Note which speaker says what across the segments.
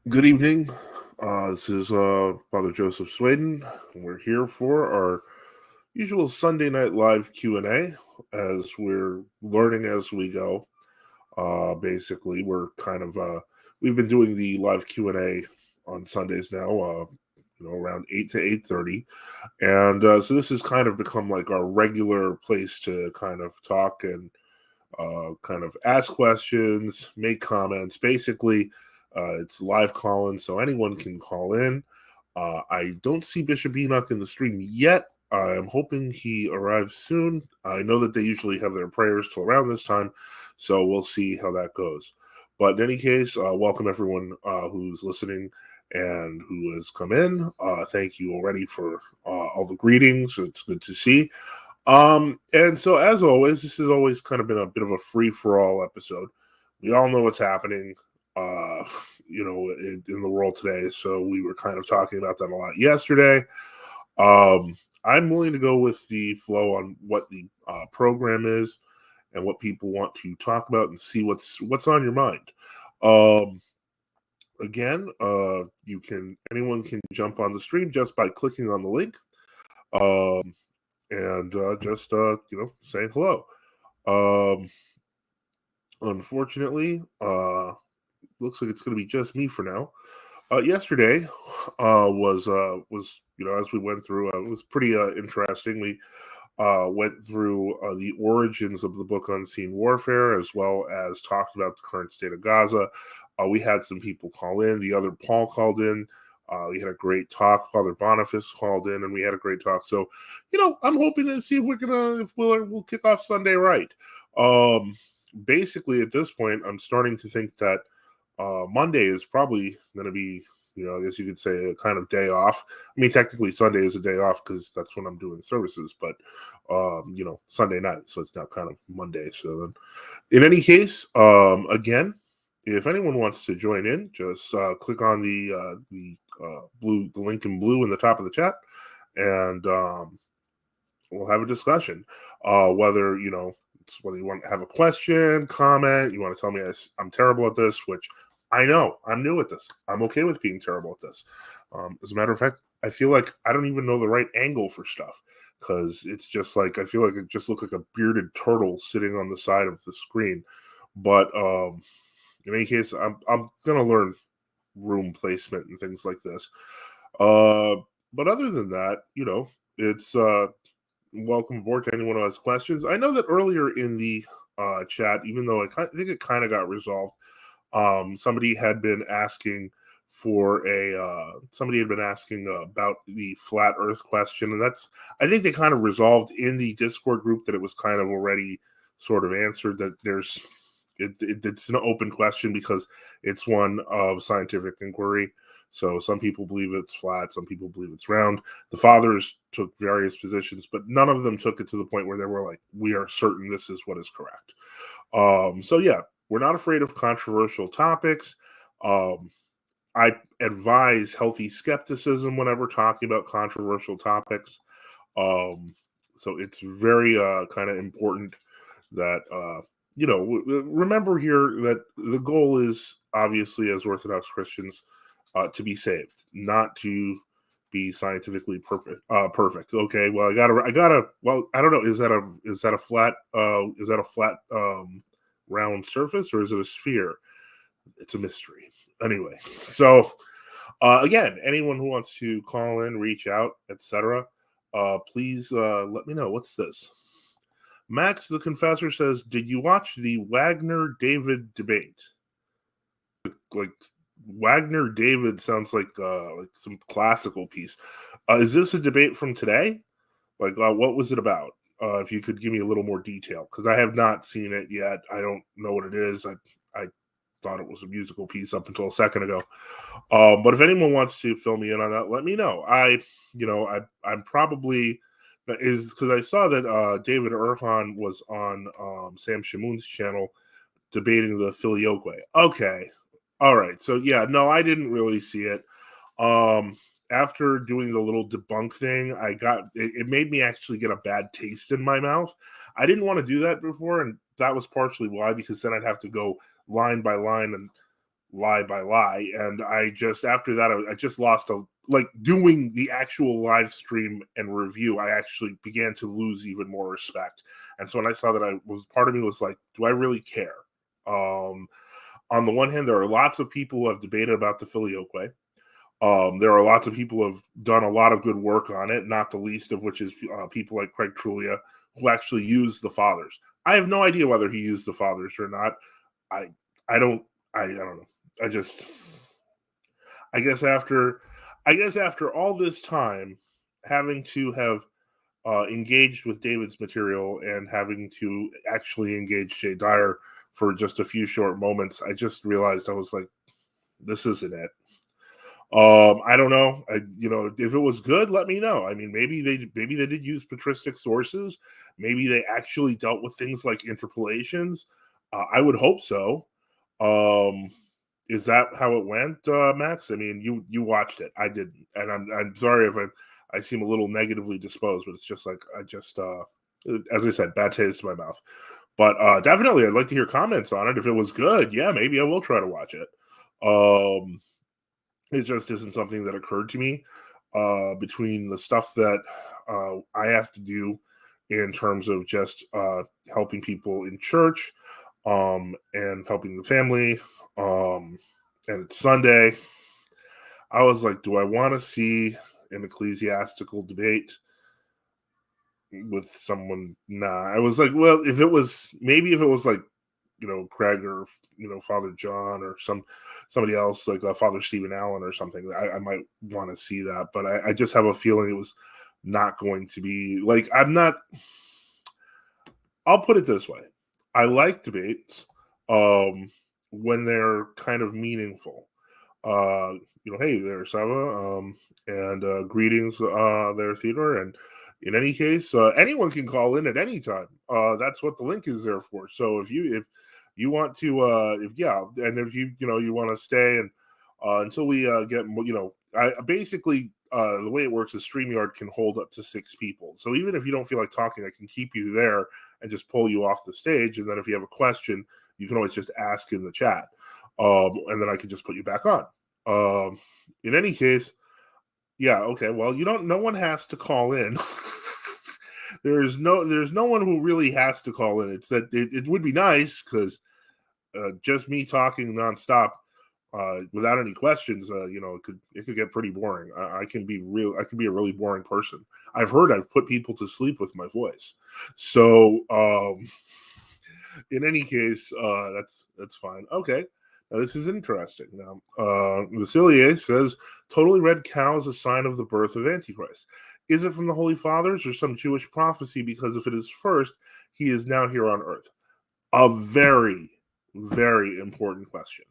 Speaker 1: Good evening. This is Father Joseph Swaden. We're here for our usual Sunday night live Q&A as we're learning as we go. Basically, we've been doing the live Q&A on Sundays now, around 8 to 8:30. And so this has kind of become like our regular place to kind of talk and kind of ask questions, make comments. Basically, it's live call in, so anyone can call in. I don't see Bishop Enoch in the stream yet. I'm hoping he arrives soon. I know that they usually have their prayers till around this time, so we'll see how that goes. But in any case, welcome everyone who's listening and who has come in. Thank you already for all the greetings. It's good to see. And so as always, this has always kind of been a bit of a free for all episode. We all know what's happening, uh, in the world today. So we were kind of talking about that a lot yesterday. I'm willing to go with the flow on what the program is and what people want to talk about and see what's on your mind. Um, Again, anyone can jump on the stream just by clicking on the link. And just say hello. Um, Unfortunately, looks like it's going to be just me for now. Yesterday was as we went through, it was pretty interesting. We went through the origins of the book Unseen Warfare, as well as talked about the current state of Gaza. We had some people call in. The other Paul called in. We had a great talk. Father Boniface called in, and we had a great talk. So, I'm hoping to see if we'll kick off Sunday right. Basically, at this point, I'm starting to think that Monday is probably going to be, I guess you could say a kind of day off. I mean, technically Sunday is a day off because that's when I'm doing services, but Sunday night, so it's not kind of Monday. So then, in any case, again, if anyone wants to join in, just click on the link in blue in the top of the chat, and we'll have a discussion. Whether you want to have a question, comment, you want to tell me I'm terrible at this, which I know I'm new at this. I'm okay with being terrible at this. As a matter of fact, I feel like I don't even know the right angle for stuff because it's just like I feel like it just looks like a bearded turtle sitting on the side of the screen. But in any case, I'm gonna learn room placement and things like this. But other than that, it's welcome aboard to anyone who has questions. I know that earlier in the chat, even though I think it kind of got resolved, somebody had been asking about the flat Earth question, and I think they kind of resolved in the Discord group that it was kind of already sort of answered that it's an open question because it's one of scientific inquiry. So some people believe it's flat, some people believe it's round. The fathers took various positions, but none of them took it to the point where they were like, we are certain this is what is correct. So yeah, we're not afraid of controversial topics. I advise healthy skepticism whenever talking about controversial topics. So it's very kind of important that remember here that the goal is obviously as Orthodox Christians to be saved, not to be scientifically perfect. Okay, well, I gotta. Well, I don't know. Is that a flat? Is that a flat round surface or is it a sphere? It's a mystery. Anyway, so again, anyone who wants to call in, reach out, etc., please let me know. What's this? Max the Confessor says, "Did you watch the Wagner David debate?" Like Wagner David sounds like some classical piece. Is this a debate from today? Like, what was it about? If you could give me a little more detail, because I have not seen it yet. I don't know what it is. I thought it was a musical piece up until a second ago. But if anyone wants to fill me in on that, let me know. I'm probably is because I saw that David Erhan was on Sam Shamoun's channel debating the Filioque. Okay, all right. So yeah, no, I didn't really see it. After doing the little debunk thing, it made me actually get a bad taste in my mouth. I didn't want to do that before, and that was partially why, because then I'd have to go line by line and lie by lie. And I just, after that, I just lost doing the actual live stream and review, I actually began to lose even more respect. And so when I saw that, part of me was like, do I really care? On the one hand, there are lots of people who have debated about the Filioque. There are lots of people who have done a lot of good work on it, not the least of which is people like Craig Truglia, who actually use the fathers. I have no idea whether he used the fathers or not. I don't know. I guess after all this time, having to have engaged with David's material and having to actually engage Jay Dyer for just a few short moments, I just realized I was like, this isn't it. I don't know. If it was good, let me know. I mean, maybe they did use patristic sources. Maybe they actually dealt with things like interpolations. I would hope so. Is that how it went, Max? I mean, you watched it. I didn't, and I'm sorry if I seem a little negatively disposed, but it's just like as I said, bad taste in my mouth. But definitely, I'd like to hear comments on it. If it was good, yeah, maybe I will try to watch it. It just isn't something that occurred to me between the stuff that I have to do in terms of just helping people in church and helping the family. And it's Sunday. I was like, do I want to see an ecclesiastical debate with someone? Nah. I was like, well, if it was like, Craig or, Father John or somebody else like Father Stephen Allen or something, I might want to see that. But I just have a feeling it was not going to be like, I'll put it this way. I like debates when they're kind of meaningful. Hey there, Sava, and greetings there, Theodore. And in any case, anyone can call in at any time. That's what the link is there for. So if you want to, and if you want to stay and until we get, I basically the way it works is StreamYard can hold up to 6 people. So even if you don't feel like talking, I can keep you there and just pull you off the stage. And then if you have a question, you can always just ask in the chat, and then I can just put you back on. In any case, yeah, okay. Well, no one has to call in. there's no one who really has to call in. It's that it would be nice because just me talking nonstop without any questions, it could get pretty boring. I can be a really boring person. I've heard I've put people to sleep with my voice. So in any case, that's fine. Okay. Now, this is interesting. Now, Vasilier says, totally red cow is a sign of the birth of Antichrist. Is it from the Holy Fathers or some Jewish prophecy? Because if it is first, he is now here on earth. A very, very important question.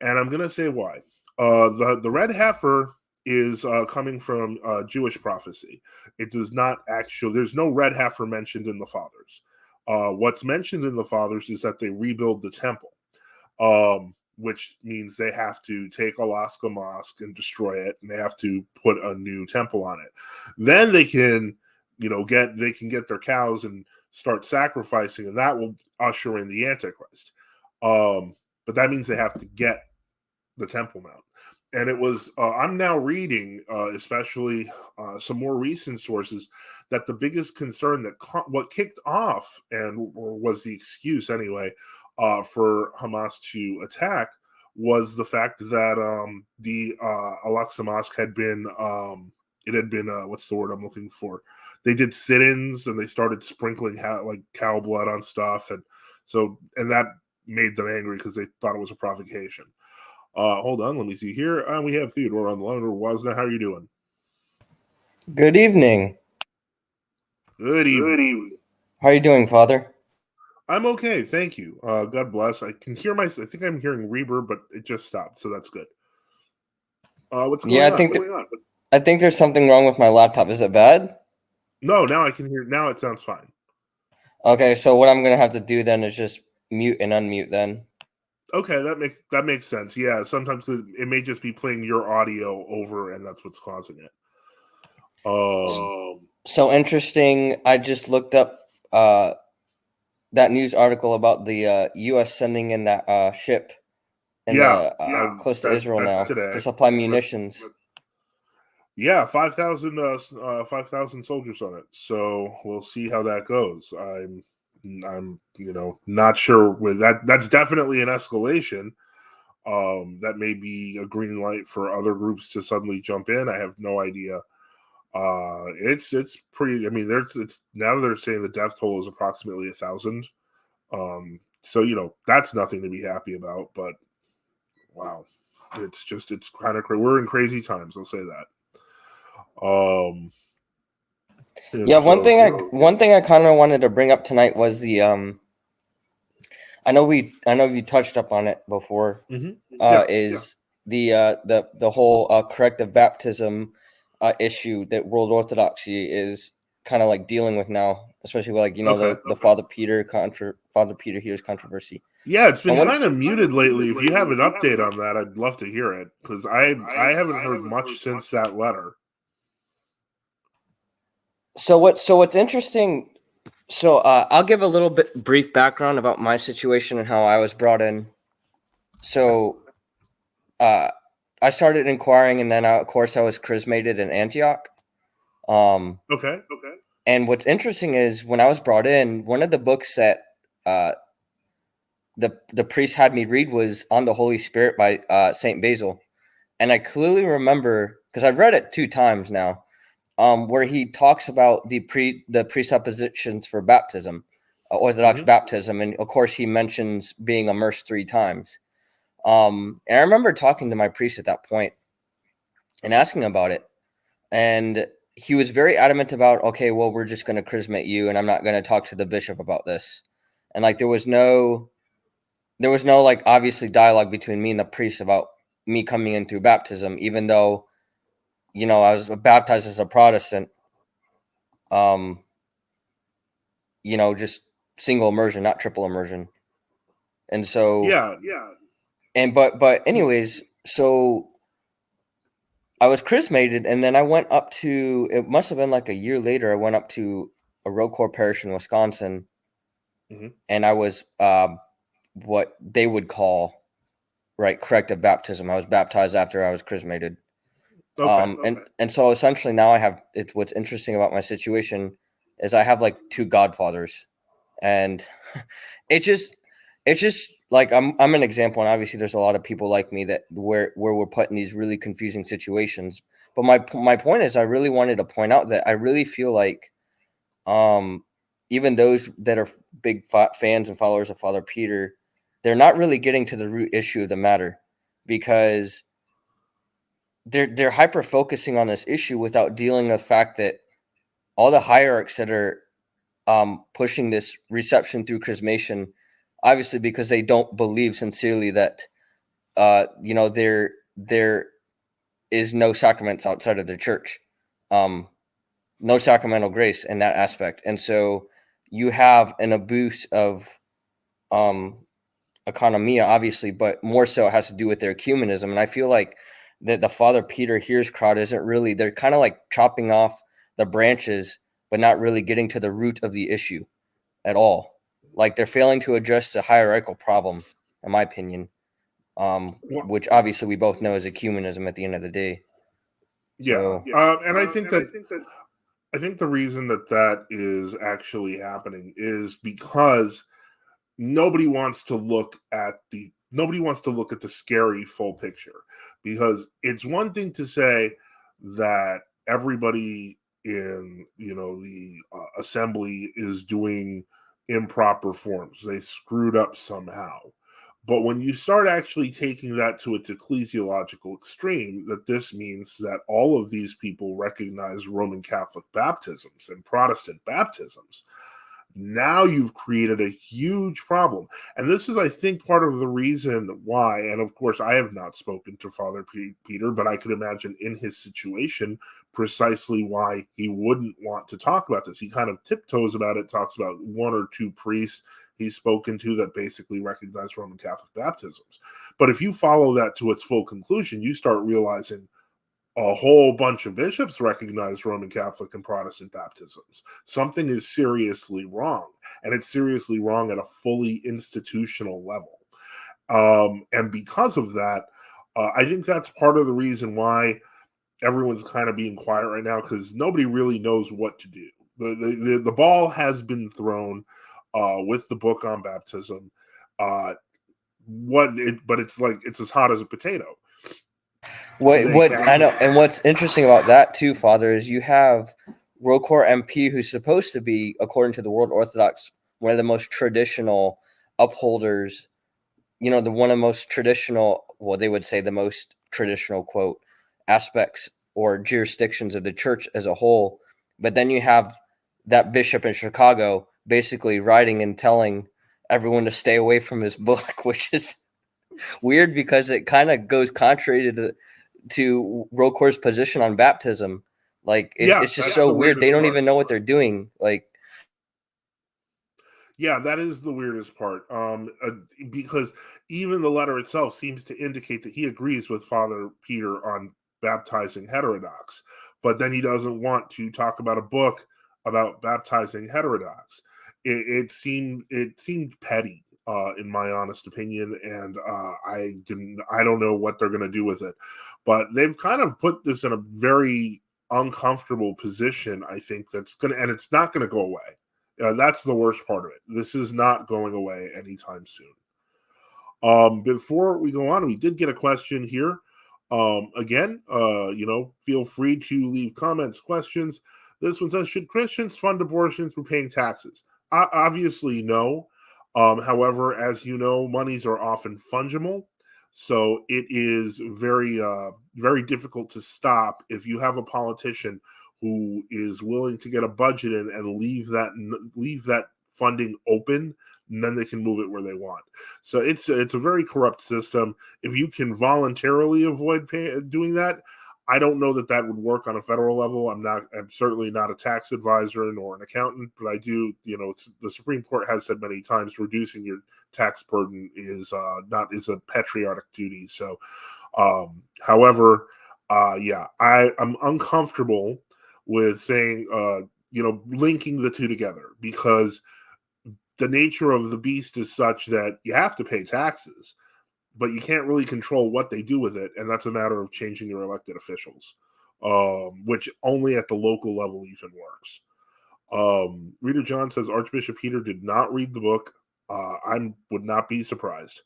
Speaker 1: And I'm going to say why. The red heifer is coming from Jewish prophecy. It does not actually, there's no red heifer mentioned in the Fathers. What's mentioned in the Fathers is that they rebuild the temple. Which means they have to take Alaska Mosque and destroy it, and they have to put a new temple on it. Then they can, get their cows and start sacrificing, and that will usher in the Antichrist. But that means they have to get the Temple Mount. And it was, I'm now reading, especially some more recent sources, that the biggest concern that what kicked off and was the excuse anyway, for Hamas to attack was the fact that the Al-Aqsa Mosque had been, what's the word I'm looking for? They did sit-ins and they started sprinkling cow blood on stuff, and that made them angry because they thought it was a provocation. Hold on, let me see here. We have Theodore on the line. Wasna, how are you doing?
Speaker 2: Good evening.
Speaker 1: Good evening.
Speaker 2: How are you doing, Father?
Speaker 1: I'm okay, thank you. God bless. I can hear I think I'm hearing reverb, but it just stopped, so that's good. What's going on?
Speaker 2: I think there's something wrong with my laptop. Is it bad?
Speaker 1: No, now I can hear. Now it sounds fine.
Speaker 2: Okay, so what I'm gonna have to do then is just mute and unmute then.
Speaker 1: Okay, that makes sense. Yeah, sometimes it may just be playing your audio over, and that's what's causing it.
Speaker 2: So interesting. I just looked up that news article about the U.S. sending in that ship close to Israel
Speaker 1: that's
Speaker 2: now
Speaker 1: today.
Speaker 2: to supply munitions.
Speaker 1: Yeah, 5,000 soldiers on it. So we'll see how that goes. I'm not sure with that. That's definitely an escalation. That may be a green light for other groups to suddenly jump in. I have no idea. It's pretty. I mean, it's now they're saying the death toll is approximately 1,000. So that's nothing to be happy about. But wow, it's kind of crazy. We're in crazy times. I'll say that.
Speaker 2: Yeah, one thing I kind of wanted to bring up tonight was the I know you touched up on it before. The whole corrective baptism issue that World Orthodoxy is kind of like dealing with now, especially with the Father Peter Here's controversy.
Speaker 1: Yeah, it's been kind of muted lately. If you have an update on that, I'd love to hear it because I haven't heard much since that letter.
Speaker 2: So what's interesting? So I'll give a little bit brief background about my situation and how I was brought in. So I started inquiring, and then of course I was chrismated in Antioch.
Speaker 1: Okay.
Speaker 2: And what's interesting is when I was brought in, one of the books that the priest had me read was On the Holy Spirit by Saint Basil, and I clearly remember because I've read it 2 times now. Where he talks about the presuppositions for baptism, Orthodox baptism, and of course he mentions being immersed 3 times. And I remember talking to my priest at that point and asking about it, and he was very adamant about, okay, well, we're just going to chrismate you, and I'm not going to talk to the bishop about this. And like there was no like obviously dialogue between me and the priest about me coming in through baptism, even though I was baptized as a Protestant. Just single immersion, not triple immersion. And so but anyways, so I was chrismated, and then I went up to, it must have been like a year later, I went up to a row corps parish in Wisconsin, and I was what they would call corrective baptism. I was baptized after I was chrismated. And so essentially now what's interesting about my situation is I have like 2 godfathers, and it's just like I'm an example, and obviously there's a lot of people like me that where we're put in these really confusing situations. But my point is, I really wanted to point out that I really feel like even those that are big fans and followers of Father Peter, they're not really getting to the root issue of the matter, because they're hyper focusing on this issue without dealing with the fact that all the hierarchs that are pushing this reception through chrismation, obviously because they don't believe sincerely that there is no sacraments outside of the church, no sacramental grace in that aspect. And so you have an abuse of economia, obviously, but more so it has to do with their ecumenism. And I feel like that the Father Peter Here's crowd isn't really, they're kind of like chopping off the branches, but not really getting to the root of the issue at all. Like they're failing to address the hierarchical problem, in my opinion, which obviously we both know is ecumenism at the end of the day.
Speaker 1: Yeah, so, and I think the reason that is actually happening is because nobody wants to look at the scary full picture, because it's one thing to say that everybody in the assembly is doing improper forms, they screwed up somehow. But when you start actually taking that to its ecclesiological extreme, that this means that all of these people recognize Roman Catholic baptisms and Protestant baptisms, now you've created a huge problem. And this is, I think, part of the reason why, and of course, I have not spoken to Father Peter, but I could imagine in his situation precisely why he wouldn't want to talk about this. He kind of tiptoes about it, talks about 1 or 2 priests he's spoken to that basically recognize Roman Catholic baptisms. But if you follow that to its full conclusion, you start realizing a whole bunch of bishops recognize Roman Catholic and Protestant baptisms. Something is seriously wrong, and it's seriously wrong at a fully institutional level. And because of that, I think that's part of the reason why everyone's kind of being quiet right now, because nobody really knows what to do. The ball has been thrown with the book on baptism. But it's as hot as a potato.
Speaker 2: What I know, and what's interesting about that too, Father, is you have ROCOR MP, who's supposed to be, according to the World Orthodox, one of the most traditional upholders. The one of the most traditional, well, they would say the most traditional, quote, aspects or jurisdictions of the church as a whole. But then you have that bishop in Chicago basically writing and telling everyone to stay away from his book, which is weird because it kind of goes contrary to ROCOR's position on baptism. Like, it's just so weird. They don't even know what they're doing. Like,
Speaker 1: yeah, that is the weirdest part. Because even the letter itself seems to indicate that he agrees with Father Peter on baptizing heterodox, but then he doesn't want to talk about a book about baptizing heterodox. It seemed petty, in my honest opinion, and I don't know what they're going to do with it, but they've kind of put this in a very uncomfortable position. I think and it's not going to go away. That's the worst part of it. This is not going away anytime soon. Before we go on, we did get a question here. Again, feel free to leave comments, questions. This one says, should Christians fund abortions through paying taxes? Obviously, no. However, as you know, monies are often fungible. So it is very, very difficult to stop if you have a politician who is willing to get a budget in and leave that funding open, and then they can move it where they want. So it's a very corrupt system. If you can voluntarily avoid doing that, I don't know that would work on a federal level. I'm certainly not a tax advisor nor an accountant, but I do, the Supreme Court has said many times reducing your tax burden is a patriotic duty. So, however, I'm uncomfortable with saying, linking the two together, because the nature of the beast is such that you have to pay taxes, but you can't really control what they do with it, and that's a matter of changing your elected officials, which only at the local level even works. Reader John says Archbishop Peter did not read the book. I would not be surprised.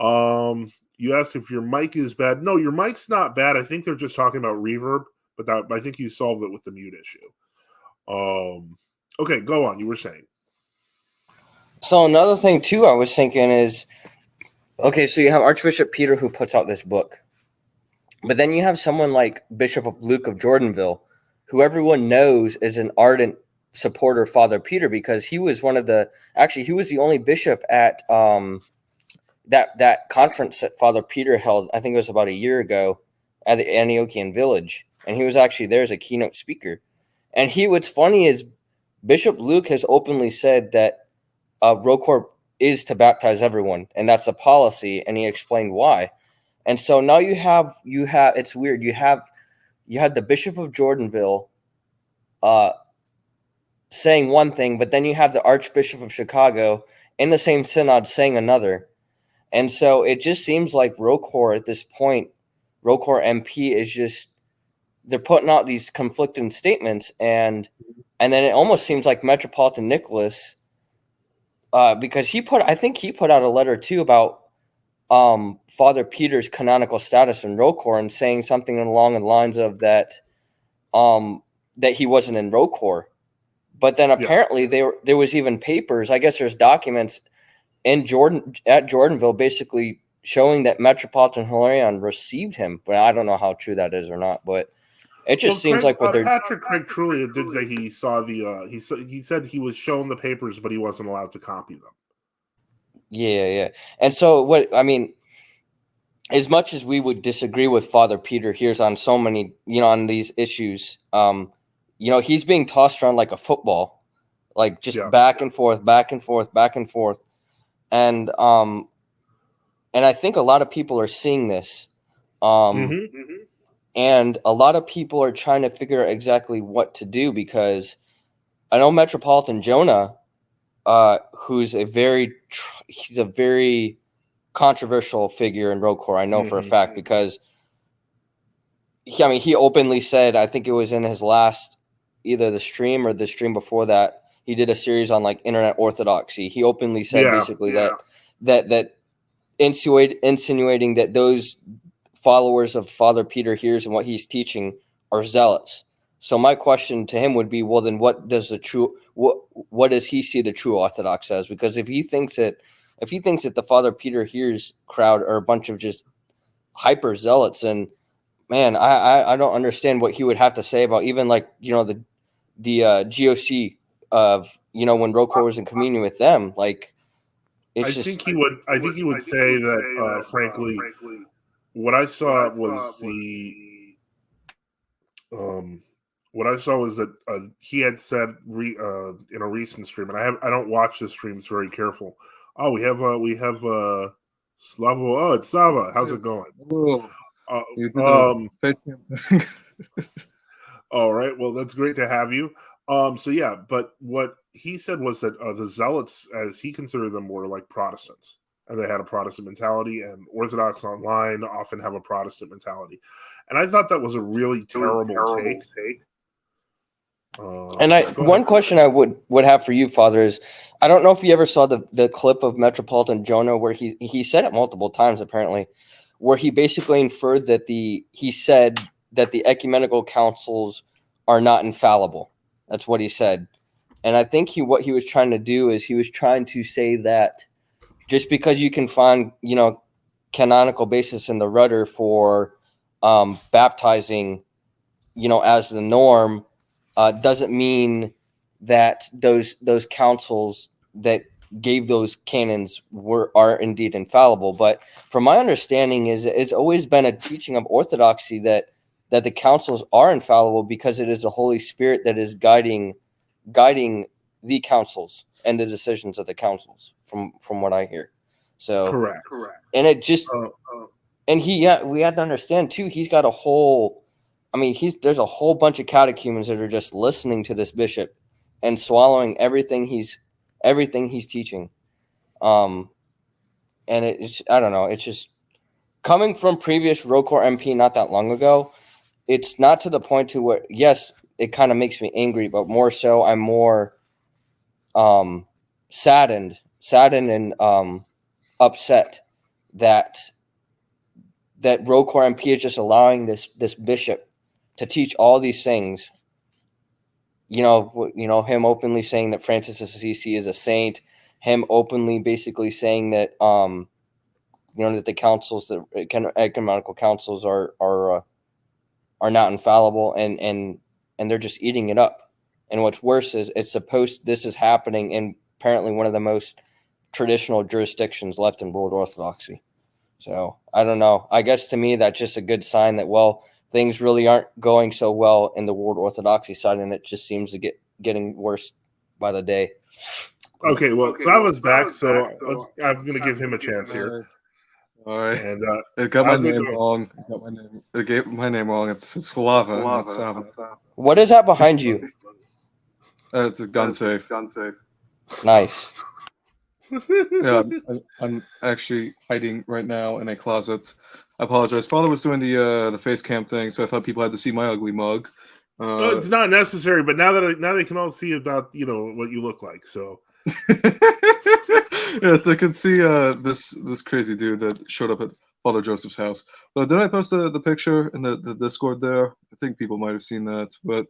Speaker 1: You asked if your mic is bad. No, your mic's not bad. I think they're just talking about reverb, but I think you solved it with the mute issue. Okay, go on. You were saying.
Speaker 2: So another thing too, I was thinking is, okay, so you have Archbishop Peter who puts out this book, but then you have someone like Bishop Luke of Jordanville, who everyone knows is an ardent supporter of Father Peter, because he was he was the only bishop at that conference that Father Peter held. I think it was about a year ago at the Antiochian Village, and he was actually there as a keynote speaker. And what's funny is Bishop Luke has openly said that ROCOR is to baptize everyone, and that's a policy, and he explained why. And so now you have it's weird. You had the Bishop of Jordanville saying one thing, but then you have the Archbishop of Chicago in the same synod saying another. And so it just seems like ROCOR at this point, ROCOR MP is just, they're putting out these conflicting statements, and then it almost seems like Metropolitan Nicholas, because I think he put out a letter too about Father Peter's canonical status in ROCOR, and saying something along the lines of that he wasn't in ROCOR. But then apparently there was even papers, I guess there's documents at Jordanville basically showing that Metropolitan Hilarion received him. But I don't know how true that is or not, but it just seems like what they're...
Speaker 1: Craig Trulia did say he saw he said he was shown the papers, but he wasn't allowed to copy them.
Speaker 2: Yeah. And so as much as we would disagree with Father Peter here on so many, on these issues, he's being tossed around like a football, like just back and forth, back and forth, back and forth. And I think a lot of people are seeing this. And a lot of people are trying to figure out exactly what to do, because I know Metropolitan Jonah, who's he's a very controversial figure in ROCOR. I know for a fact because he openly said, I think it was in his last, either the stream or the stream before that, he did a series on like internet orthodoxy. He openly said basically that insinuating that those followers of Father Peter Hears and what he's teaching are zealots. So my question to him would be, well, then what does he see the true Orthodox as? Because if he thinks that the Father Peter Hears crowd are a bunch of just hyper zealots, and man, I don't understand what he would have to say about even like, the GOC of, when ROCOR was in communion with them. Like,
Speaker 1: I think he would say that, frankly, what I saw was that he had said in a recent stream, and I don't watch the streams very careful. Oh, we have Slavo. Oh, it's Sava. How's it going?
Speaker 3: You did the face cam thing.
Speaker 1: All right. Well, that's great to have you. So yeah, but what he said was that the zealots, as he considered them, were like Protestants, and they had a Protestant mentality, and Orthodox online often have a Protestant mentality. And I thought that was a really terrible take.
Speaker 2: One question I would have for you, Father, is I don't know if you ever saw the clip of Metropolitan Jonah where he said it multiple times apparently, where he basically inferred that he said that the ecumenical councils are not infallible. That's what he said. And I think what he was trying to do is he was trying to say that just because you can find, canonical basis in the rudder for baptizing, as the norm, doesn't mean that those councils that gave those canons are indeed infallible. But from my understanding, it's always been a teaching of Orthodoxy that the councils are infallible because it is the Holy Spirit that is guiding the councils and the decisions of the councils, from what I hear. So
Speaker 1: correct.
Speaker 2: And it just and we had to understand too, he's got a whole, there's a whole bunch of catechumens that are just listening to this bishop and swallowing everything he's teaching. And it's, I don't know, it's just coming from previous ROCOR MP not that long ago. It's not to the point to where, yes, it kind of makes me angry, but more so I'm more saddened and upset that ROCOR MP is just allowing this bishop to teach all these things. Him openly saying that Francis of Assisi is a saint, him openly basically saying that that the councils, the ecumenical councils are not infallible, and they're just eating it up. And what's worse is this is happening in apparently one of the most traditional jurisdictions left in world Orthodoxy. So I don't know. I guess to me that's just a good sign that, well, things really aren't going so well in the world Orthodoxy side, and it just seems to getting worse by the day.
Speaker 1: Okay, well, Sava's back, so I'm going to give him a chance here.
Speaker 3: All right. And it got my name wrong. It gave my name wrong. It's Slava, not Sava.
Speaker 2: What is that behind you?
Speaker 3: It's a gun safe.
Speaker 2: Nice.
Speaker 3: Yeah, I'm actually hiding right now in a closet. I apologize. Father was doing the face cam thing, so I thought people had to see my ugly mug.
Speaker 1: No, it's not necessary, but now they can all see about what you look like. So
Speaker 3: yes, I can see this crazy dude that showed up at Father Joseph's house. But did I post the picture in the Discord there? I think people might have seen that, but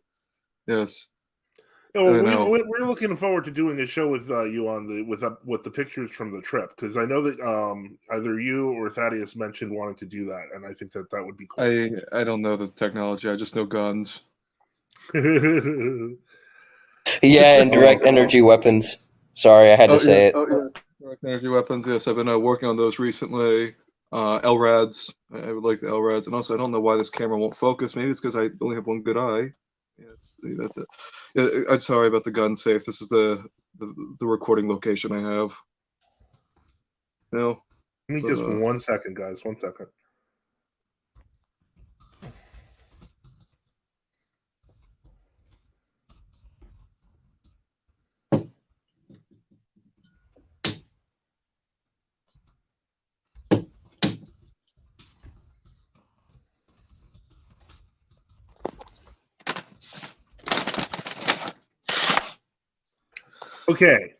Speaker 3: yes.
Speaker 1: Yeah, well, we're looking forward to doing a show with you on with the pictures from the trip, because I know that either you or Thaddeus mentioned wanting to do that, and I think that would be cool.
Speaker 3: I don't know the technology. I just know guns.
Speaker 2: Yeah, and direct energy weapons. Sorry, I had to say it.
Speaker 3: Oh, yeah. Direct energy weapons. Yes, I've been working on those recently. LRADs. I would like the LRADs, and also I don't know why this camera won't focus. Maybe it's because I only have one good eye. Yeah, that's it. Yeah, I'm sorry about the gun safe. This is the recording location I have. No.
Speaker 1: Give me just 1 second, guys. 1 second. Okay.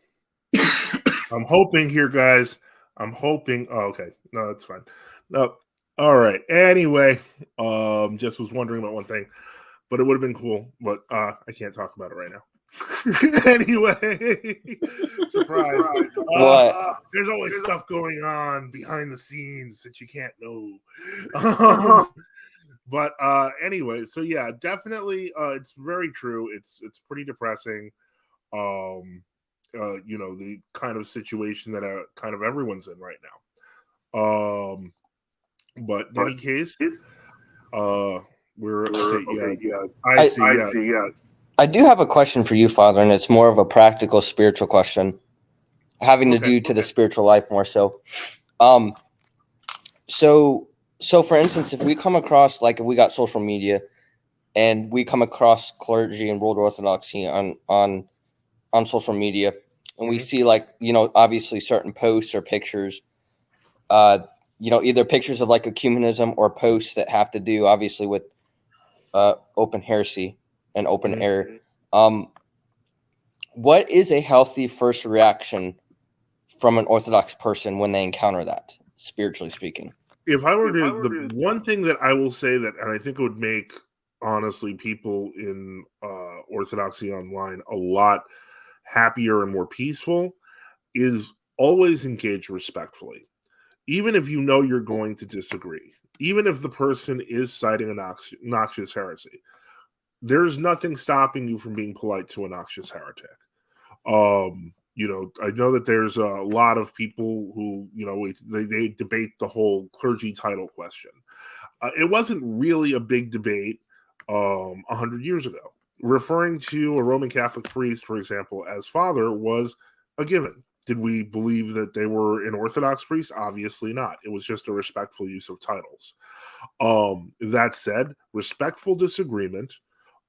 Speaker 1: I'm hoping here, guys. I'm hoping. Oh, okay. No, that's fine. No. All right. Anyway, just was wondering about one thing, but it would have been cool. But I can't talk about it right now. Anyway, surprise.
Speaker 2: What?
Speaker 1: There's always stuff going on behind the scenes that you can't know. But anyway, so yeah, definitely, it's very true. It's pretty depressing. The kind of situation that kind of everyone's in right now. But in any case, we're okay. Yeah, I see. Yeah.
Speaker 2: I do have a question for you, Father, and it's more of a practical spiritual question, having to do to the spiritual life more so. So for instance, if we come across, like, if we got social media and we come across clergy and world orthodoxy on social media, and we see, like, obviously certain posts or pictures, either pictures of like ecumenism or posts that have to do obviously with open heresy and open error. What is a healthy first reaction from an Orthodox person when they encounter that, spiritually speaking?
Speaker 1: If I were to, the one thing that I will say that, and I think it would make, honestly, people in Orthodoxy online a lot happier and more peaceful, is always engage respectfully. Even if you know you're going to disagree, even if the person is citing a noxious heresy, there's nothing stopping you from being polite to a noxious heretic. I know that there's a lot of people who, they debate the whole clergy title question. It wasn't really a big debate 100 years ago. Referring to a Roman Catholic priest, for example, as father was a given. Did we believe that they were an Orthodox priest? Obviously not. It was just a respectful use of titles. That said, respectful disagreement.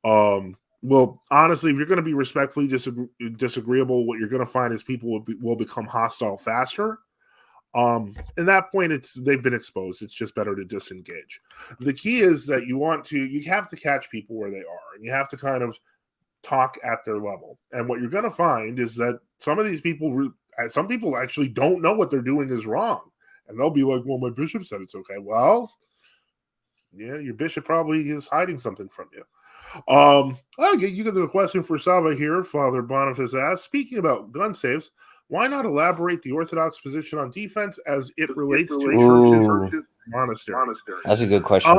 Speaker 1: Well, honestly, if you're going to be respectfully disagreeable, what you're going to find is people will become hostile faster. At that point, they've been exposed. It's just better to disengage. The key is that you have to catch people where they are, and you have to kind of talk at their level. And what you're going to find is that some people actually don't know what they're doing is wrong, and they'll be like, "Well, my bishop said it's okay." Well, yeah, your bishop probably is hiding something from you. You get the question for Sava here. Father Boniface asks, speaking about gun safes, why not elaborate the Orthodox position on defense as it relates to churches, monasteries?
Speaker 2: That's a good question.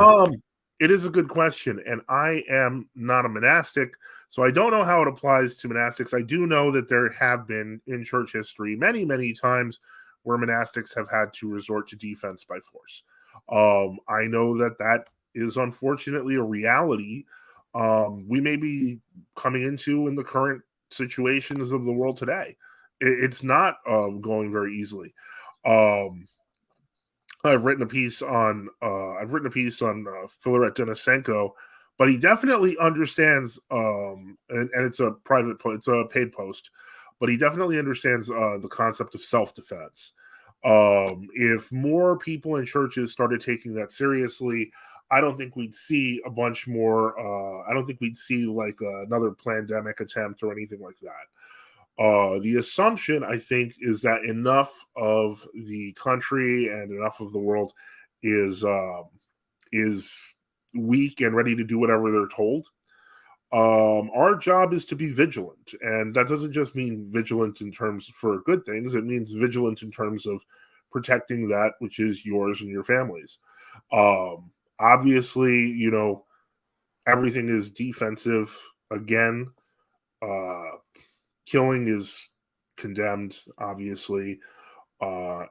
Speaker 1: It is a good question, and I am not a monastic, so I don't know how it applies to monastics. I do know that there have been in church history many, many times where monastics have had to resort to defense by force. I know that is unfortunately a reality we may be coming into in the current situations of the world today. It's not going very easily. I've written a piece on Filaret Denisenko, but he definitely understands, and it's a it's a paid post, but he definitely understands the concept of self-defense. If more people in churches started taking that seriously, I don't think we'd see a bunch more. I don't think we'd see like another pandemic attempt or anything like that. The assumption, I think, is that enough of the country and enough of the world is weak and ready to do whatever they're told. Our job is to be vigilant, and that doesn't just mean vigilant in terms for good things. It means vigilant in terms of protecting that which is yours and your family's. Obviously, everything is defensive. Again, killing is condemned, obviously. If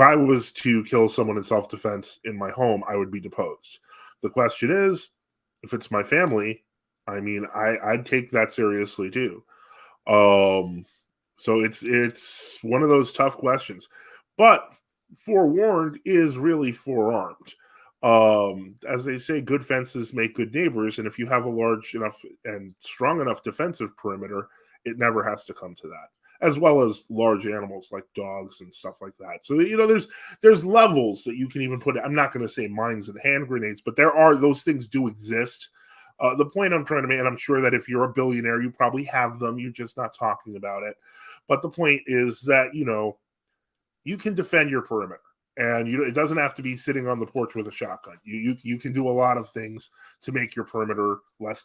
Speaker 1: I was to kill someone in self-defense in my home, I would be deposed. The question is, if it's my family, I mean, I'd take that seriously too. So it's one of those tough questions. But forewarned is really forearmed. As they say, good fences make good neighbors, and if you have a large enough and strong enough defensive perimeter, it never has to come to that. As well as large animals like dogs and stuff like that. So there's levels that you can even put. I'm not going to say mines and hand grenades, but those things do exist. The point I'm trying to make, and I'm sure that if you're a billionaire, you probably have them. You're just not talking about it. But the point is that, you can defend your perimeter. And it doesn't have to be sitting on the porch with a shotgun. You can do a lot of things to make your perimeter less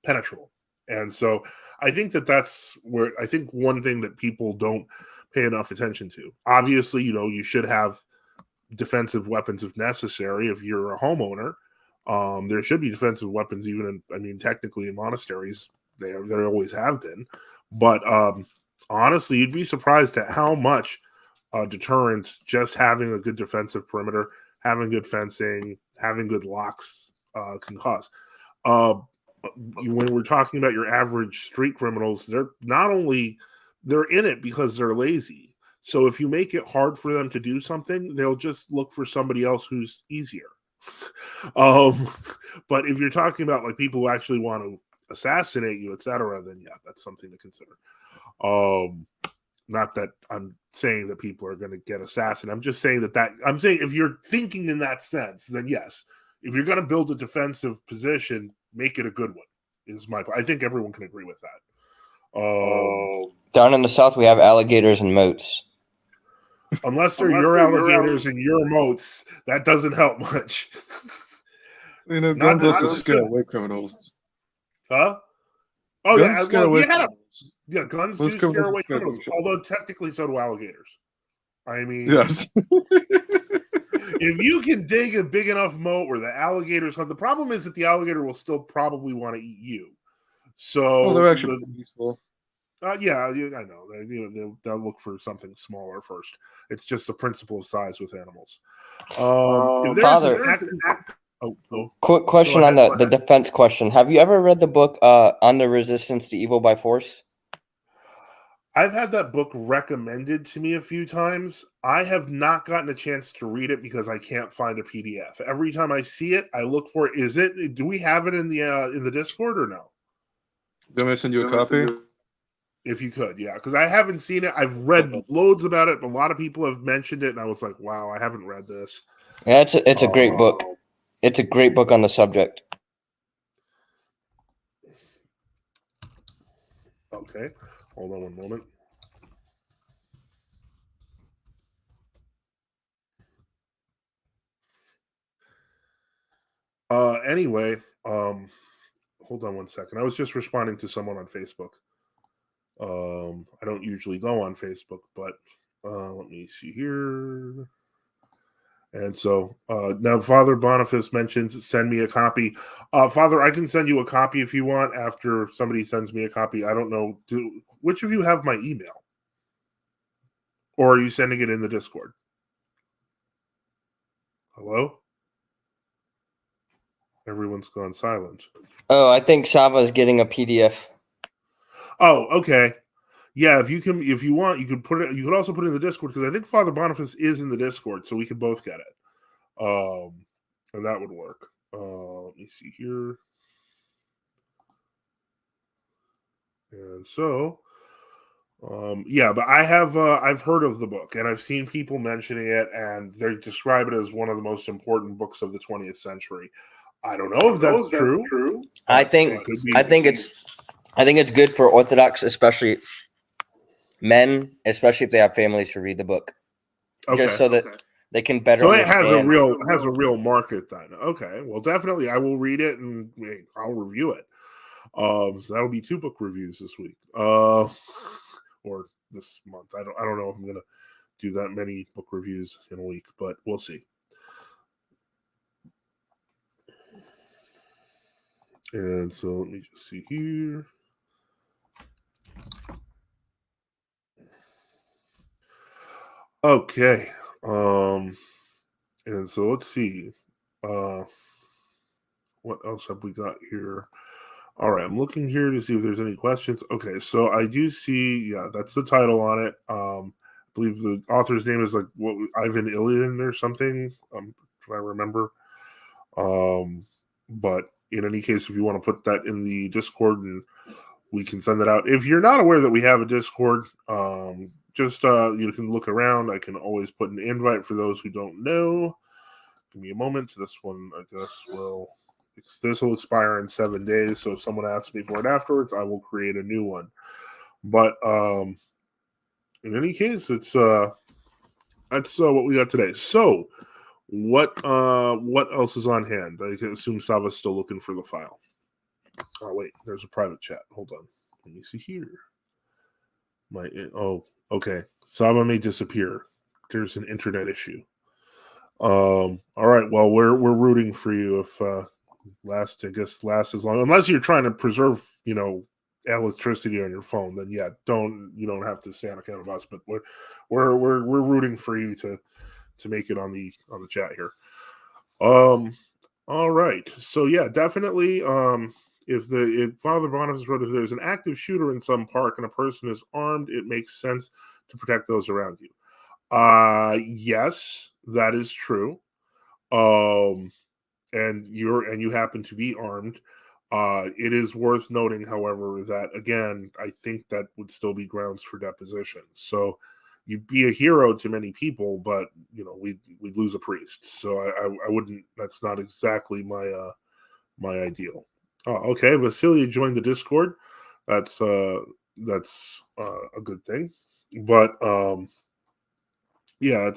Speaker 1: penetrable. And so I think that's where I think one thing that people don't pay enough attention to. Obviously, you should have defensive weapons if necessary. If you're a homeowner, there should be defensive weapons. Even technically in monasteries, there always have been. But honestly, you'd be surprised at how much deterrence just having a good defensive perimeter, having good fencing, having good locks can cause. When we're talking about your average street criminals, they're in it because they're lazy. So if you make it hard for them to do something, they'll just look for somebody else who's easier. But if you're talking about like people who actually want to assassinate you, etc., then yeah, that's something to consider. Not that I'm saying that people are going to get assassinated. I'm just saying I'm saying if you're thinking in that sense, then yes. If you're going to build a defensive position, make it a good one. I think everyone can agree with that.
Speaker 2: Down in the South, we have alligators and moats.
Speaker 1: Unless they're your alligators and your moats, that doesn't help much.
Speaker 3: Guns also scare away criminals.
Speaker 1: Huh? Oh,
Speaker 3: guns scare away criminals.
Speaker 1: Yeah, guns do scare away criminals, although technically so do alligators. I mean,
Speaker 3: yes.
Speaker 1: If you can dig a big enough moat where the alligators the problem is that the alligator will still probably want to eat you. So
Speaker 3: they're actually useful.
Speaker 1: Yeah, I know. They'll look for something smaller first. It's just the principle of size with animals.
Speaker 2: Father, quick question on the defense question. Have you ever read the book On the Resistance to Evil by Force?
Speaker 1: I've had that book recommended to me a few times. I have not gotten a chance to read it because I can't find a PDF. Every time I see it, I look for it. Do we have it in the Discord or no?
Speaker 3: Do you want me to send you a copy?
Speaker 1: If you could, yeah, because I haven't seen it. I've read loads about it, but a lot of people have mentioned it, and I was like, wow, I haven't read this.
Speaker 2: Yeah, it's a great book. It's a great book on the subject.
Speaker 1: Okay. Hold on one moment. Anyway, hold on one second. I was just responding to someone on Facebook. I don't usually go on Facebook, but let me see here. And so now Father Boniface mentions send me a copy. Father, I can send you a copy if you want after somebody sends me a copy. I don't know. Which of you have my email? Or are you sending it in the Discord? Hello? Everyone's gone silent.
Speaker 2: Oh, I think Sava's getting a PDF.
Speaker 1: Oh, okay. Yeah, if you want, you could put it. You could also put it in the Discord because I think Father Boniface is in the Discord, so we could both get it. And that would work. Let me see here. And so, yeah, but I've heard of the book and I've seen people mentioning it, and they describe it as one of the most important books of the 20th century. I don't know if that's true.
Speaker 2: I think it's good for Orthodox, especially men, especially if they have families, to read the book, just so that they can better.
Speaker 1: So
Speaker 2: understand.
Speaker 1: it has a real market then. Okay, well, definitely, I will read it and I'll review it. So that'll be 2 book reviews this week, or this month. I don't know if I'm gonna do that many book reviews in a week, but we'll see. And so let me just see here. Okay. And so let's see. What else have we got here? All right, I'm looking here to see if there's any questions. Okay, so I do see, yeah, that's the title on it. I believe the author's name is like Ivan Ilyin or something, if I remember. But in any case, if you want to put that in the Discord and we can send that out. If you're not aware that we have a Discord, just you can look around. I can always put an invite for those who don't know. Give me a moment. This one, I guess, will this will expire in 7 days. So if someone asks me for it afterwards, I will create a new one. But in any case, it's that's what we got today. So what else is on hand? I can assume Sava's still looking for the file. Oh wait, there's a private chat. Hold on. Let me see here. Okay. Sava may disappear. There's an internet issue. All right. Well, we're rooting for you if last as long, unless you're trying to preserve, electricity on your phone, then yeah, you don't have to stay on account of us, but we're rooting for you to make it on the chat here. All right. So yeah, definitely if Father Boniface wrote, if there's an active shooter in some park and a person is armed, it makes sense to protect those around you. Yes, that is true. And you happen to be armed. It is worth noting, however, that again, I think that would still be grounds for deposition. So you'd be a hero to many people, but we'd lose a priest. So I wouldn't. That's not exactly my ideal. Oh, okay. Vasilia joined the Discord. That's a good thing. But yeah,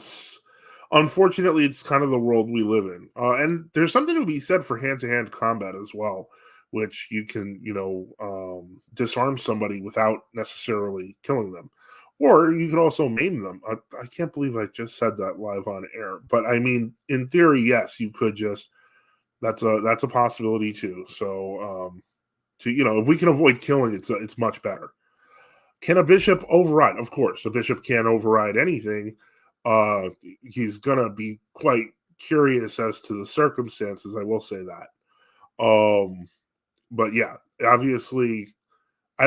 Speaker 1: unfortunately it's kind of the world we live in. And there's something to be said for hand-to-hand combat as well, which you can, disarm somebody without necessarily killing them. Or you can also maim them. I can't believe I just said that live on air. But I mean, in theory, yes, you could just. That's a possibility too. So, if we can avoid killing, it's much better. Can a bishop override? Of course, a bishop can't override anything. He's gonna be quite curious as to the circumstances. I will say that. But yeah, obviously, I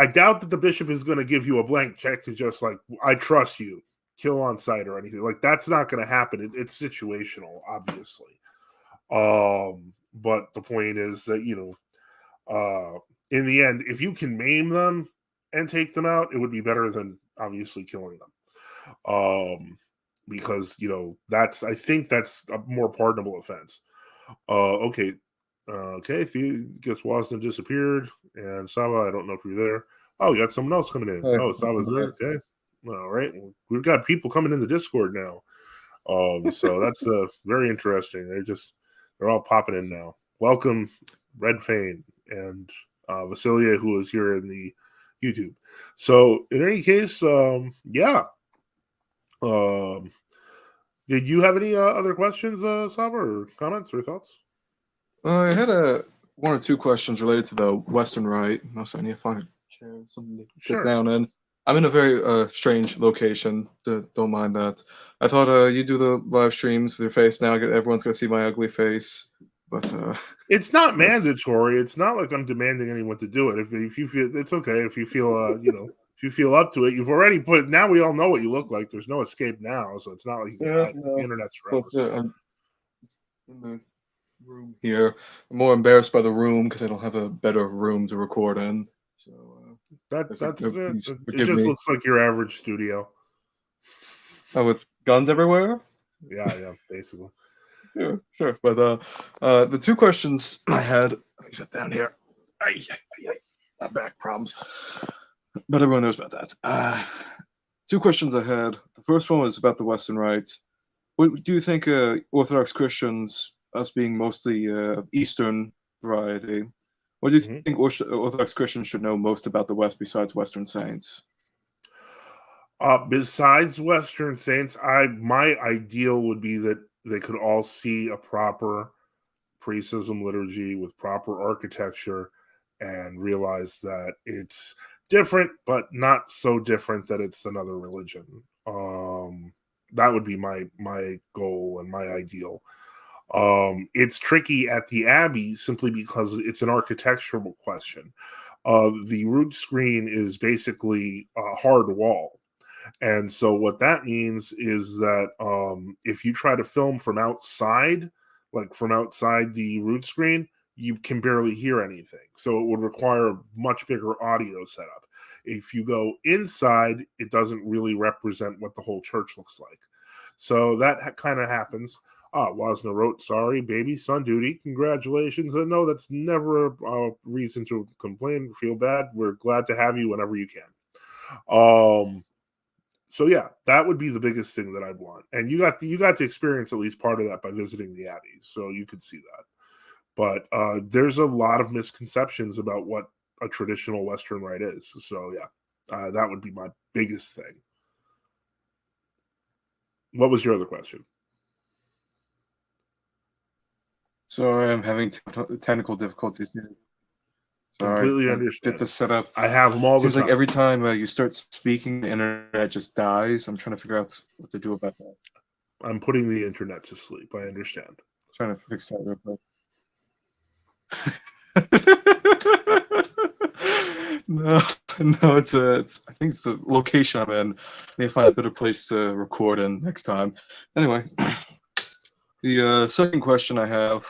Speaker 1: doubt that the bishop is going to give you a blank check to just like, I trust you, kill on sight or anything. Like that's not going to happen. It's situational, obviously. But the point is that in the end, if you can maim them and take them out, it would be better than obviously killing them. Because I think that's a more pardonable offense. Okay. Okay, guess Wasna disappeared, and Sava, I don't know if you're there. Oh, you got someone else coming in. Oh, Sava's there. Okay. All right. Well, we've got people coming in the Discord now. So that's very interesting. They're all popping in now. Welcome, Red Fane and Vasilia, who is here in the YouTube. So in any case, yeah. Did you have any other questions, Sava, or comments or thoughts?
Speaker 3: I had one or two questions related to the Western Rite. Also, I need to find a chair, something to sit down in. I'm in a very strange location. Don't mind that. I thought you do the live streams with your face now. Everyone's going to see my ugly face. But
Speaker 1: it's not mandatory. It's not like I'm demanding anyone to do it. If you feel it's okay. If you feel if you feel up to it, you've already put it. Now we all know what you look like. There's no escape now, so it's not like you can hide the internet's forever.
Speaker 3: I'm in the room here. I'm more embarrassed by the room because I don't have a better room to record in. So
Speaker 1: that's it. It just looks like your average studio.
Speaker 3: Oh, with guns everywhere?
Speaker 1: Yeah, basically.
Speaker 3: Yeah, sure. But the two questions I had, let me sit down here. Back problems. But everyone knows about that. Two questions I had. The first one was about the Western Rite. What do you think Orthodox Christians, us being mostly Eastern variety, what do you think Orthodox Christians should know most about the West besides Western saints?
Speaker 1: Besides Western saints, my ideal would be that they could all see a proper pre-schism liturgy with proper architecture and realize that it's different, but not so different that it's another religion. That would be my goal and my ideal. It's tricky at the Abbey simply because it's an architectural question. The root screen is basically a hard wall. And so what that means is that if you try to film from outside, like from outside the root screen, you can barely hear anything. So it would require a much bigger audio setup. If you go inside, it doesn't really represent what the whole church looks like. So that kind of happens. Wasna wrote, sorry, baby, son duty. Congratulations. And no, that's never a reason to complain or feel bad. We're glad to have you whenever you can. So yeah, that would be the biggest thing that I'd want. And you got to experience at least part of that by visiting the Abbey. So you could see that. But there's a lot of misconceptions about what a traditional Western rite is. So yeah, that would be my biggest thing. What was your other question?
Speaker 3: Sorry, I'm having technical difficulties here. Sorry,
Speaker 1: Completely understand.
Speaker 3: Get the setup.
Speaker 1: I have them all the time.
Speaker 3: Seems like every time you start speaking, the internet just dies. I'm trying to figure out what to do about that.
Speaker 1: I'm putting the internet to sleep. I understand.
Speaker 3: Trying to fix that real quick. No, it's I think it's the location I'm in. I need to find a better place to record in next time. Anyway, the second question I have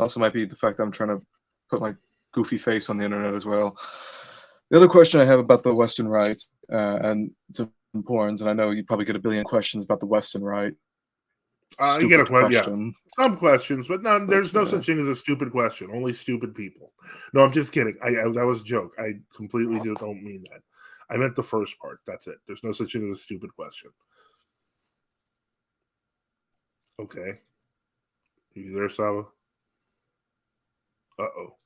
Speaker 3: also might be the fact that I'm trying to put my goofy face on the internet as well. The other question I have about the Western Rite, and it's important, and I know you probably get a billion questions about the Western Rite.
Speaker 1: I get a question. Yeah, some questions, but no, there's no such thing as a stupid question. Only stupid people. No, I'm just kidding. That was a joke. I completely don't mean that. I meant the first part. That's it. There's no such thing as a stupid question. Okay. You there, Sava? Uh-oh.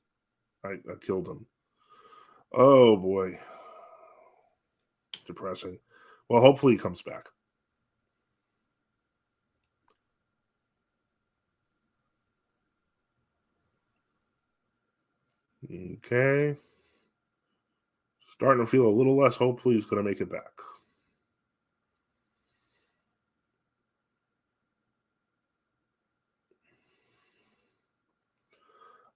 Speaker 1: I killed him. Oh, boy. Depressing. Well, hopefully he comes back. Okay. Starting to feel a little less hopefully he's going to make it back.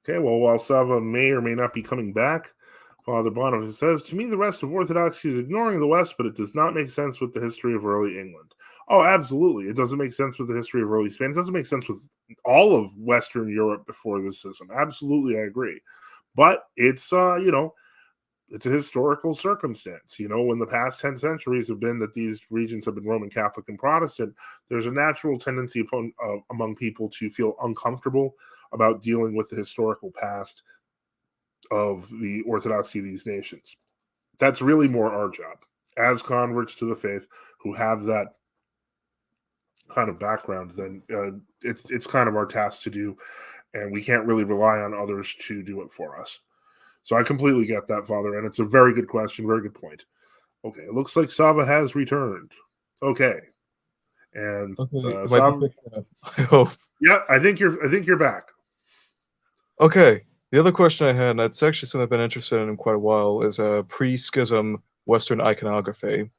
Speaker 1: Okay, well, while Sava may or may not be coming back, Father Boniface says, to me, the rest of Orthodoxy is ignoring the West, but it does not make sense with the history of early England. Oh, absolutely. It doesn't make sense with the history of early Spain. It doesn't make sense with all of Western Europe before this system. Absolutely, I agree. But it's, it's a historical circumstance. When the past 10 centuries have been that these regions have been Roman Catholic and Protestant, there's a natural tendency among people to feel uncomfortable about dealing with the historical past of the Orthodoxy of these nations. That's really more our job as converts to the faith who have that kind of background. Then it's kind of our task to do, and we can't really rely on others to do it for us. So I completely get that, Father, and it's a very good question, very good point. Okay, it looks like Sava has returned. Okay, and Sava,
Speaker 3: I hope.
Speaker 1: Yeah, I think you're back.
Speaker 3: Okay, the other question I had, and it's actually something I've been interested in quite a while, is pre-schism Western iconography.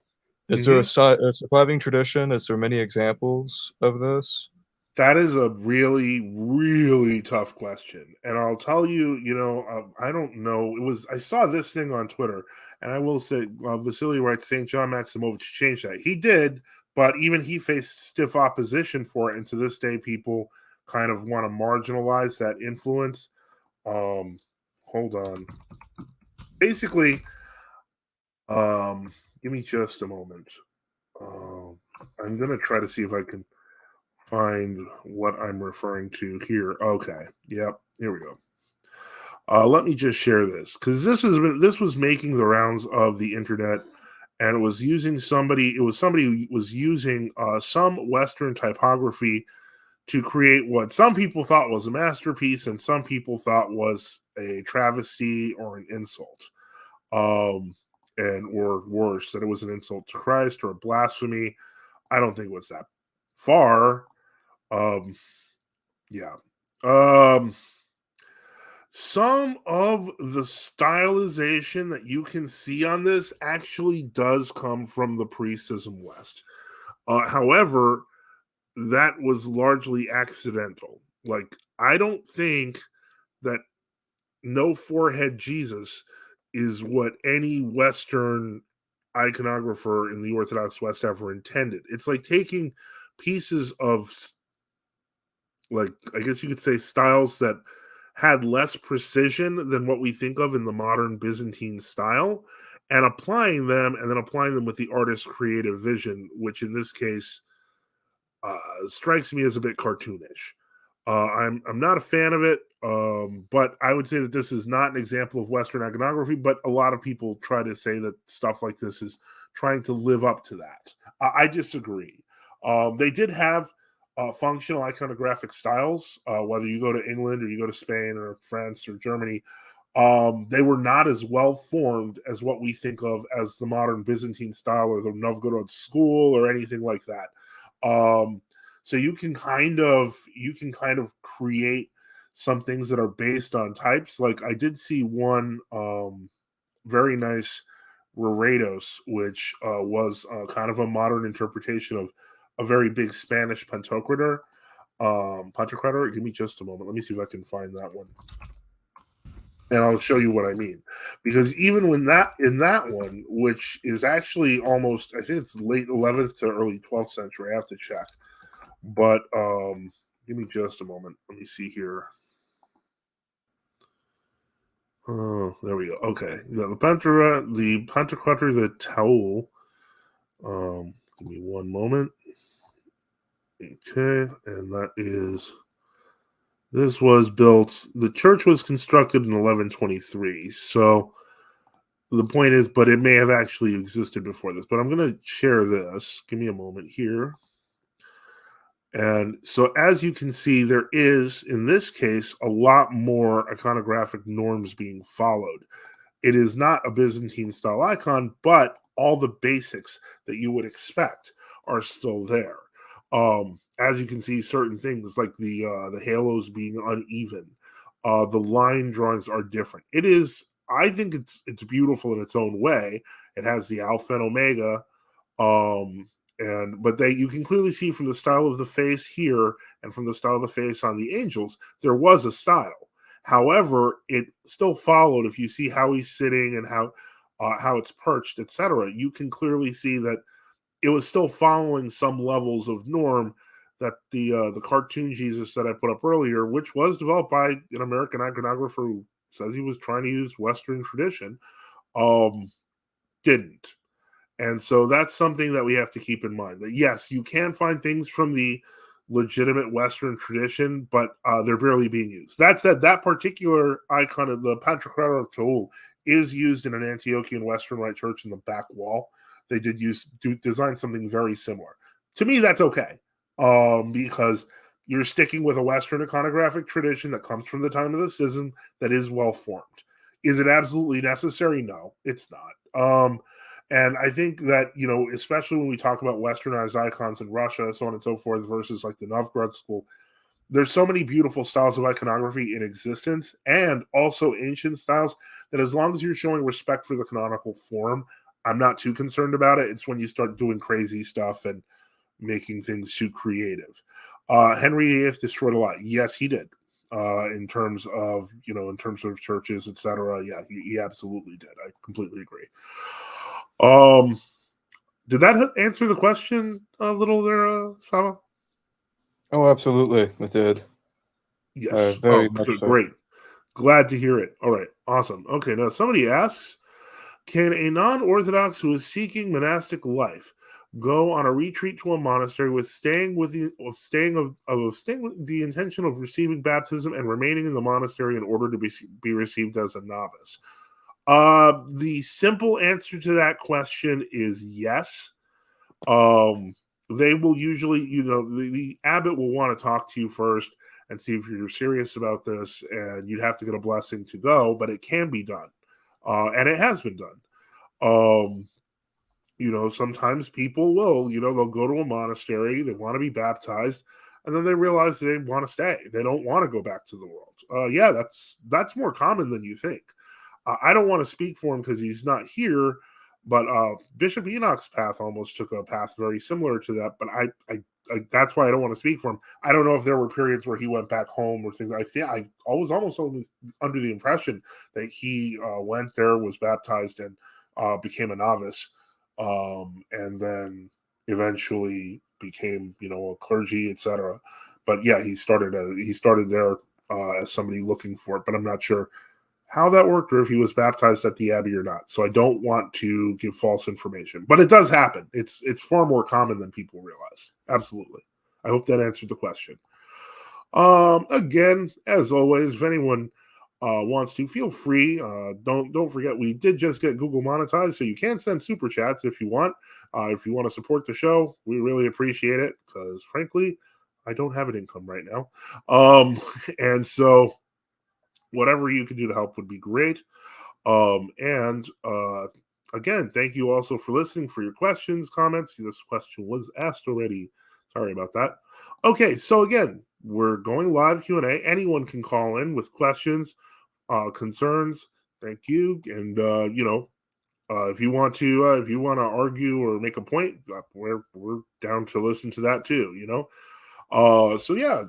Speaker 3: Is there a surviving tradition? Is there many examples of this?
Speaker 1: That is a really, really tough question. And I'll tell you, I don't know. I saw this thing on Twitter, and I will say, Vasily writes, St. John Maximovich changed that. He did, but even he faced stiff opposition for it. And to this day, people kind of want to marginalize that influence. Hold on. Basically, give me just a moment. I'm going to try to see if I can find what I'm referring to here. Okay. Yep. Here we go. Let me just share this because this was making the rounds of the internet, and it was somebody who was using some Western typography to create what some people thought was a masterpiece and some people thought was a travesty or an insult. Or worse, that it was an insult to Christ or a blasphemy. I don't think it was that far. Some of the stylization that you can see on this actually does come from the pre-schism West. However, that was largely accidental. Like, I don't think that no forehead Jesus is what any Western iconographer in the Orthodox West ever intended. It's like taking pieces of, like, I guess you could say, styles that had less precision than what we think of in the modern Byzantine style, and applying them with the artist's creative vision, which in this case strikes me as a bit cartoonish. I'm not a fan of it, but I would say that this is not an example of Western iconography, but a lot of people try to say that stuff like this is trying to live up to that. I disagree. They did have functional iconographic styles, whether you go to England or you go to Spain or France or Germany. They were not as well formed as what we think of as the modern Byzantine style or the Novgorod school or anything like that. So you can kind of create some things that are based on types. Like I did see one very nice Reredos, which was kind of a modern interpretation of a very big Spanish Pantocrator. Give me just a moment. Let me see if I can find that one. And I'll show you what I mean. Because even when in that one, which is actually almost, I think it's late 11th to early 12th century, I have to check. But give me just a moment. Let me see here. Oh, there we go. Okay. Yeah, the Pantocrator, the Taul. Give me one moment. Okay, and this was built, the church was constructed in 1123. So the point is, but it may have actually existed before this. But I'm going to share this. Give me a moment here. And so as you can see, there is, in this case, a lot more iconographic norms being followed. It is not a Byzantine style icon, but all the basics that you would expect are still there. As you can see, certain things like the halos being uneven, the line drawings are different. It is, I think it's beautiful in its own way. It has the Alpha and Omega, but you can clearly see from the style of the face here and from the style of the face on the angels, there was a style. However, it still followed. If you see how he's sitting and how it's perched, etc., you can clearly see that it was still following some levels of norm that the cartoon Jesus that I put up earlier, which was developed by an American iconographer who says he was trying to use Western tradition, didn't. And so that's something that we have to keep in mind, that yes, you can find things from the legitimate Western tradition, but they're barely being used. That said, that particular icon of the Pantocrator of Toul is used in an Antiochian Western Rite church in the back wall. They did design something very similar. To me, that's okay, because you're sticking with a Western iconographic tradition that comes from the time of the Schism that is well formed. Is it absolutely necessary? No, it's not. And I think that, especially when we talk about Westernized icons in Russia, so on and so forth, versus like the Novgorod school, there's so many beautiful styles of iconography in existence and also ancient styles that as long as you're showing respect for the canonical form, I'm not too concerned about it. It's when you start doing crazy stuff and making things too creative. Henry VIII destroyed a lot. Yes, he did. In terms of churches, etc. Yeah, he absolutely did. I completely agree. Did that answer the question a little there, Saba?
Speaker 3: Oh, absolutely, it did.
Speaker 1: Yes.
Speaker 3: Very much so.
Speaker 1: Great. Glad to hear it. All right. Awesome. Okay. Now somebody asks, can a non-Orthodox who is seeking monastic life go on a retreat to a monastery with the intention of receiving baptism and remaining in the monastery in order to be received as a novice? The simple answer to that question is yes. They will usually, the abbot will want to talk to you first and see if you're serious about this, and you'd have to get a blessing to go, but it can be done. And it has been done. Sometimes people will, they'll go to a monastery, they want to be baptized, and then they realize they want to stay. They don't want to go back to the world. Yeah, that's more common than you think. I don't want to speak for him because he's not here, but Bishop Enoch's path almost took a path very similar to that. But I that's why I don't want to speak for him. I don't know if there were periods where he went back home or things. I was almost under the impression that he went there, was baptized, and became a novice, and then eventually became a clergy, etc. But yeah, he started there as somebody looking for it. But I'm not sure how that worked or if he was baptized at the abbey or not. So I don't want to give false information, but it does happen. It's far more common than people realize. Absolutely. I hope that answered the question. Again, as always, if anyone wants to, feel free. Don't forget, we did just get Google monetized, so you can send super chats if you want. If you want to support the show, we really appreciate it, because frankly, I don't have an income right now. And so whatever you can do to help would be great. And again, thank you also for listening, for your questions, comments. This question was asked already. Sorry about that. Okay, so again, we're going live Q&A. Anyone can call in with questions, concerns. Thank you. And if you want to argue or make a point, we're down to listen to that too. So yeah,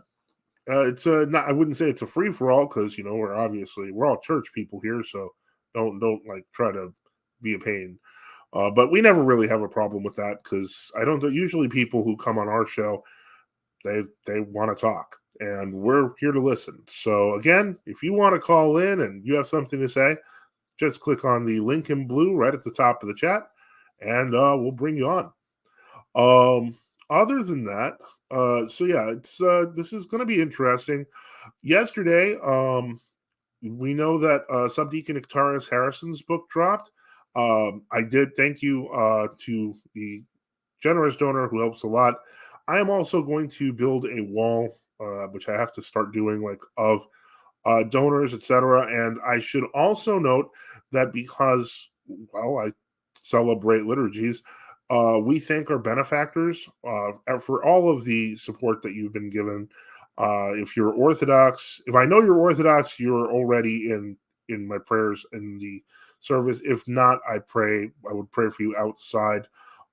Speaker 1: it's not. I wouldn't say it's a free for all, because we're all church people here, so don't like try to be a pain. But we never really have a problem with that, because I don't. Usually, people who come on our show, they want to talk, and we're here to listen. So again, if you want to call in and you have something to say, just click on the link in blue right at the top of the chat, and we'll bring you on. Other than that, so yeah, it's this is going to be interesting. Yesterday, we know that Subdeacon Nectarius Harrison's book dropped. I did thank you to the generous donor who helps a lot. I am also going to build a wall, which I have to start doing, like, of donors, etc. And I should also note that because, well, I celebrate liturgies, we thank our benefactors for all of the support that you've been given. If you're Orthodox, if I know you're Orthodox, you're already in my prayers in the service. If not, I would pray for you outside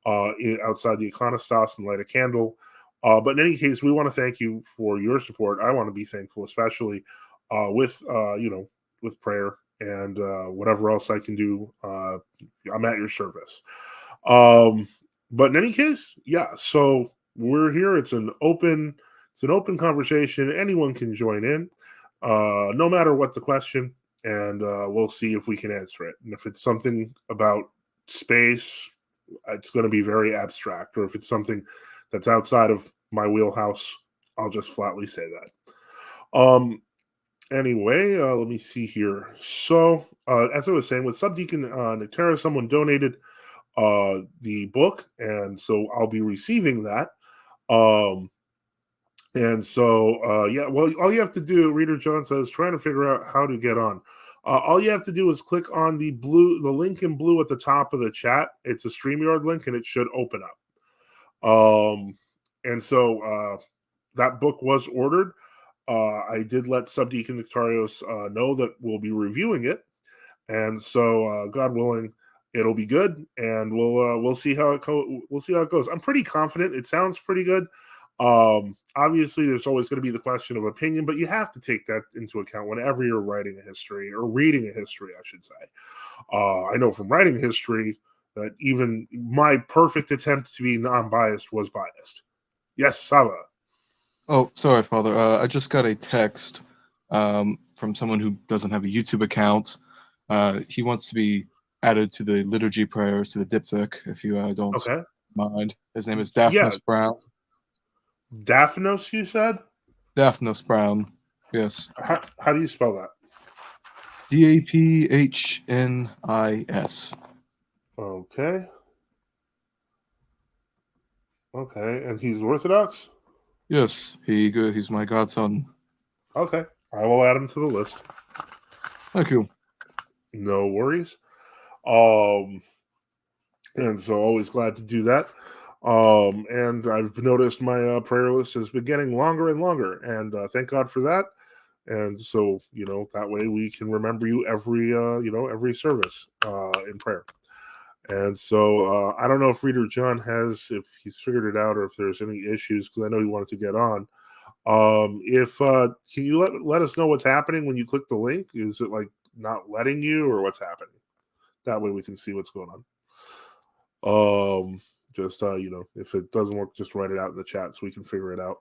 Speaker 1: the iconostas and light a candle. But in any case, we want to thank you for your support. I want to be thankful, especially with prayer and whatever else I can do. I'm at your service. But in any case, yeah. So we're here. It's an open conversation. Anyone can join in, no matter what the question, and we'll see if we can answer it. And if it's something about space, it's going to be very abstract. Or if it's something that's outside of my wheelhouse, I'll just flatly say that. Anyway, let me see here. So, as I was saying, with Subdeacon Nectarius, someone donated the book, and so I'll be receiving that. And so, yeah, well, all you have to do, Reader John says, trying to figure out how to get on. All you have to do is click on the link in blue at the top of the chat. It's a StreamYard link, and it should open up. And so that book was ordered. I did let Subdeacon Nectarius know that we'll be reviewing it, and so God willing, it'll be good, and we'll see how it goes. I'm pretty confident. It sounds pretty good. Obviously, there's always going to be the question of opinion, but you have to take that into account whenever you're writing a history, or reading a history, I should say. I know from writing history that even my perfect attempt to be non-biased was biased. Yes, Sava.
Speaker 3: Oh, sorry, Father. I just got a text from someone who doesn't have a YouTube account. He wants to be added to the liturgy prayers, to the diptych, if you don't mind. His name is Daphnos Brown.
Speaker 1: Daphnos, you said?
Speaker 3: Daphnos Brown, yes.
Speaker 1: How do you spell that?
Speaker 3: Daphnis.
Speaker 1: Okay. Okay, and he's Orthodox?
Speaker 3: Yes, he's my godson.
Speaker 1: Okay, I will add him to the list.
Speaker 3: Thank you.
Speaker 1: No worries. And so always glad to do that. And I've noticed my prayer list has been getting longer and longer, and thank God for that. And so, that way we can remember you every service in prayer. And so I don't know if Reader John if he's figured it out, or if there's any issues, because I know he wanted to get on. Can you let us know what's happening when you click the link? Is it like not letting you, or what's happening? That way we can see what's going on. Just if it doesn't work, just write it out in the chat so we can figure it out.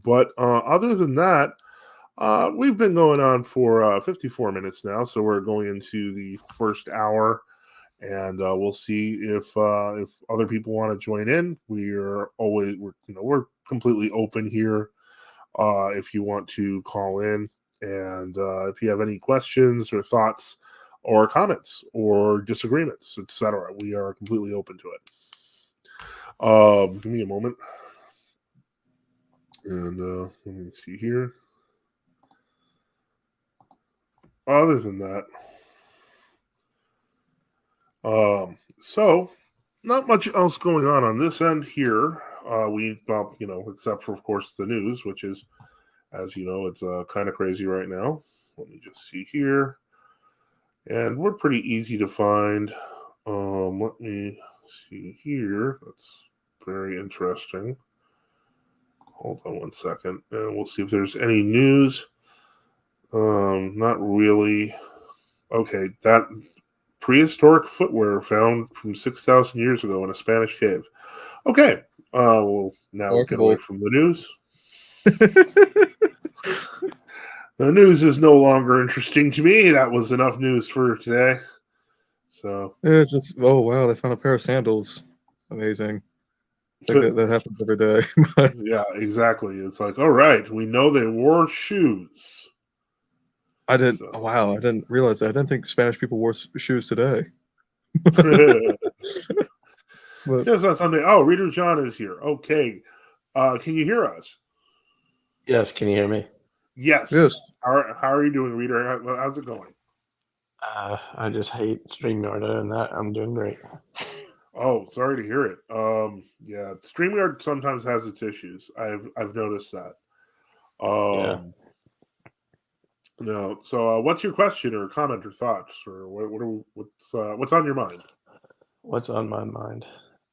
Speaker 1: But other than that, we've been going on for 54 minutes now, so we're going into the first hour, and we'll see if other people want to join in. We're completely open here if you want to call in. And if you have any questions or thoughts or comments or disagreements, etc., we are completely open to it. Give me a moment. And let me see here. Other than that, so not much else going on this end here. Except for, of course, the news, which is, as you know, it's kind of crazy right now. Let me just see here. And we're pretty easy to find. Let me see here. That's very interesting. Hold on one second, and we'll see if there's any news. Not really. Okay, that prehistoric footwear found from 6,000 years ago in a Spanish cave. Okay, we'll now get away from the news. The news is no longer interesting to me. That was enough news for today. So
Speaker 3: oh wow, they found a pair of sandals. Amazing. Like that happens every day.
Speaker 1: Yeah, exactly. It's like, all right, we know they wore shoes.
Speaker 3: I didn't realize that. I didn't think Spanish people wore shoes today.
Speaker 1: But yes, on Sunday. Oh, Reader John is here. Okay. Can you hear us?
Speaker 4: Yes, can you hear me?
Speaker 1: Yes. How are you doing, Reader? How's it going?
Speaker 4: I just hate StreamYard. Other than that, I'm doing great.
Speaker 1: Oh, sorry to hear it. Yeah, StreamYard sometimes has its issues. I've noticed that.
Speaker 4: Yeah.
Speaker 1: No. So, what's your question or comment or thoughts, or what's on your mind?
Speaker 4: What's on my mind?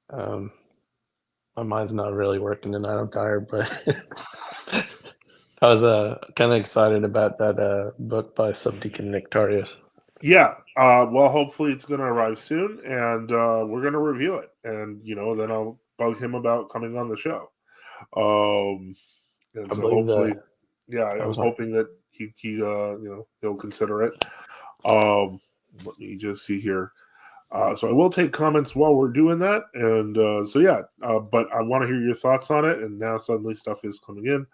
Speaker 4: My mind's not really working tonight. I'm tired, but I was kind of excited about that book by Subdeacon Nectarius.
Speaker 1: Yeah. Well, hopefully it's going to arrive soon, and we're going to review it, and then I'll bug him about coming on the show. And so hopefully, I'm hoping that he'll consider it. Let me just see here. So I will take comments while we're doing that, and but I want to hear your thoughts on it. And now suddenly stuff is coming in.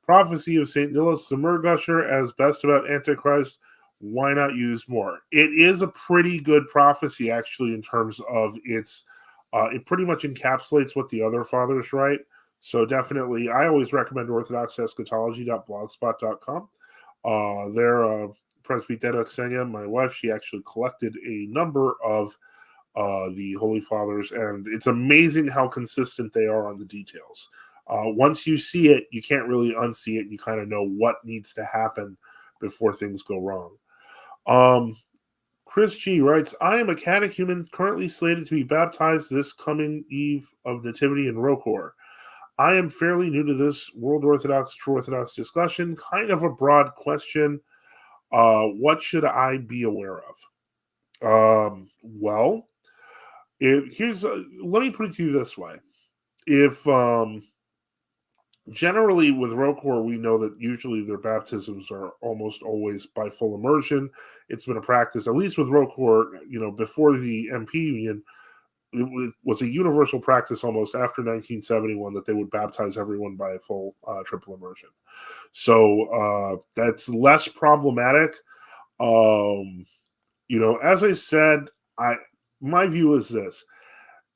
Speaker 1: Prophecy of Saint Nicholas the Myrgusher as best about Antichrist. Why not use more? It is a pretty good prophecy, actually, in terms of its. It pretty much encapsulates what the other fathers write. So definitely, I always recommend orthodoxeschatology.blogspot.com. Their Presbytera Xenia, my wife, she actually collected a number of the Holy Fathers, and it's amazing how consistent they are on the details. Once you see it, you can't really unsee it. You kind of know what needs to happen before things go wrong. Chris G writes, I am a catechumen currently slated to be baptized this coming eve of Nativity in Rokor. I am fairly new to this World Orthodox, True Orthodox discussion. Kind of a broad question. What should I be aware of? Well, let me put it to you this way. If generally with Rokor, we know that usually their baptisms are almost always by full immersion. It's been a practice, at least with Rokor, before the MP Union, it was a universal practice almost after 1971 that they would baptize everyone by a full triple immersion. So that's less problematic. As I said, my view is this.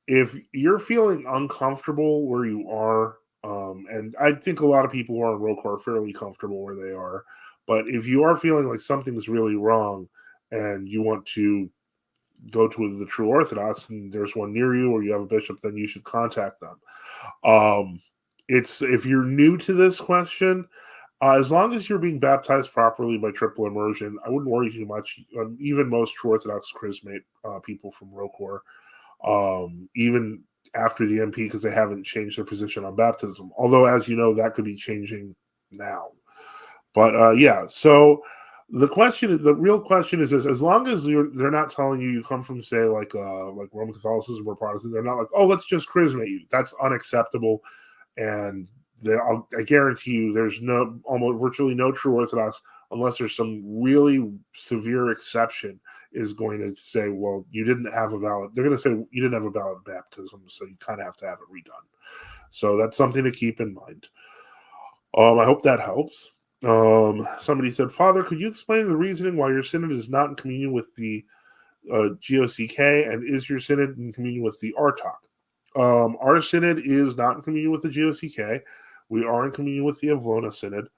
Speaker 1: If you're feeling uncomfortable where you are, and I think a lot of people who are in Rokor are fairly comfortable where they are, but if you are feeling like something's really wrong and you want to go to the True Orthodox and there's one near you or you have a bishop, then you should contact them. If you're new to this question, as long as you're being baptized properly by triple immersion, I wouldn't worry too much. Even most True Orthodox Charismate people from Rokor, even after the MP, because they haven't changed their position on baptism. Although, as you know, that could be changing now. But so the real question is this: as long as they're not telling you come from, say, like Roman Catholicism or Protestant, they're not like, oh, let's just chrismate you. That's unacceptable, and I guarantee you, there's almost virtually no True Orthodox, unless there's some really severe exception, is going to say, well, you didn't have a valid. They're going to say you didn't have a valid baptism, so you kind of have to have it redone. So that's something to keep in mind. I hope that helps. Somebody said, Father, could you explain the reasoning why your synod is not in communion with the GOCK, and is your synod in communion with the RTOC? Our synod is not in communion with the GOCK. We are in communion with the Avlona synod.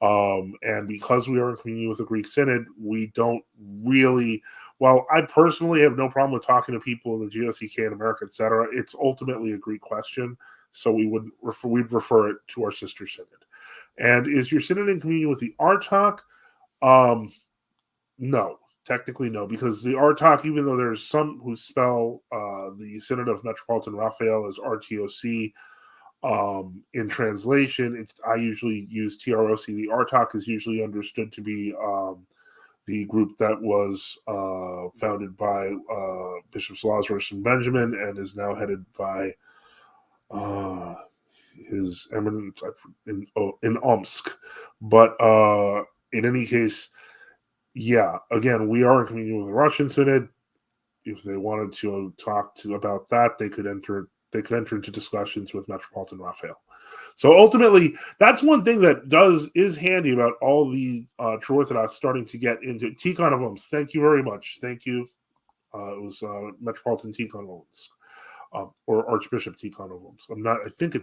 Speaker 1: And because we are in communion with the Greek synod, we don't really, well, I personally have no problem with talking to people in the GOCK in America, etc. It's ultimately a Greek question, so we'd refer it to our sister synod. And is your synod in communion with the RTOC? No, technically no, because the RTOC, even though there's some who spell the Synod of Metropolitan Raphael as RTOC, in translation, I usually use TROC. The RTOC is usually understood to be the group that was founded by Bishops Lazarus and Benjamin and is now headed by His Eminence in Omsk. But in any case, yeah, again, we are in communion with the Russian Synod. If they wanted to talk about that, they could enter into discussions with Metropolitan Raphael. So ultimately, that's one thing that is handy about all the True Orthodox starting to get into Tikhon of Omsk. Thank you very much. Thank you. It was Metropolitan Tikhon of Omsk. Or Archbishop Tikhon of Omsk. I think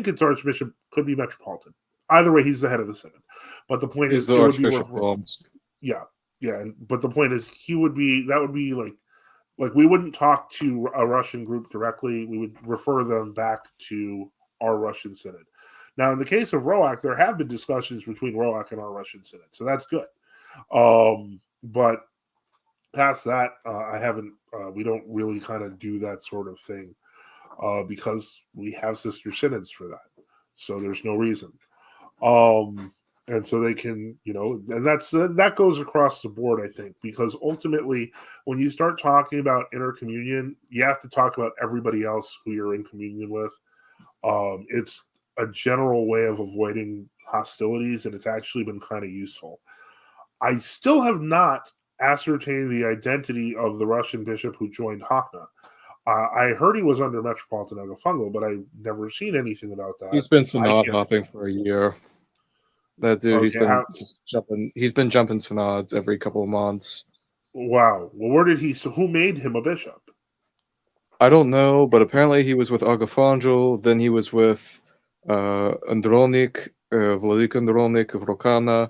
Speaker 1: it's Archbishop, could be Metropolitan. Either way, he's the head of the synod. But the point is,
Speaker 3: the Archbishop of Omsk.
Speaker 1: Yeah. But the point is, that would be like we wouldn't talk to a Russian group directly. We would refer them back to our Russian synod. Now, in the case of ROAC, there have been discussions between ROAC and our Russian synod, so that's good. But past that, I haven't. We don't really kind of do that sort of thing because we have sister synods for that. So there's no reason. And so they can, and that goes across the board, I think, because ultimately, when you start talking about intercommunion, you have to talk about everybody else who you're in communion with. It's a general way of avoiding hostilities, and it's actually been kind of useful. I still have not ascertained the identity of the Russian bishop who joined Hakna. I heard he was under Metropolitan Agafungo, but I've never seen anything about that.
Speaker 3: He's been synod hopping for a year. That dude, he's been jumping synods every couple of months.
Speaker 1: Wow. Well, who made him a bishop?
Speaker 3: I don't know, but apparently he was with Agafonjo, then he was with Andronik, Vladika Andronik of Rokana,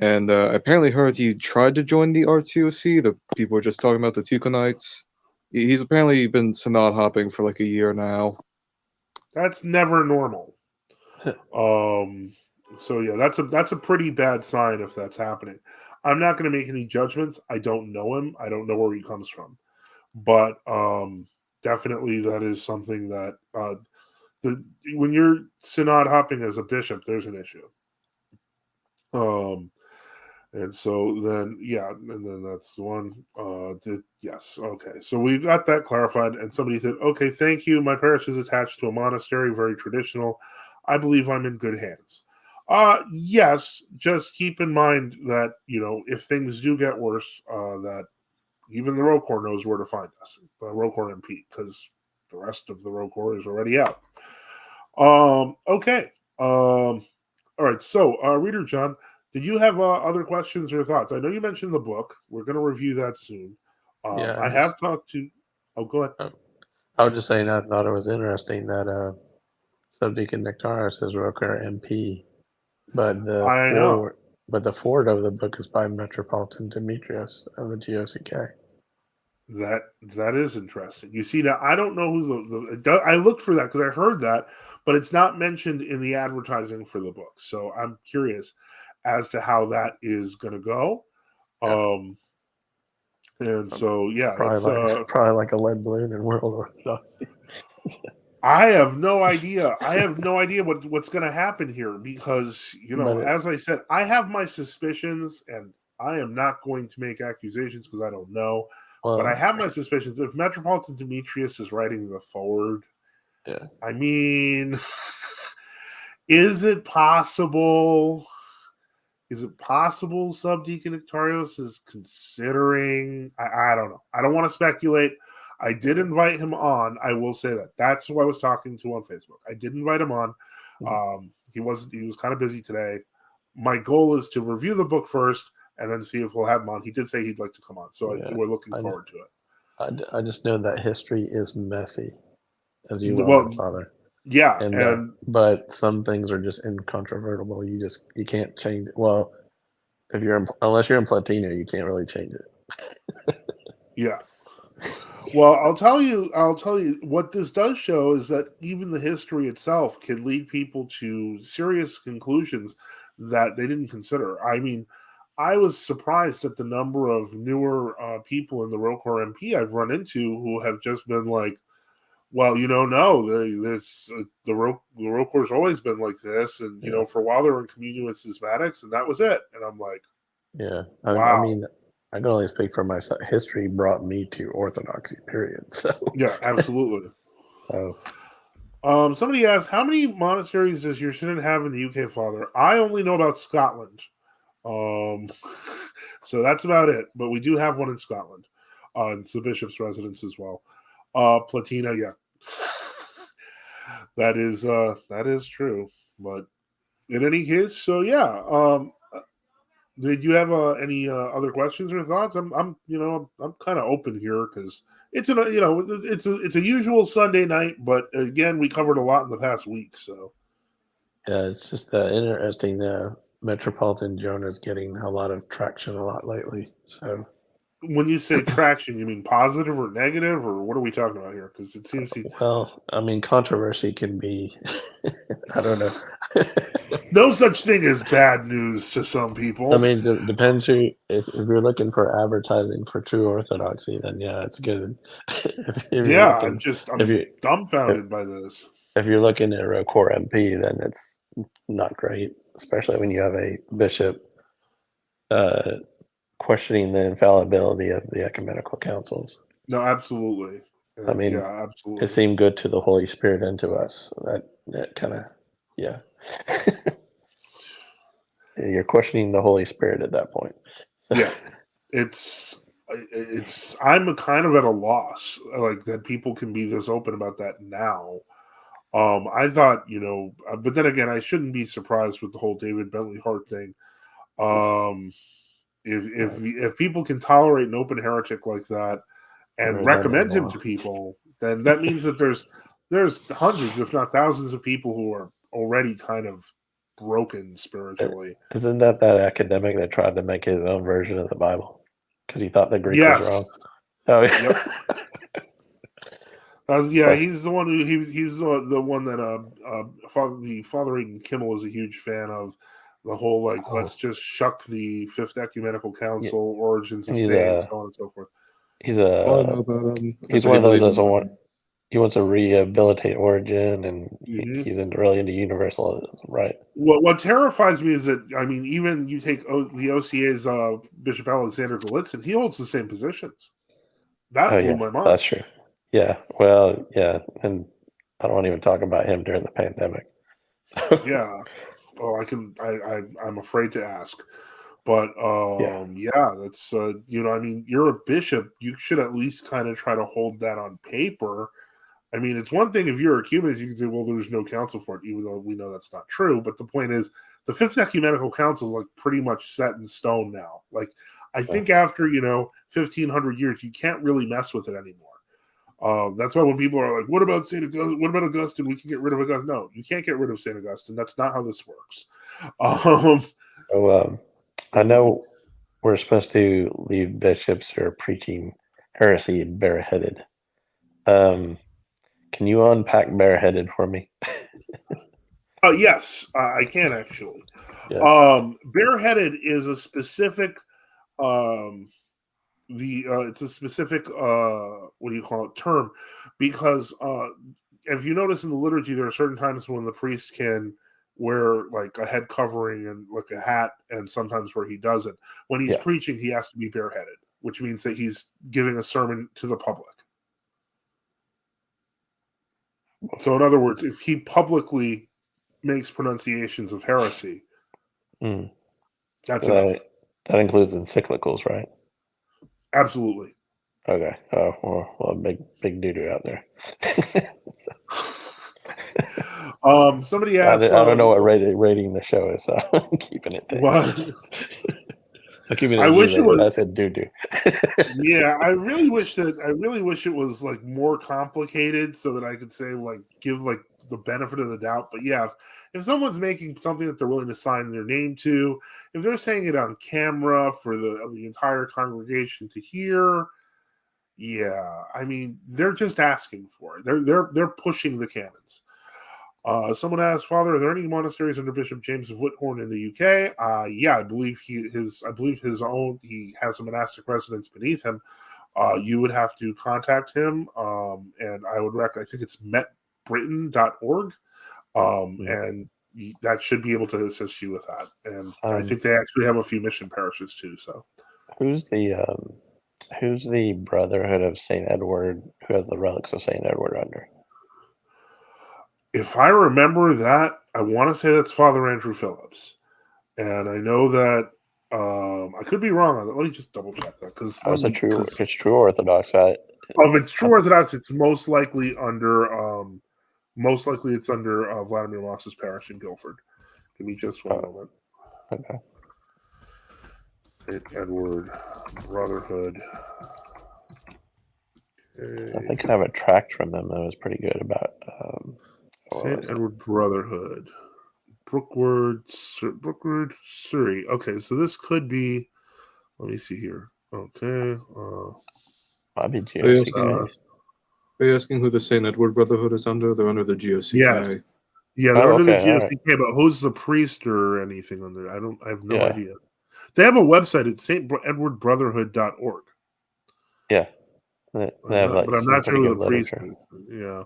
Speaker 3: and I apparently heard he tried to join the RTOC. The people were just talking about the Tikhonites. He's apparently been synod hopping for like a year now.
Speaker 1: That's never normal. So yeah, that's a pretty bad sign if that's happening. I'm not going to make any judgments. I don't know him. I don't know where he comes from, but definitely that is something that when you're synod hopping as a bishop, there's an issue. And so then, and then that's the one. Yes, okay. So we got that clarified, and somebody said, okay, thank you. My parish is attached to a monastery, very traditional. I believe I'm in good hands. Yes, just keep in mind that, if things do get worse, that even the ROCOR knows where to find us, the ROCOR MP, because the rest of the ROCOR is already out. Okay. All right. So, Reader John, did you have other questions or thoughts? I know you mentioned the book. We're going to review that soon. I have talked to... Oh, go ahead.
Speaker 4: I was just saying I thought it was interesting that Subdeacon Nectarius is ROCOR MP, but the forward of the book is by Metropolitan Demetrius of the GOCK.
Speaker 1: That is interesting. You see, now I don't know who I looked for that because I heard that, but it's not mentioned in the advertising for the book. So I'm curious as to how that is going to go. And so, yeah,
Speaker 4: probably like a lead balloon in World Orthodoxy.
Speaker 1: I have no idea. What's going to happen here because, as I said, I have my suspicions, and I am not going to make accusations because I don't know. But I have my suspicions. If Metropolitan Demetrius is writing the forward, I mean, is it possible? Subdeacon Nectarius is considering? I don't know. I don't want to speculate. I did invite him on. I will say that. That's who I was talking to on Facebook. I did invite him on. He was kind of busy today. My goal is to review the book first and then see if we'll have him on. He did say he'd like to come on, so we're looking forward to
Speaker 4: it. I just know that history is messy, as you well know, Father.
Speaker 1: Yeah,
Speaker 4: but some things are just incontrovertible. You can't change it. Well, unless you're in Platina, you can't really change it.
Speaker 1: Yeah. Well, I'll tell you what this does show is that even the history itself can lead people to serious conclusions that they didn't consider. I mean, I was surprised at the number of newer people in the ROCOR MP I've run into who have just been like, well, no, the ROCOR's always been like this, and for a while they were in communion with schismatics, and that was it. And I'm like,
Speaker 4: yeah,
Speaker 1: wow.
Speaker 4: I mean, I can only speak for myself. History brought me to orthodoxy, period. So
Speaker 1: yeah, absolutely.
Speaker 4: Oh.
Speaker 1: Somebody asked, how many monasteries does your synod have in the UK, Father? I only know about Scotland. So that's about it. But we do have one in Scotland. It's the bishop's residence as well. Platina, yeah. That is true. But in any case, so yeah. Did you have any other questions or thoughts? I'm kind of open here because it's a usual Sunday night, but again, we covered a lot in the past week, so
Speaker 4: yeah, it's just interesting. Metropolitan Jonah is getting a lot of traction a lot lately. So
Speaker 1: when you say traction, you mean positive or negative, or what are we talking about here? Because it seems
Speaker 4: well, I mean, controversy can be I don't know.
Speaker 1: No such thing as bad news to some people.
Speaker 4: I mean, depends who. If you're looking for advertising for true orthodoxy, then yeah, it's good.
Speaker 1: I'm dumbfounded by this.
Speaker 4: If you're looking at a core MP, then it's not great, especially when you have a bishop questioning the infallibility of the ecumenical councils.
Speaker 1: No, absolutely.
Speaker 4: I mean,
Speaker 1: yeah, absolutely.
Speaker 4: It seemed good to the Holy Spirit and to us. That kind of, yeah. You're questioning the Holy Spirit at that point.
Speaker 1: Yeah, it's I'm kind of at a loss, like that people can be this open about that now. I thought, but then again, I shouldn't be surprised with the whole David Bentley Hart thing. If people can tolerate an open heretic like that and recommend him to people, then that means that there's hundreds, if not thousands, of people who are already kind of broken spiritually.
Speaker 4: Isn't that academic that tried to make his own version of the Bible because he thought the Greek was wrong? Oh,
Speaker 1: yeah. He's the one who he's the one that Father Aidan Kimmel is a huge fan of. The whole let's just shuck the Fifth Ecumenical Council, origins of saints, so on and so forth.
Speaker 4: He's one of those that he wants to rehabilitate Origen, and he's really into universalism, right?
Speaker 1: What terrifies me is that, I mean, even you take the OCA's Bishop Alexander Golitsyn, he holds the same positions. That blew my mind.
Speaker 4: That's true. Yeah, well, yeah, and I don't want to even talk about him during the pandemic.
Speaker 1: Yeah, well, I'm afraid to ask. But that's I mean, you're a bishop. You should at least kind of try to hold that on paper. I mean, it's one thing if you're a Ecumenist, you can say, well, there's no council for it, even though we know that's not true. But the point is, the Fifth Ecumenical Council is pretty much set in stone now. I think after 1,500 years, you can't really mess with it anymore. That's why when people are like, what about St. Augustine? What about Augustine? We can get rid of Augustine. No, you can't get rid of St. Augustine. That's not how this works.
Speaker 4: I know we're supposed to leave bishops who are preaching heresy bareheaded. Can you unpack bareheaded for me?
Speaker 1: Yes, I can actually. Yeah. Bareheaded is a specific it's a specific term, because if you notice in the liturgy, there are certain times when the priest can wear a head covering and a hat, and sometimes where he doesn't. When he's preaching, he has to be bareheaded, which means that he's giving a sermon to the public. So in other words, if he publicly makes pronunciations of heresy, that's enough.
Speaker 4: That includes encyclicals, right?
Speaker 1: Absolutely.
Speaker 4: Okay. Oh, well, big doo-doo out there.
Speaker 1: Somebody asked.
Speaker 4: I don't know what rating the show is, so I'm keeping it there.
Speaker 1: What?
Speaker 4: I'm keeping it
Speaker 1: I wish it was.
Speaker 4: I said doo-doo.
Speaker 1: Yeah, I really wish it was like more complicated so that I could say like give like the benefit of the doubt. But yeah, if someone's making something that they're willing to sign their name to, if they're saying it on camera for the entire congregation to hear, yeah, I mean they're just asking for it. They're pushing the canons. Someone asked, Father, are there any monasteries under Bishop James of Whithorn in the UK? Yeah, I believe he has a monastic residence beneath him. You would have to contact him, and I think it's metbritain.org, and that should be able to assist you with that. And I think they actually have a few mission parishes too. So,
Speaker 4: who's the Brotherhood of St. Edward who has the relics of St. Edward under?
Speaker 1: If I remember that, I want to say that's Father Andrew Phillips, and I know that I could be wrong on that. Let me just double check that because
Speaker 4: it's true Orthodox, right?
Speaker 1: If it's true Orthodox, it's most likely under it's under Vladimir Moss's parish in Guildford. Give me just one moment.
Speaker 4: Okay.
Speaker 1: St. Edward Brotherhood. Okay.
Speaker 4: I think I have a tract from them that was pretty good about
Speaker 1: St. Edward Brotherhood. Brookwood, Surrey. Okay, so this could be. Let me see here. Okay.
Speaker 4: Might be GOCK.
Speaker 3: Are you asking who the St. Edward Brotherhood is under? They're under the GOCK.
Speaker 1: Yes. Yeah, they're under the GOCK, but who's the priest or anything under? I have no idea. They have a website at stedwardbrotherhood.org.
Speaker 4: Yeah.
Speaker 1: But I'm not sure who the priest is. Yeah.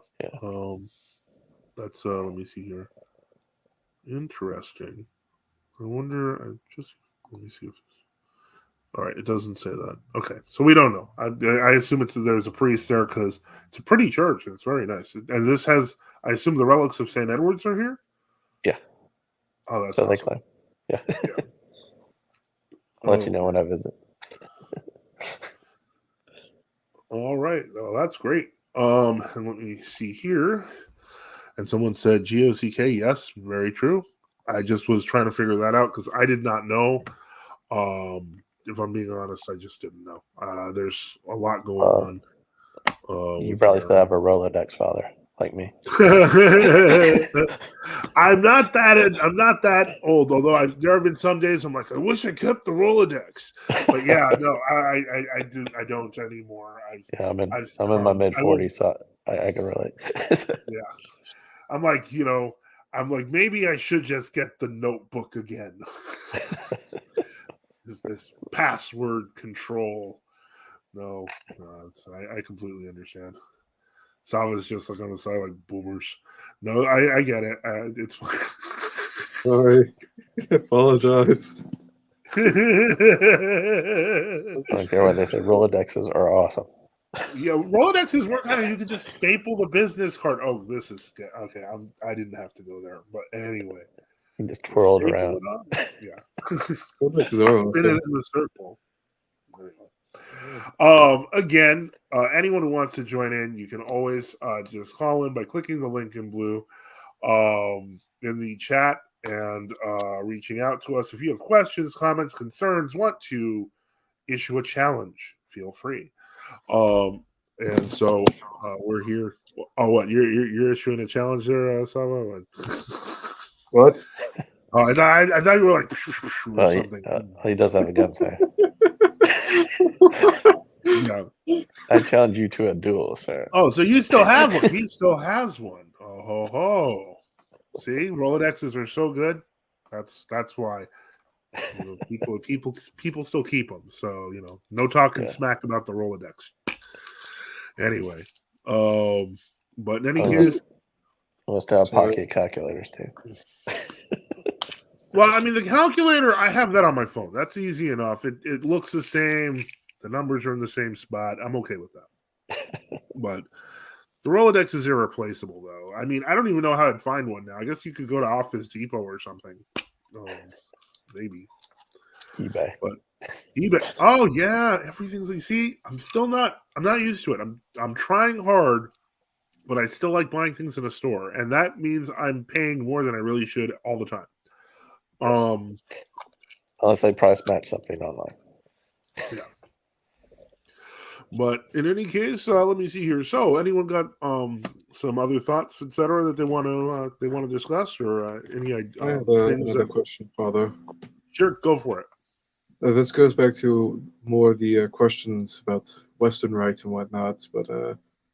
Speaker 1: That's let me see here. Interesting. I wonder. Let me see. All right, it doesn't say that. Okay, so we don't know. I assume there's a priest there because it's a pretty church and it's very nice. And this has, I assume, the relics of St. Edward's are here.
Speaker 4: Yeah.
Speaker 1: Oh, that's awesome.
Speaker 4: Yeah. I'll let you know when I visit.
Speaker 1: All right. Well, that's great. And let me see here. And someone said GOCK. Yes, very true. I just was trying to figure that out because I did not know. If I'm being honest, I just didn't know. There's a lot going on.
Speaker 4: You probably still have a Rolodex, Father, like me.
Speaker 1: I'm not that old. Although there have been some days I'm like, I wish I kept the Rolodex. But yeah, no, I don't anymore.
Speaker 4: I'm in my mid-40s, so I can relate.
Speaker 1: Yeah, I'm like maybe I should just get the notebook again. This password control. No, I completely understand. Sava's just like on the side like boomers. No, I get it. It's fine.
Speaker 3: Sorry. I apologize.
Speaker 4: I don't care what they say. Rolodexes are awesome.
Speaker 1: Yeah, Rolodexes were kind of, you could just staple the business card. Oh, this is good. Okay. I didn't have to go there, but anyway.
Speaker 4: You just twirl it around.
Speaker 1: Yeah.
Speaker 3: Rolodexes are awesome.
Speaker 1: Spin it in the circle. Anyway. Again, anyone who wants to join in, you can always just call in by clicking the link in blue in the chat and reaching out to us. If you have questions, comments, concerns, want to issue a challenge, feel free. And so we're here. Oh, what you're issuing a challenge there, Sava?
Speaker 3: What?
Speaker 1: Oh, I thought you were like something.
Speaker 4: He does have a gun, sir.
Speaker 1: Yeah.
Speaker 4: I challenge you to a duel, sir.
Speaker 1: Oh, so you still have one? He still has one. Oh ho ho! See, Rolodexes are so good. That's why. People still keep them. So no talking smack about the Rolodex. Anyway, but in any case,
Speaker 4: we'll still have pocket calculators too.
Speaker 1: Well, I mean, the calculator, I have that on my phone. That's easy enough. It looks the same. The numbers are in the same spot. I'm okay with that. But the Rolodex is irreplaceable, though. I mean, I don't even know how I'd find one now. I guess you could go to Office Depot or something. Maybe.
Speaker 4: eBay.
Speaker 1: But eBay. Oh yeah, everything's like. See, I'm not used to it. I'm trying hard, but I still like buying things in a store, and that means I'm paying more than I really should all the time.
Speaker 4: Yes. Unless they price match something online.
Speaker 1: Yeah. But in any case, let me see here. So, anyone got some other thoughts, etc., that they want to discuss, or any
Speaker 3: I have
Speaker 1: things
Speaker 3: another question, Father.
Speaker 1: Sure, go for it.
Speaker 3: This goes back to more the questions about Western rite and whatnot, but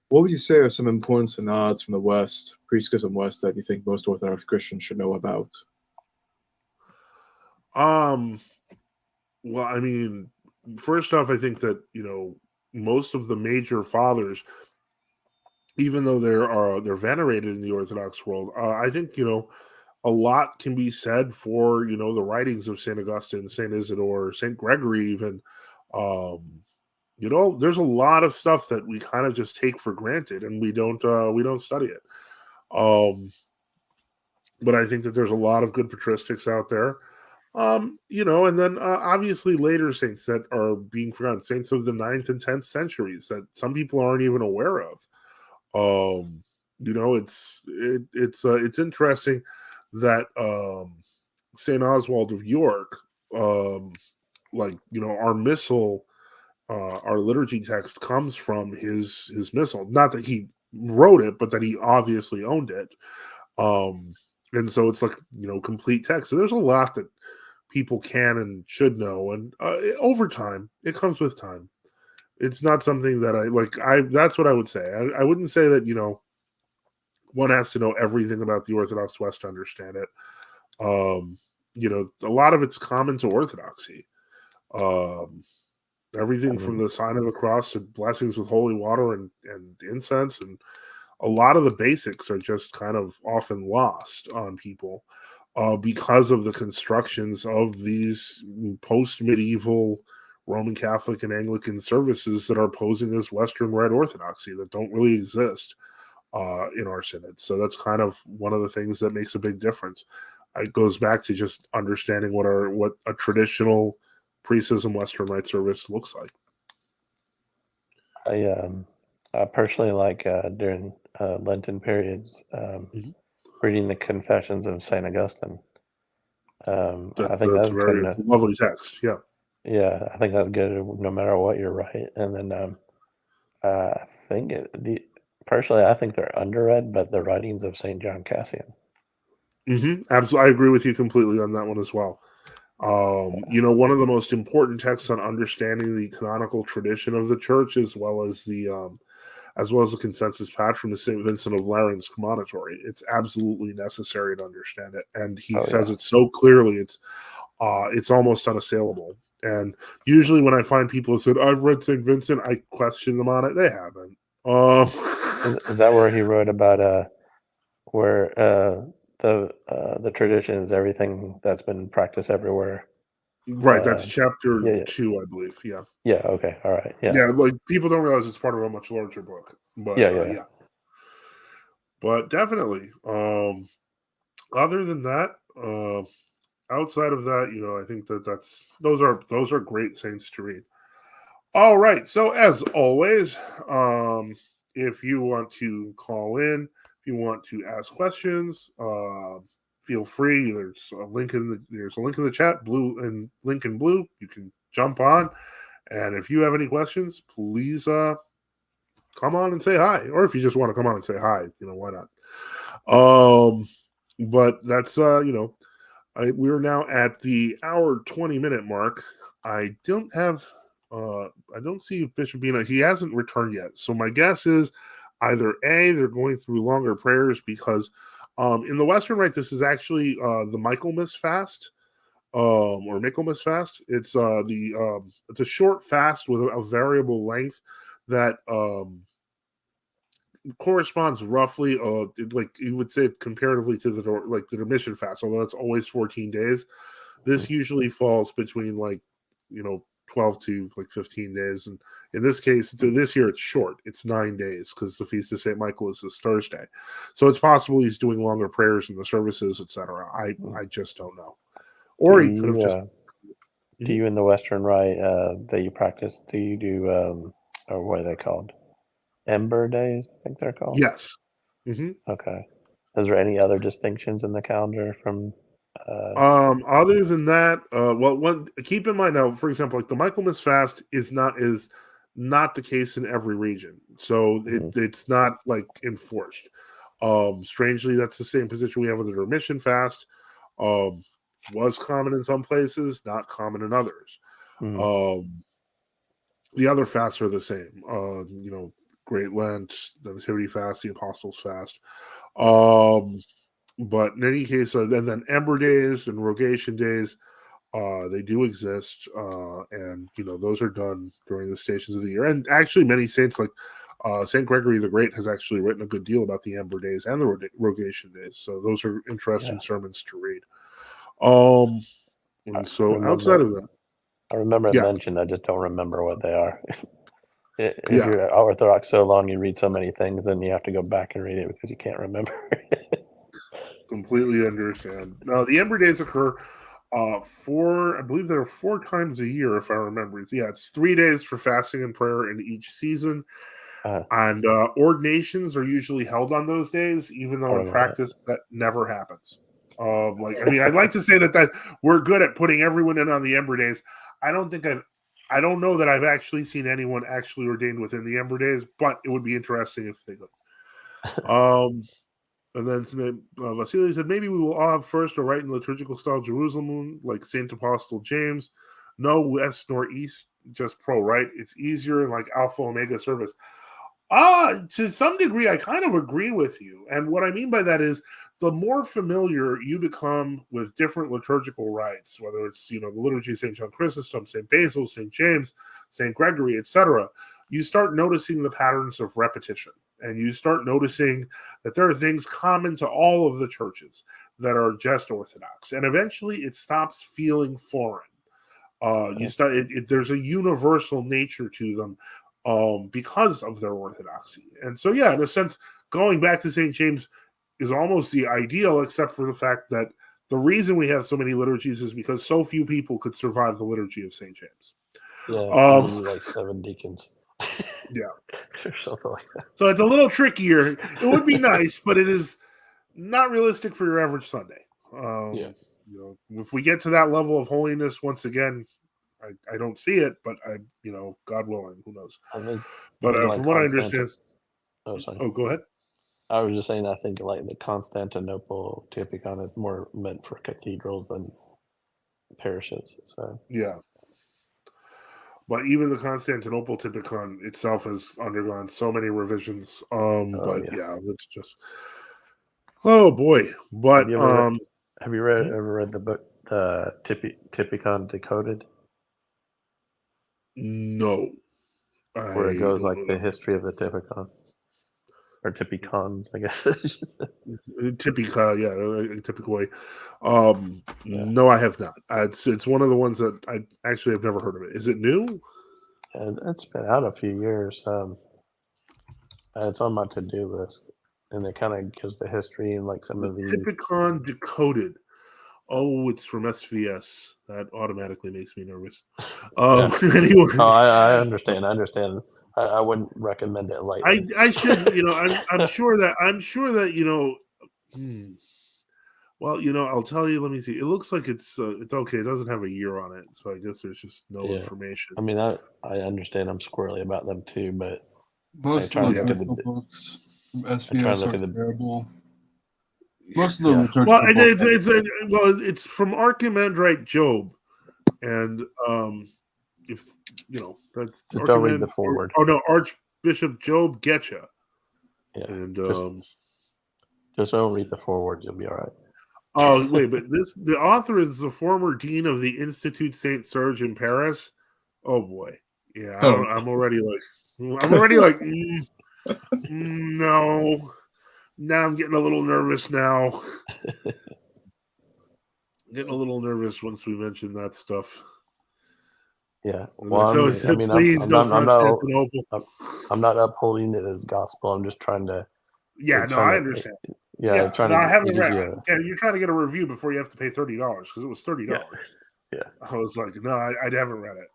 Speaker 3: what would you say are some important synods from the West, pre-schism West, that you think most Orthodox Christians should know about?
Speaker 1: Well, I mean, first off, I think that most of the major fathers, even though they're venerated in the Orthodox world, I think a lot can be said for the writings of Saint Augustine, Saint Isidore, Saint Gregory, even. There's a lot of stuff that we kind of just take for granted, and we don't study it. But I think that there's a lot of good patristics out there. And then obviously later saints that are being forgotten, saints of the 9th and 10th centuries that some people aren't even aware of. It's interesting that Saint Oswald of York, our missal, our liturgy text comes from his missal. Not that he wrote it, but that he obviously owned it. And so it's like complete text. So there's a lot that people can and should know, and over time, it comes with time. It's not something that that's what I would say. I wouldn't say that one has to know everything about the Orthodox West to understand it. A lot of it's common to Orthodoxy. Everything from the sign of the cross to blessings with holy water and incense, and a lot of the basics are just kind of often lost on people because of the constructions of these post-medieval Roman Catholic and Anglican services that are posing as Western Rite Orthodoxy that don't really exist in our synod. So that's kind of one of the things that makes a big difference. It goes back to just understanding what a traditional pre-schism Western Rite service looks like.
Speaker 4: I personally like during Lenten periods reading the Confessions of Saint Augustine. I think that's
Speaker 1: a lovely text. Yeah.
Speaker 4: Yeah, I think that's good no matter what you're right. And then I think personally, I think they're underread, but the writings of Saint John Cassian.
Speaker 1: Absolutely, I agree with you completely on that one as well. One of the most important texts on understanding the canonical tradition of the church, as well as the consensus patron is St. Vincent of Lerins' Commonatory. It's absolutely necessary to understand it, and he says it so clearly. It's almost unassailable. And usually, when I find people who said I've read St. Vincent, I question them on it. They haven't.
Speaker 4: Is that where he wrote about where the tradition is everything that's been practiced everywhere?
Speaker 1: Right, that's chapter 2, I believe. Yeah.
Speaker 4: Yeah. Okay. All right. Yeah.
Speaker 1: Yeah, like people don't realize it's part of a much larger book, but yeah. But definitely. Other than that, outside of that, I think those are great saints to read. All right. So as always, if you want to call in, if you want to ask questions, feel free. There's a link in the chat, blue and link in blue. You can jump on, and if you have any questions, please come on and say hi. Or if you just want to come on and say hi, why not? But that's we're now at the hour 20-minute mark. I don't see Bishop Bina. He hasn't returned yet. So my guess is either A, they're going through longer prayers because in the Western Rite, this is actually the Michaelmas fast, or Michaelmas fast. It's it's a short fast with a variable length that corresponds roughly like you would say comparatively to the Domitian fast, although it's always 14 days. This usually falls between 12 to 15 days, and in this case this year it's short. It's 9 days because the feast of St. Michael is this Thursday, so it's possible he's doing longer prayers in the services, etc. I just don't know, or he could have just
Speaker 4: Do you in the Western Rite that you practice? Do you do or what are they called? Ember days, I think they're called.
Speaker 1: Yes.
Speaker 4: Okay. Is there any other distinctions in the calendar from?
Speaker 1: Other than that, keep in mind now, for example, like the Michaelmas fast is not the case in every region, so it's not like enforced. Strangely, that's the same position we have with the remission fast. Was common in some places, not common in others. The other fasts are the same. Great Lent, the Nativity fast, the Apostles fast. But in any case, and then Ember days and Rogation days, they do exist, and those are done during the stations of the year. And actually, many saints like Saint Gregory the Great has actually written a good deal about the Ember days and the Rogation days. So those are interesting sermons to read. And so outside of that,
Speaker 4: I remember it mentioned. I just don't remember what they are. If you're Orthodox so long, you read so many things, then you have to go back and read it because you can't remember.
Speaker 1: Completely understand. Now, the Ember days occur I believe there are 4 times a year, if I remember. Yeah, it's 3 days for fasting and prayer in each season. And ordinations are usually held on those days, even though in practice that never happens. I'd like to say that we're good at putting everyone in on the Ember days. I don't know that I've actually seen anyone actually ordained within the Ember days, but it would be interesting if they could. And then Vasily said, maybe we will all have first a rite in liturgical style Jerusalem, like Saint Apostle James. No west nor east, just pro-rite. It's easier and like Alpha Omega service. To some degree, I kind of agree with you. And what I mean by that is the more familiar you become with different liturgical rites, whether it's, the liturgy of St. John Chrysostom, St. Basil, St. James, St. Gregory, etc., you start noticing the patterns of repetition. And you start noticing that there are things common to all of the churches that are just Orthodox. And eventually it stops feeling foreign. There's a universal nature to them because of their orthodoxy. And so, in a sense, going back to St. James is almost the ideal, except for the fact that the reason we have so many liturgies is because so few people could survive the liturgy of St. James.
Speaker 4: Yeah, like 7 deacons.
Speaker 1: Yeah.
Speaker 4: Or something like that.
Speaker 1: So it's a little trickier. It would be nice, but it is not realistic for your average Sunday. If we get to that level of holiness, once again, I don't see it, but God willing, who knows? But from what I understand, go ahead.
Speaker 4: I was just saying, I think like the Constantinople Typicon is more meant for cathedrals than parishes. So
Speaker 1: but even the Constantinople Typicon itself has undergone so many revisions. It's just oh boy. But
Speaker 4: have you ever read the book the Typicon Decoded?
Speaker 1: No.
Speaker 4: Where it goes like the history of the Typicon. Or Typicons, I guess.
Speaker 1: Typical way. No, I have not. It's one of the ones that I actually have never heard of it. Is it new?
Speaker 4: It's been out a few years. It's on my to-do list, and it kind of gives the history and like some of the
Speaker 1: Typicon Decoded. Oh, it's from SVS. That automatically makes me nervous. Anyway.
Speaker 4: I understand. I wouldn't recommend it lightly.
Speaker 1: I should, I'm sure that well, I'll tell you, let me see. It looks like it's okay. It doesn't have a year on it, so I guess there's just no information.
Speaker 4: I mean, I understand I'm squirrely about them too, but
Speaker 3: most of the books from SVS are terrible. Most of the
Speaker 1: it's from Archimandrite Job, and if that's
Speaker 4: just don't read the forward.
Speaker 1: Archbishop Job Getcha.
Speaker 4: Yeah,
Speaker 1: and
Speaker 4: just don't read the forward. You'll be all right.
Speaker 1: Oh wait, but the author is the former dean of the Institut Saint Serge in Paris. Oh boy, yeah, I'm already like no. Now I'm getting a little nervous now. Getting a little nervous once we mention that stuff.
Speaker 4: Yeah.
Speaker 1: Well, I'm
Speaker 4: not upholding it as gospel. I'm just trying to.
Speaker 1: Yeah, no, I understand.
Speaker 4: I
Speaker 1: haven't read. You're trying to get a review before you have to pay $30 because it was $30.
Speaker 4: Yeah.
Speaker 1: I was like, no, I haven't read it.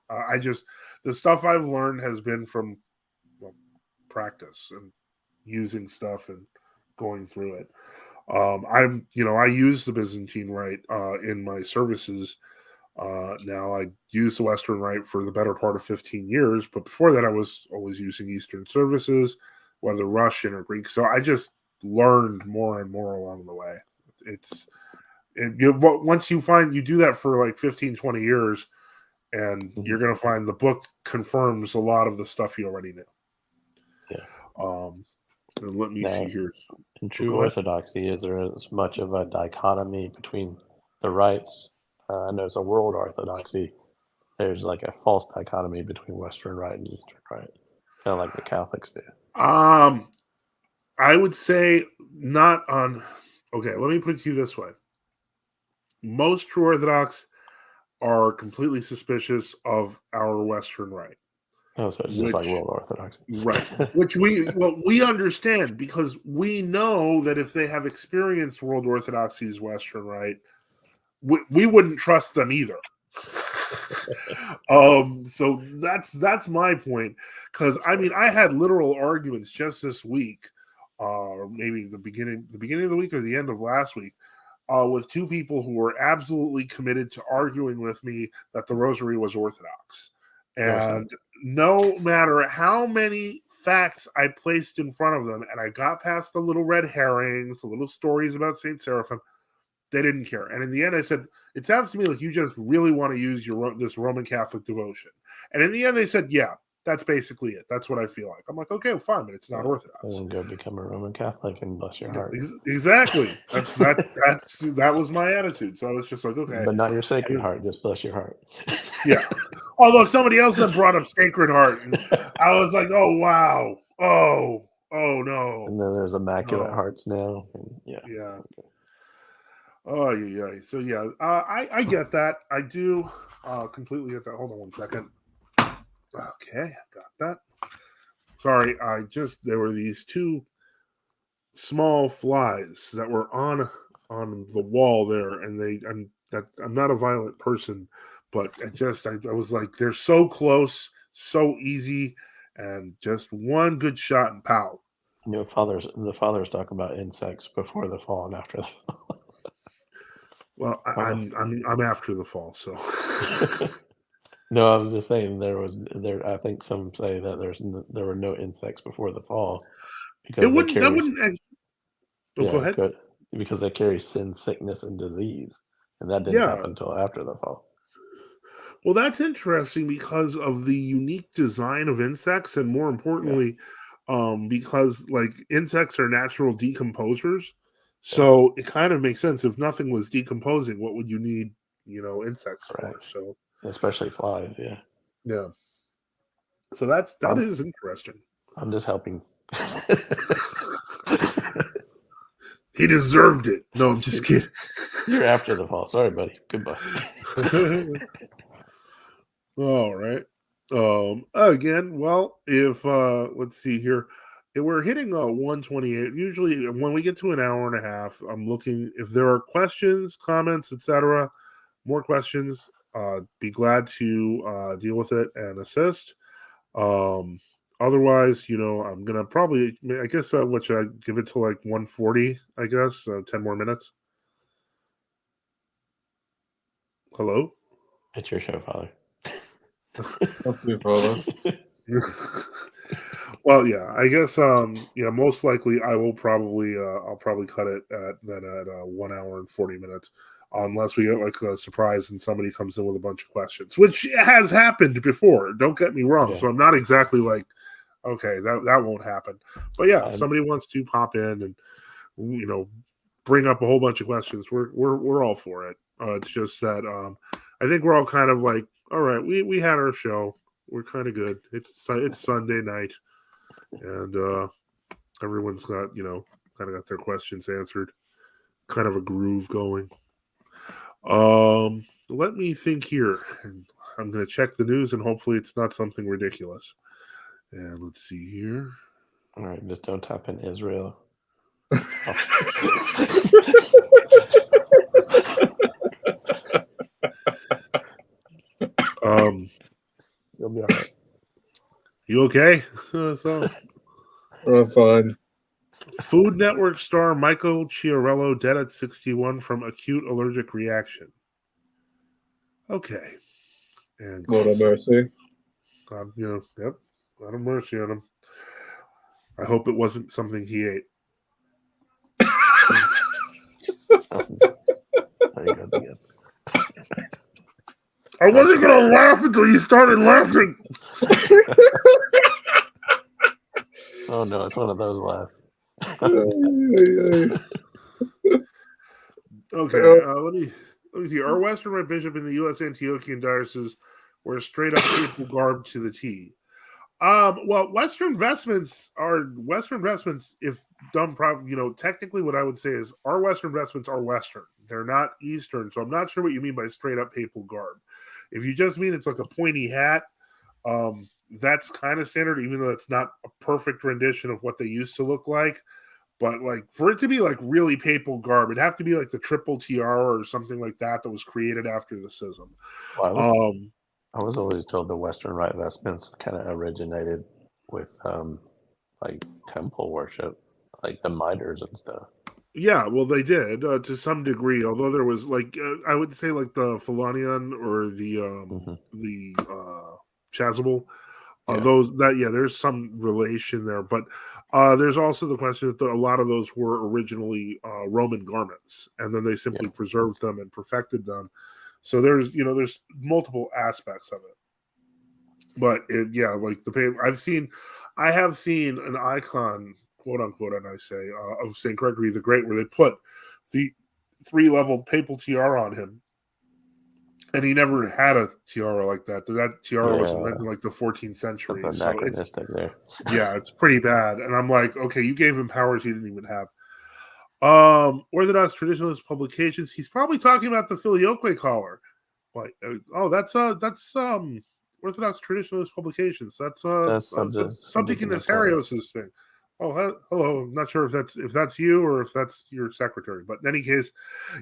Speaker 1: The stuff I've learned has been from practice and using stuff and going through it. I use the Byzantine Rite in my services. Now I used the Western Rite for the better part of 15 years, but before that I was always using Eastern services, whether Russian or Greek. So I just learned more and more along the way. Once you do that for like 15, 20 years, and you're going to find the book confirms a lot of the stuff you already knew.
Speaker 4: Yeah.
Speaker 1: And let me see here.
Speaker 4: In true Orthodoxy, is there as much of a dichotomy between the rites? I know it's a world Orthodoxy. There's like a false dichotomy between Western Rite and Eastern Rite, kind of like the Catholics do.
Speaker 1: I would say not on. Okay, let me put it to you this way. Most true Orthodox are completely suspicious of our Western Rite.
Speaker 4: Oh, so it's just like world Orthodoxy.
Speaker 1: Right. Which we understand, because we know that if they have experienced world Orthodoxy's Western Rite, we wouldn't trust them either. So that's my point. Because I had literal arguments just this week, or maybe the beginning of the week or the end of last week, with two people who were absolutely committed to arguing with me that the Rosary was Orthodox. And no matter how many facts I placed in front of them, and I got past the little red herrings, the little stories about St. Seraphim, they didn't care. And in the end, I said, it sounds to me like you just really want to use this Roman Catholic devotion. And in the end, they said, yeah, that's basically it. That's what I feel like. I'm like, okay, well, fine, but it's not Orthodox.
Speaker 4: And go become a Roman Catholic and bless your heart.
Speaker 1: Exactly. That was my attitude. So I was just like, okay.
Speaker 4: But not your Sacred Heart, just bless your heart.
Speaker 1: Yeah. Although somebody else then brought up Sacred Heart, and I was like, oh, wow. Oh no.
Speaker 4: And then there's Immaculate Hearts now. And yeah.
Speaker 1: Okay. Oh, yeah. So, yeah, I get that. I do completely get that. Hold on one second. Okay, got that. Sorry, there were these two small flies that were on the wall there, and I'm not a violent person, but I was like, they're so close, so easy, and just one good shot and pow.
Speaker 4: The fathers talk about insects before the fall and after the fall.
Speaker 1: Well, I'm after the fall, so.
Speaker 4: No, I'm just saying I think some say that there were no insects before the fall because go ahead. Because they carry sin, sickness, and disease, and that didn't happen until after the fall.
Speaker 1: Well, that's interesting because of the unique design of insects, and more importantly, because like insects are natural decomposers, so it kind of makes sense. If nothing was decomposing, what would you need, insects for? So.
Speaker 4: Especially flies, yeah.
Speaker 1: Yeah. So that is interesting.
Speaker 4: I'm just helping.
Speaker 1: He deserved it. No, I'm just kidding.
Speaker 4: You're after the fall. Sorry, buddy. Goodbye.
Speaker 1: All right. Again, well, if let's see here. If we're hitting 128. Usually when we get to an hour and a half, I'm looking if there are questions, comments, etc. More questions. Be glad to deal with it and assist. Otherwise, I'm gonna probably, I guess, what should I give it to, like 140? I guess 10 more minutes. Hello.
Speaker 4: It's your show, Father.
Speaker 3: That's me, Father.
Speaker 1: Well, yeah, I guess. Most likely, I'll probably cut it at 1 hour and 40 minutes. Unless we get like a surprise and somebody comes in with a bunch of questions, which has happened before. Don't get me wrong. Yeah. So I'm not exactly like, okay, that won't happen. But yeah, if somebody wants to pop in and bring up a whole bunch of questions, we're all for it. It's just that I think we're all kind of like, all right, we had our show. We're kind of good. It's Sunday night, and everyone's got kind of got their questions answered. Kind of a groove going. Let me think here. I'm going to check the news and hopefully it's not something ridiculous. And let's see here.
Speaker 4: All right, just don't type in Israel. You'll be all right.
Speaker 1: You okay? So
Speaker 3: I'm fine.
Speaker 1: Food Network star Michael Chiarello dead at 61 from acute allergic reaction. Okay. And
Speaker 3: Lord have mercy.
Speaker 1: God, yep. God have mercy on him. I hope it wasn't something he ate.
Speaker 4: There he goes again.
Speaker 1: I wasn't going to laugh until you started laughing.
Speaker 4: Oh, no, it's one of those laughs.
Speaker 1: Okay, let me see. Our Western Rite bishop in the U.S. Antiochian diocese wear straight up papal garb to the T. Well, Western vestments. If done properly, technically, what I would say is our Western vestments are Western. They're not Eastern. So I'm not sure what you mean by straight up papal garb. If you just mean it's like a pointy hat, that's kind of standard, even though it's not a perfect rendition of what they used to look like. But like for it to be like really papal garb, it'd have to be like the triple tiara or something like that was created after the schism.
Speaker 4: Well, I was always told the Western Rite vestments kind of originated with like temple worship, like the miters and stuff.
Speaker 1: Yeah, well, they did to some degree. Although there was like I would say like the Phalanion or the chasuble. There's some relation there, but there's also the question that a lot of those were originally Roman garments, and then they simply preserved them and perfected them. So there's multiple aspects of it, but like I have seen an icon, quote unquote, and I say of Saint Gregory the Great, where they put the 3-leveled papal tiara on him. And he never had a tiara like that. That tiara was invented in like the 14th century.
Speaker 4: That's anachronistic there.
Speaker 1: Yeah, it's pretty bad. And I'm like, okay, you gave him powers he didn't even have. Orthodox Traditionalist Publications. He's probably talking about the Filioque collar. Like, that's Orthodox Traditionalist Publications. That's something in Harios' thing. Oh, hello. I'm not sure if that's you or if that's your secretary, but in any case,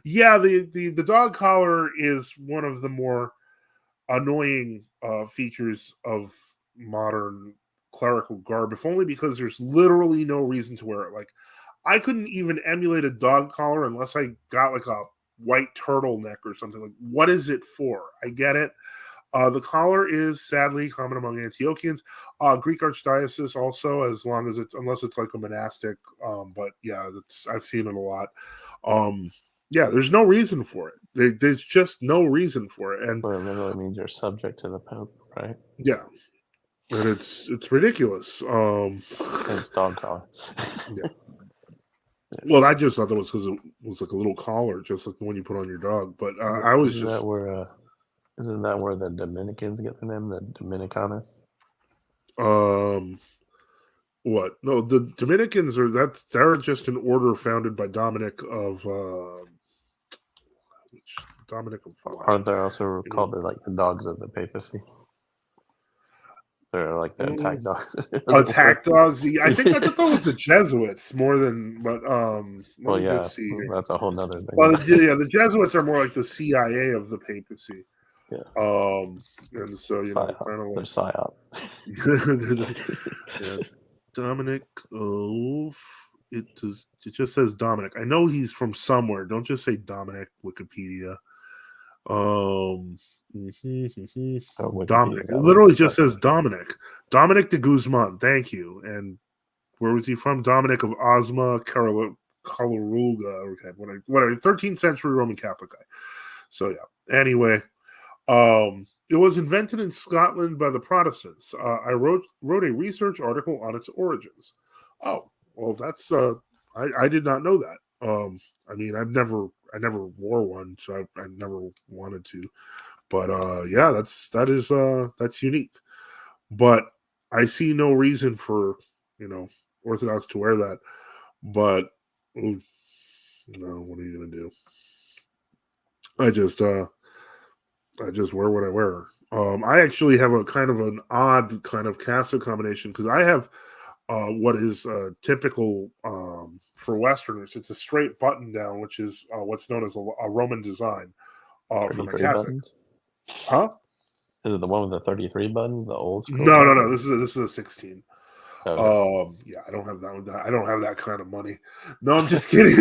Speaker 1: yeah, the dog collar is one of the more annoying features of modern clerical garb, if only because there's literally no reason to wear it. Like, I couldn't even emulate a dog collar unless I got like a white turtleneck or something. Like, what is it for? I get it. The collar is sadly common among Antiochians. Greek Archdiocese also, unless it's like a monastic. But yeah, I've seen it a lot. There's no reason for it. There's just no reason for it, and
Speaker 4: well, it literally means you're subject to the Pope, right?
Speaker 1: Yeah, and it's ridiculous.
Speaker 4: It's dog collar.
Speaker 1: Yeah. Well, I just thought that was because it was like a little collar, just like the one you put on your dog. But I was
Speaker 4: Isn't that where the Dominicans get the name, the Dominicanus?
Speaker 1: What? No, the Dominicans they're just an order founded by Dominic of
Speaker 4: Aren't they also called the dogs of the papacy? They're like the attack dogs.
Speaker 1: Attack dogs. Yeah, I thought that was the Jesuits more than, but
Speaker 4: let's see here. That's a whole nother thing.
Speaker 1: Well, the Jesuits are more like the CIA of the papacy.
Speaker 4: Yeah.
Speaker 1: And so
Speaker 4: they're psyop.
Speaker 1: Dominic of it just says Dominic. I know he's from somewhere. Don't just say Dominic. Wikipedia. Dominic. It literally just says Dominic. Dominic de Guzman. Thank you. And where was he from? Dominic of Osma, Calaruga. Okay, whatever. 13th century Roman Catholic guy. So yeah. Anyway, it was invented in Scotland by the Protestants. I wrote a research article on its origins. Oh, well, that's I did not know that. I mean, I never wore one, so I never wanted to. But that's unique. But I see no reason for Orthodox to wear that. But no, what are you gonna do? I just wear what I wear. I actually have a kind of an odd kind of cassock combination because I have what is typical for Westerners. It's a straight button down, which is what's known as a Roman design for my cassock.
Speaker 4: Buttons?
Speaker 1: Huh?
Speaker 4: Is it the one with the 33 buttons, the old school?
Speaker 1: No. This is a 16.
Speaker 4: Okay.
Speaker 1: Yeah, I don't have that one. I don't have that kind of money. No, I'm just kidding.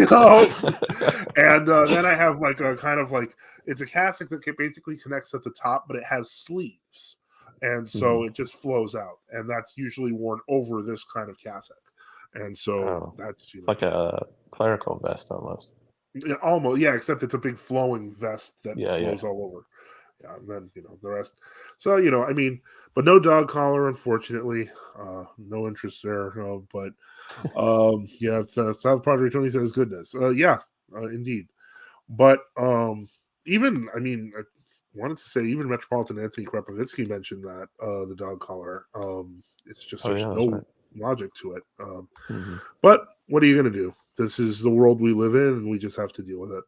Speaker 1: And then I have like a kind of like, it's a cassock that basically connects at the top, but it has sleeves, and so it just flows out, and that's usually worn over this kind of cassock, and so that's
Speaker 4: like a clerical vest almost.
Speaker 1: Yeah, almost, yeah, except it's a big flowing vest that flows all over. Yeah, and then the rest. So I mean, but no dog collar, unfortunately. No interest there. But yeah, it's, South Padre Tony says goodness. Yeah, indeed. But even, I mean, I wanted to say even Metropolitan Anthony Krepavitsky mentioned that the dog collar. It's just there's no logic to it. But what are you going to do? This is the world we live in, and we just have to deal with it.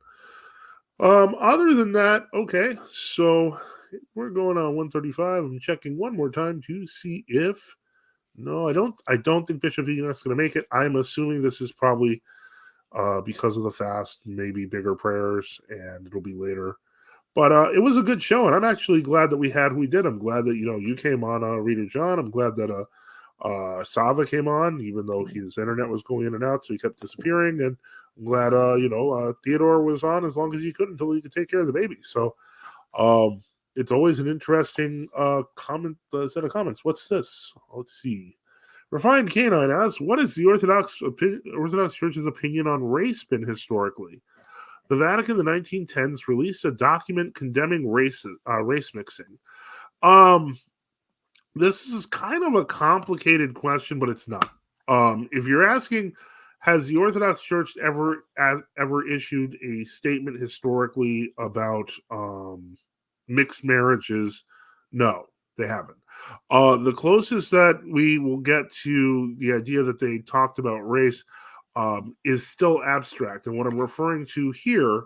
Speaker 1: Other than that, okay, so we're going on 135. I'm checking one more time to see if I don't think Bishop Enos is going to make it. I'm assuming this is probably because of the fast, maybe bigger prayers, and it'll be later. But it was a good show, and I'm actually glad that we had who we did. I'm glad that you came on, Reader John. I'm glad that Sava came on, even though his internet was going in and out, so he kept disappearing. And I'm glad Theodore was on as long as he could until he could take care of the baby. So it's always an interesting set of comments. What's this? Let's see. Refined Canine asks, what is the Orthodox Church's opinion on race been historically? The Vatican in the 1910s released a document condemning race mixing. This is kind of a complicated question, but it's not. If you're asking, has the Orthodox Church ever issued a statement historically about mixed marriages? No, they haven't. The closest that we will get to the idea that they talked about race is still abstract, and what I'm referring to here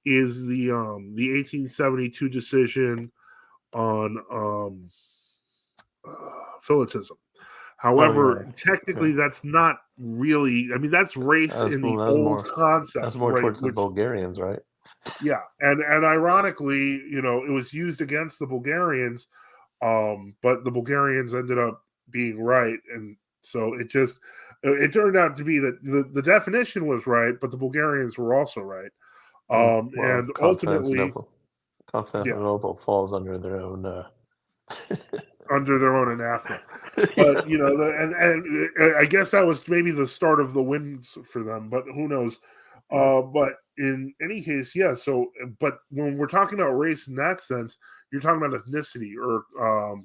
Speaker 1: is the 1872 decision on Philitism. However, technically, that's not really. I mean, that's race in the old concept.
Speaker 4: That's more towards the Bulgarians, right?
Speaker 1: Yeah, and ironically, it was used against the Bulgarians, but the Bulgarians ended up being right, and so it turned out to be that the definition was right, but the Bulgarians were also right, and ultimately,
Speaker 4: Constantinople falls under their own.
Speaker 1: Under their own anathema, but and I guess that was maybe the start of the wins for them, but who knows? But in any case, yeah. So, but when we're talking about race in that sense, you're talking about ethnicity or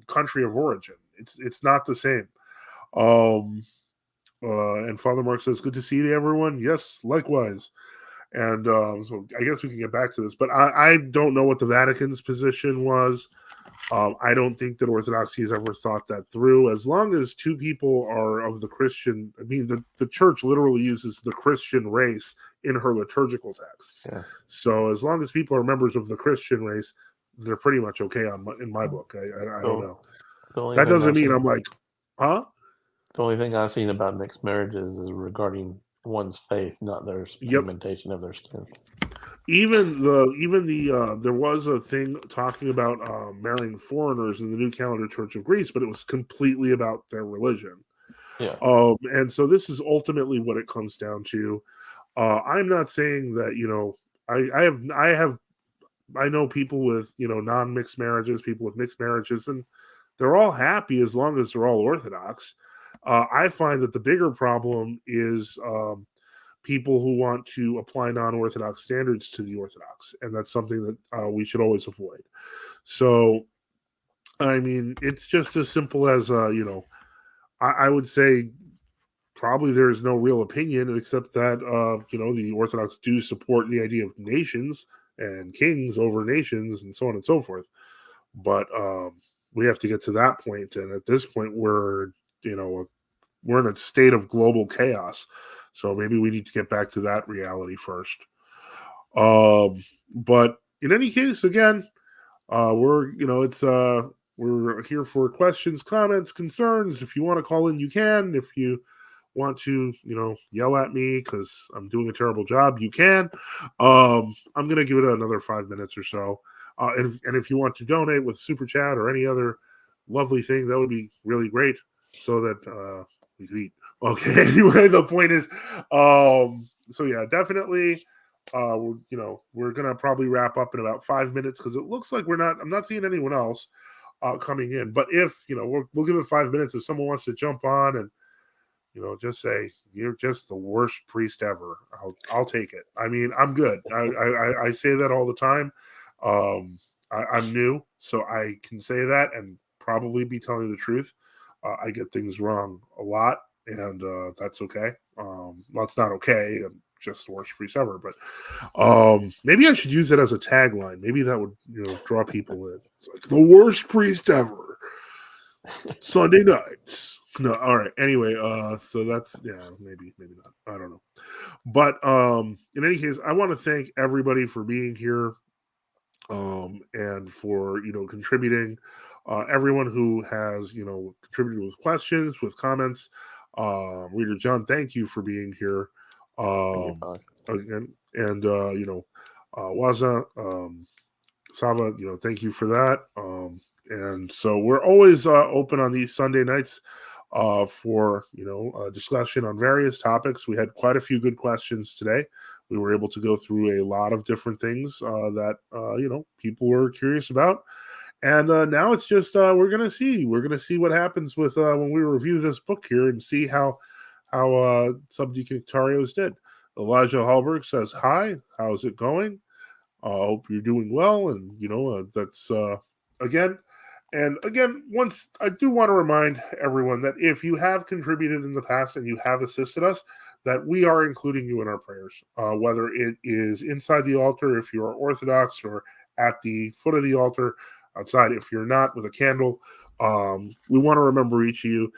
Speaker 1: country of origin. It's not the same. And Father Mark says, "Good to see you, everyone." Yes, likewise. And so I guess we can get back to this, but I don't know what the Vatican's position was. I don't think that Orthodoxy has ever thought that through. As long as two people are of the Christian, I mean, the church literally uses the Christian race in her liturgical texts. Yeah. So as long as people are members of the Christian race, they're pretty much okay in my book. I don't know. That doesn't mean I'm like, huh?
Speaker 4: The only thing I've seen about mixed marriages is regarding one's faith, not their pigmentation of their skin.
Speaker 1: Even there was a thing talking about marrying foreigners in the New Calendar Church of Greece, but it was completely about their religion.
Speaker 4: Yeah.
Speaker 1: And so this is ultimately what it comes down to. I'm not saying that I know people with non-mixed marriages, people with mixed marriages, and they're all happy as long as they're all Orthodox. I find that the bigger problem is people who want to apply non-Orthodox standards to the Orthodox, and that's something that we should always avoid. So, I mean, it's just as simple as I would say probably there is no real opinion except that the Orthodox do support the idea of nations and kings over nations and so on and so forth. But we have to get to that point, and at this point, we're in a state of global chaos. So maybe we need to get back to that reality first. But in any case, again, we're here for questions, comments, concerns. If you want to call in, you can. If you want to, yell at me because I'm doing a terrible job, you can. I'm going to give it another 5 minutes or so. And if you want to donate with Super Chat or any other lovely thing, that would be really great so that we could eat. Okay, anyway, the point is, so yeah, definitely, we're going to probably wrap up in about 5 minutes because it looks like I'm not seeing anyone else coming in. But if, we'll give it 5 minutes if someone wants to jump on and, just say, you're just the worst priest ever. I'll take it. I mean, I'm good. I say that all the time. I'm new, so I can say that and probably be telling the truth. I get things wrong a lot, and that's okay. Well, it's not okay. I'm just the worst priest ever, but maybe I should use it as a tagline. Maybe that would, draw people in. It's like the worst priest ever. Sunday nights. No, all right. Anyway, so that's maybe not. I don't know. But in any case, I want to thank everybody for being here. And for contributing, everyone who has contributed with questions, with comments. Reader John, thank you for being here again, and Waza, Saba, thank you for that. And so we're always open on these Sunday nights for discussion on various topics. We had quite a few good questions today. We were able to go through a lot of different things that people were curious about, and now it's just we're gonna see what happens with when we review this book here and see how Subdeacon Nectarios did. Elijah Hallberg says hi. How's it going? I hope you're doing well, and that's again. And again, once I do want to remind everyone that if you have contributed in the past and you have assisted us, that we are including you in our prayers, whether it is inside the altar if you are Orthodox, or at the foot of the altar outside if you're not, with a candle. We want to remember each of you.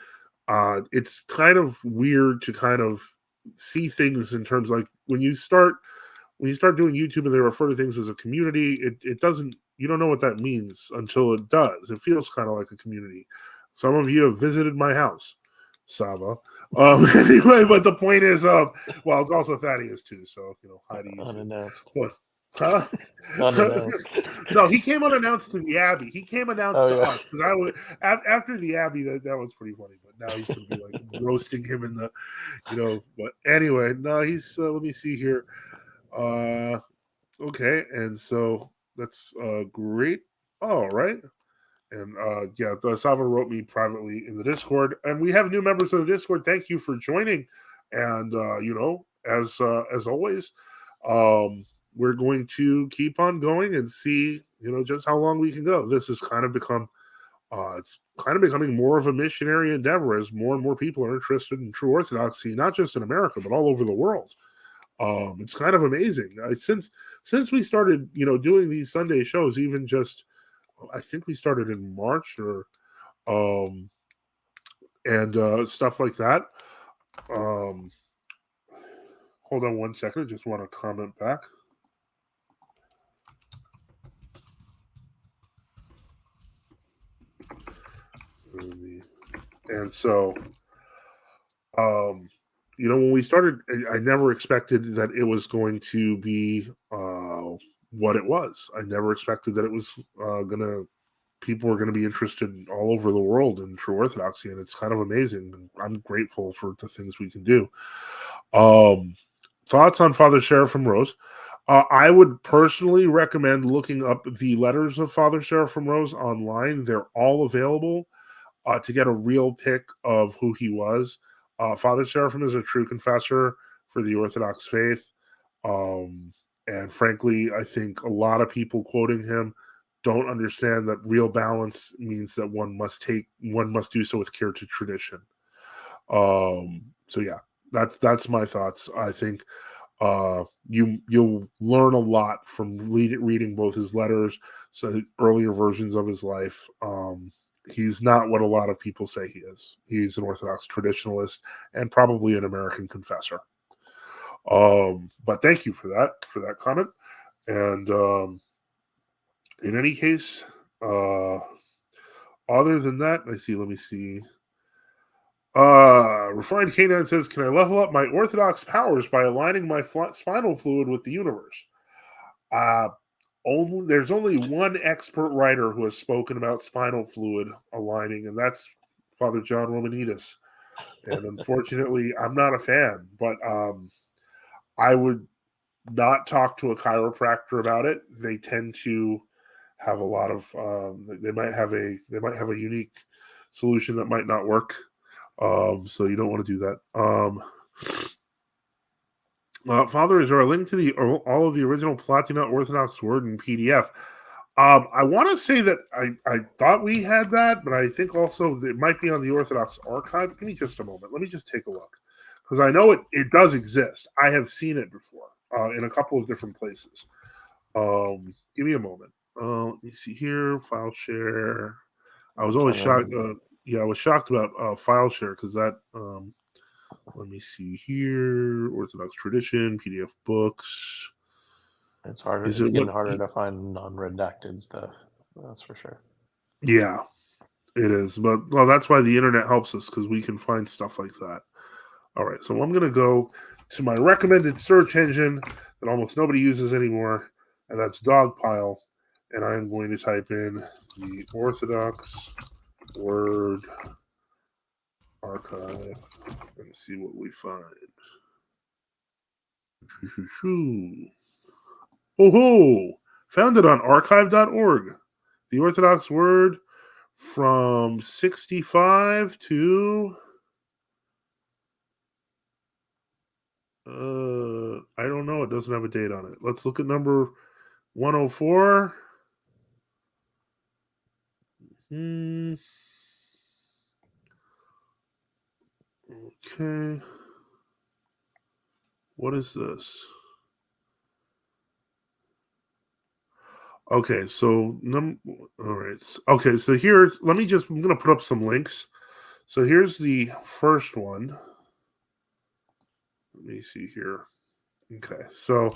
Speaker 1: It's kind of weird to kind of see things in terms like when you start doing YouTube and they refer to things as a community, it doesn't, you don't know what that means until it does. It feels kind of like a community. Some of you have visited my house, Saba. Anyway, but the point is, well, it's also Thaddeus too, so, hi to you.
Speaker 4: Unannounced.
Speaker 1: What? Huh?
Speaker 4: Unannounced.
Speaker 1: No, he came unannounced to the Abbey. He came announced to
Speaker 4: yeah.
Speaker 1: us because I would after the Abbey. That was pretty funny. But now he's going to be like roasting him in the, But anyway, no, he's. Let me see here. Okay, and so that's great. All right. And the Sava wrote me privately in the Discord, and we have new members of the Discord. Thank you for joining. And as always, we're going to keep on going and see just how long we can go. This has kind of become it's kind of becoming more of a missionary endeavor as more and more people are interested in true Orthodoxy, not just in America but all over the world. It's kind of amazing. Since we started doing these Sunday shows, even just I think we started in March or and stuff like that. Hold on one second. I just want to comment back. And so, when we started, I never expected that it was going to be what it was. I never expected that it was people were going to be interested all over the world in true Orthodoxy, and it's kind of amazing. I'm grateful for the things we can do. Thoughts on Father Seraphim Rose? I would personally recommend looking up the letters of Father Seraphim Rose online. They're all available to get a real pic of who he was. Father Seraphim is a true confessor for the Orthodox faith. And frankly, I think a lot of people quoting him don't understand that real balance means that one must do so with care to tradition. So yeah, that's my thoughts. I think you'll learn a lot from reading both his letters, so earlier versions of his life. He's not what a lot of people say he is. He's an Orthodox traditionalist and probably an American confessor. But thank you for that comment. And in any case, other than that, let me see. Refined Canine says, can I level up my Orthodox powers by aligning my spinal fluid with the universe? there's only one expert writer who has spoken about spinal fluid aligning, and that's Father John Romanides. And unfortunately, I'm not a fan, but I would not talk to a chiropractor about it. They tend to have a lot of they might have a unique solution that might not work. So you don't want to do that. Father, is there a link to all of the original Palatinate Orthodox Word in PDF? I want to say that I thought we had that, but I think also it might be on the Orthodox Archive. Give me just a moment. Let me just take a look, because I know it does exist. I have seen it before in a couple of different places. Give me a moment. Let me see here. File share. I was always shocked. I was shocked about file share because that. Let me see here. Orthodox tradition, PDF books.
Speaker 4: It's harder. It's getting harder to find non-redacted stuff. That's for sure.
Speaker 1: Yeah, it is. But that's why the internet helps us, because we can find stuff like that. All right, so I'm going to go to my recommended search engine that almost nobody uses anymore, and that's Dogpile. And I am going to type in the Orthodox Word Archive and see what we find. Oh, founded on archive.org. The Orthodox Word from 65 to I don't know. It doesn't have a date on it. Let's look at number 104. Okay. What is this? Okay, so all right. Okay, so here, I'm going to put up some links. So here's the first one. Let me see here. Okay, so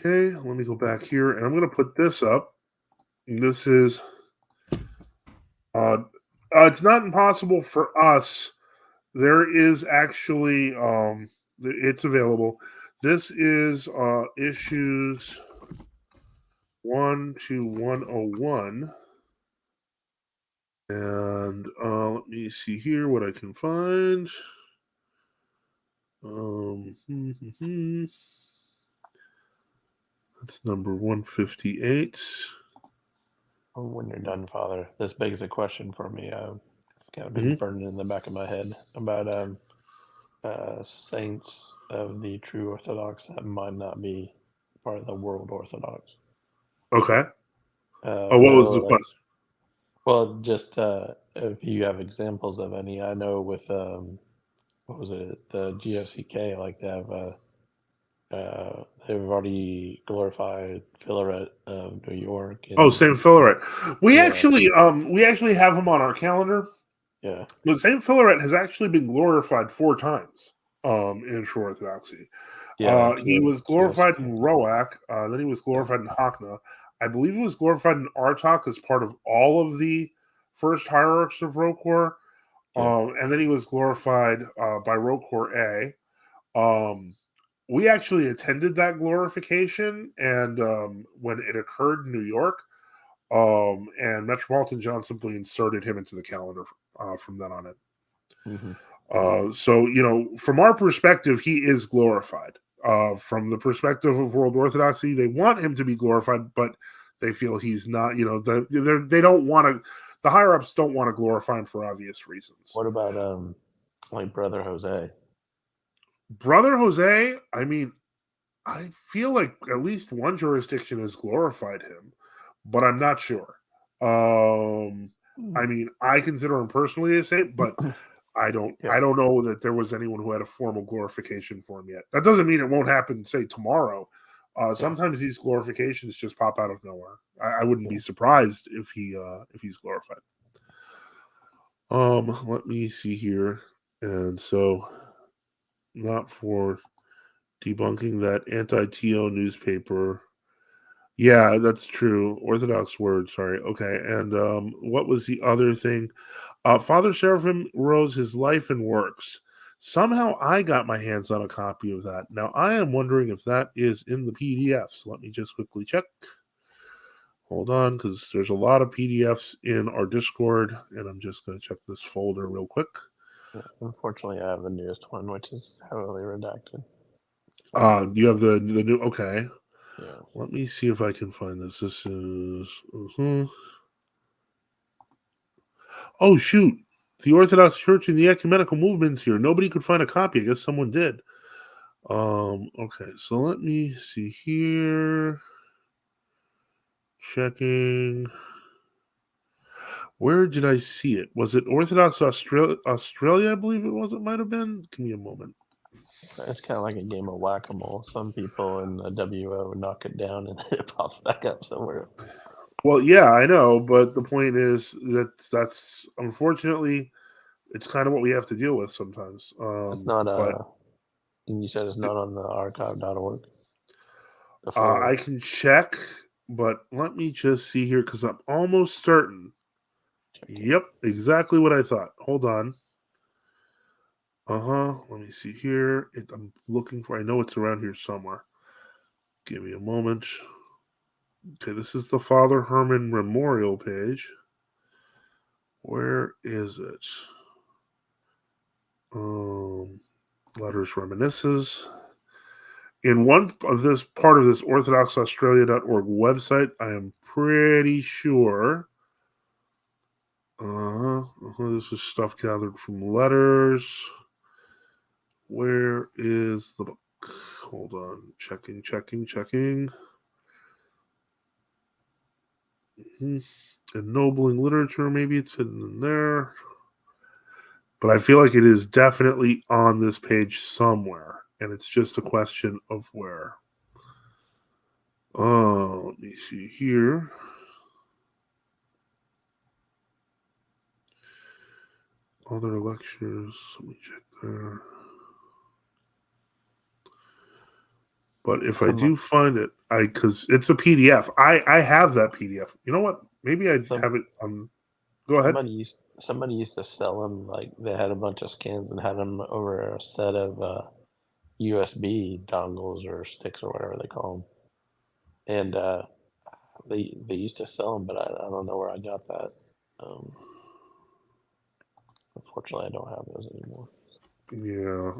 Speaker 1: let me go back here, and I'm going to put this up. And this is it's not impossible for us. There is actually it's available. This is issues 1 to 101. And let me see here what I can find. That's number 158.
Speaker 4: When you're done, Father, this begs a question for me. It's kind of been burning in the back of my head about saints of the true Orthodox that might not be part of the world Orthodox.
Speaker 1: Okay. What was the question?
Speaker 4: Well, just if you have examples of any. I know with what was it, the GFCK, like they have they've already glorified Philaret of New York.
Speaker 1: Saint Philaret. We actually have him on our calendar.
Speaker 4: Yeah.
Speaker 1: The Saint Philaret has actually been glorified 4 times in true Orthodoxy. He was glorified in Roak, then he was glorified in Hakna. I believe he was glorified in Artak as part of all of the first hierarchs of Rokor. And then he was glorified by Rokor A. We actually attended that glorification, and when it occurred in New York, and Metropolitan John simply inserted him into the calendar from then on in. So, from our perspective, he is glorified. From the perspective of World Orthodoxy, they want him to be glorified, but they feel he's not. They don't want to. The higher ups don't want to glorify him for obvious reasons.
Speaker 4: What about like Brother Jose?
Speaker 1: Brother Jose, I mean, I feel like at least one jurisdiction has glorified him, but I'm not sure. I mean, I consider him personally a saint, but I don't know that there was anyone who had a formal glorification for him yet. That doesn't mean it won't happen, say, tomorrow. Sometimes these glorifications just pop out of nowhere. I wouldn't be surprised if he's glorified. Let me see here. And so, not for debunking that anti-TO newspaper. Yeah, that's true. Orthodox Word, sorry. Okay, and what was the other thing? Father Seraphim Rose, his life and works. Somehow I got my hands on a copy of that. Now I am wondering if that is in the PDFs. Let me just quickly check. Hold on, because there's a lot of PDFs in our Discord, and I'm just going to check this folder real quick.
Speaker 4: Unfortunately, I have the newest one, which is heavily redacted.
Speaker 1: You have the new. Okay.
Speaker 4: Yeah.
Speaker 1: Let me see if I can find this. This is. Oh shoot! The Orthodox Church and the ecumenical movements here. Nobody could find a copy. I guess someone did. Okay, so let me see here. Checking. Where did I see it? Was it Orthodox Australia? I believe it was. It might have been. Give me a moment.
Speaker 4: It's kind of like a game of whack-a-mole. Some people in the WO knock it down and it pops back up somewhere.
Speaker 1: Well, yeah, I know, but the point is that that's unfortunately it's kind of what we have to deal with sometimes.
Speaker 4: It's not and you said it's not on the archive.org.
Speaker 1: I can check, but let me just see here because I'm almost certain. Yep, exactly what I thought. Hold on. Let me see here. I'm looking for. I know it's around here somewhere. Give me a moment. Okay, this is the Father Herman Memorial page. Where is it? Letters, reminiscences. In one of this part of this orthodoxaustralia.org website, I am pretty sure. This is stuff gathered from letters. Where is the book? Hold on. Checking. Ennobling literature, maybe it's hidden in there. But I feel like it is definitely on this page somewhere. And it's just a question of where. Let me see here. Other lectures. Let me check there. But if I do find it, because it's a PDF. I have that PDF. You know what? Maybe I have it on. Go ahead.
Speaker 4: Somebody used to sell them, like they had a bunch of scans and had them over a set of USB dongles or sticks or whatever they call them. And they used to sell them, but I don't know where I got that. Unfortunately, I don't have those anymore.
Speaker 1: Yeah.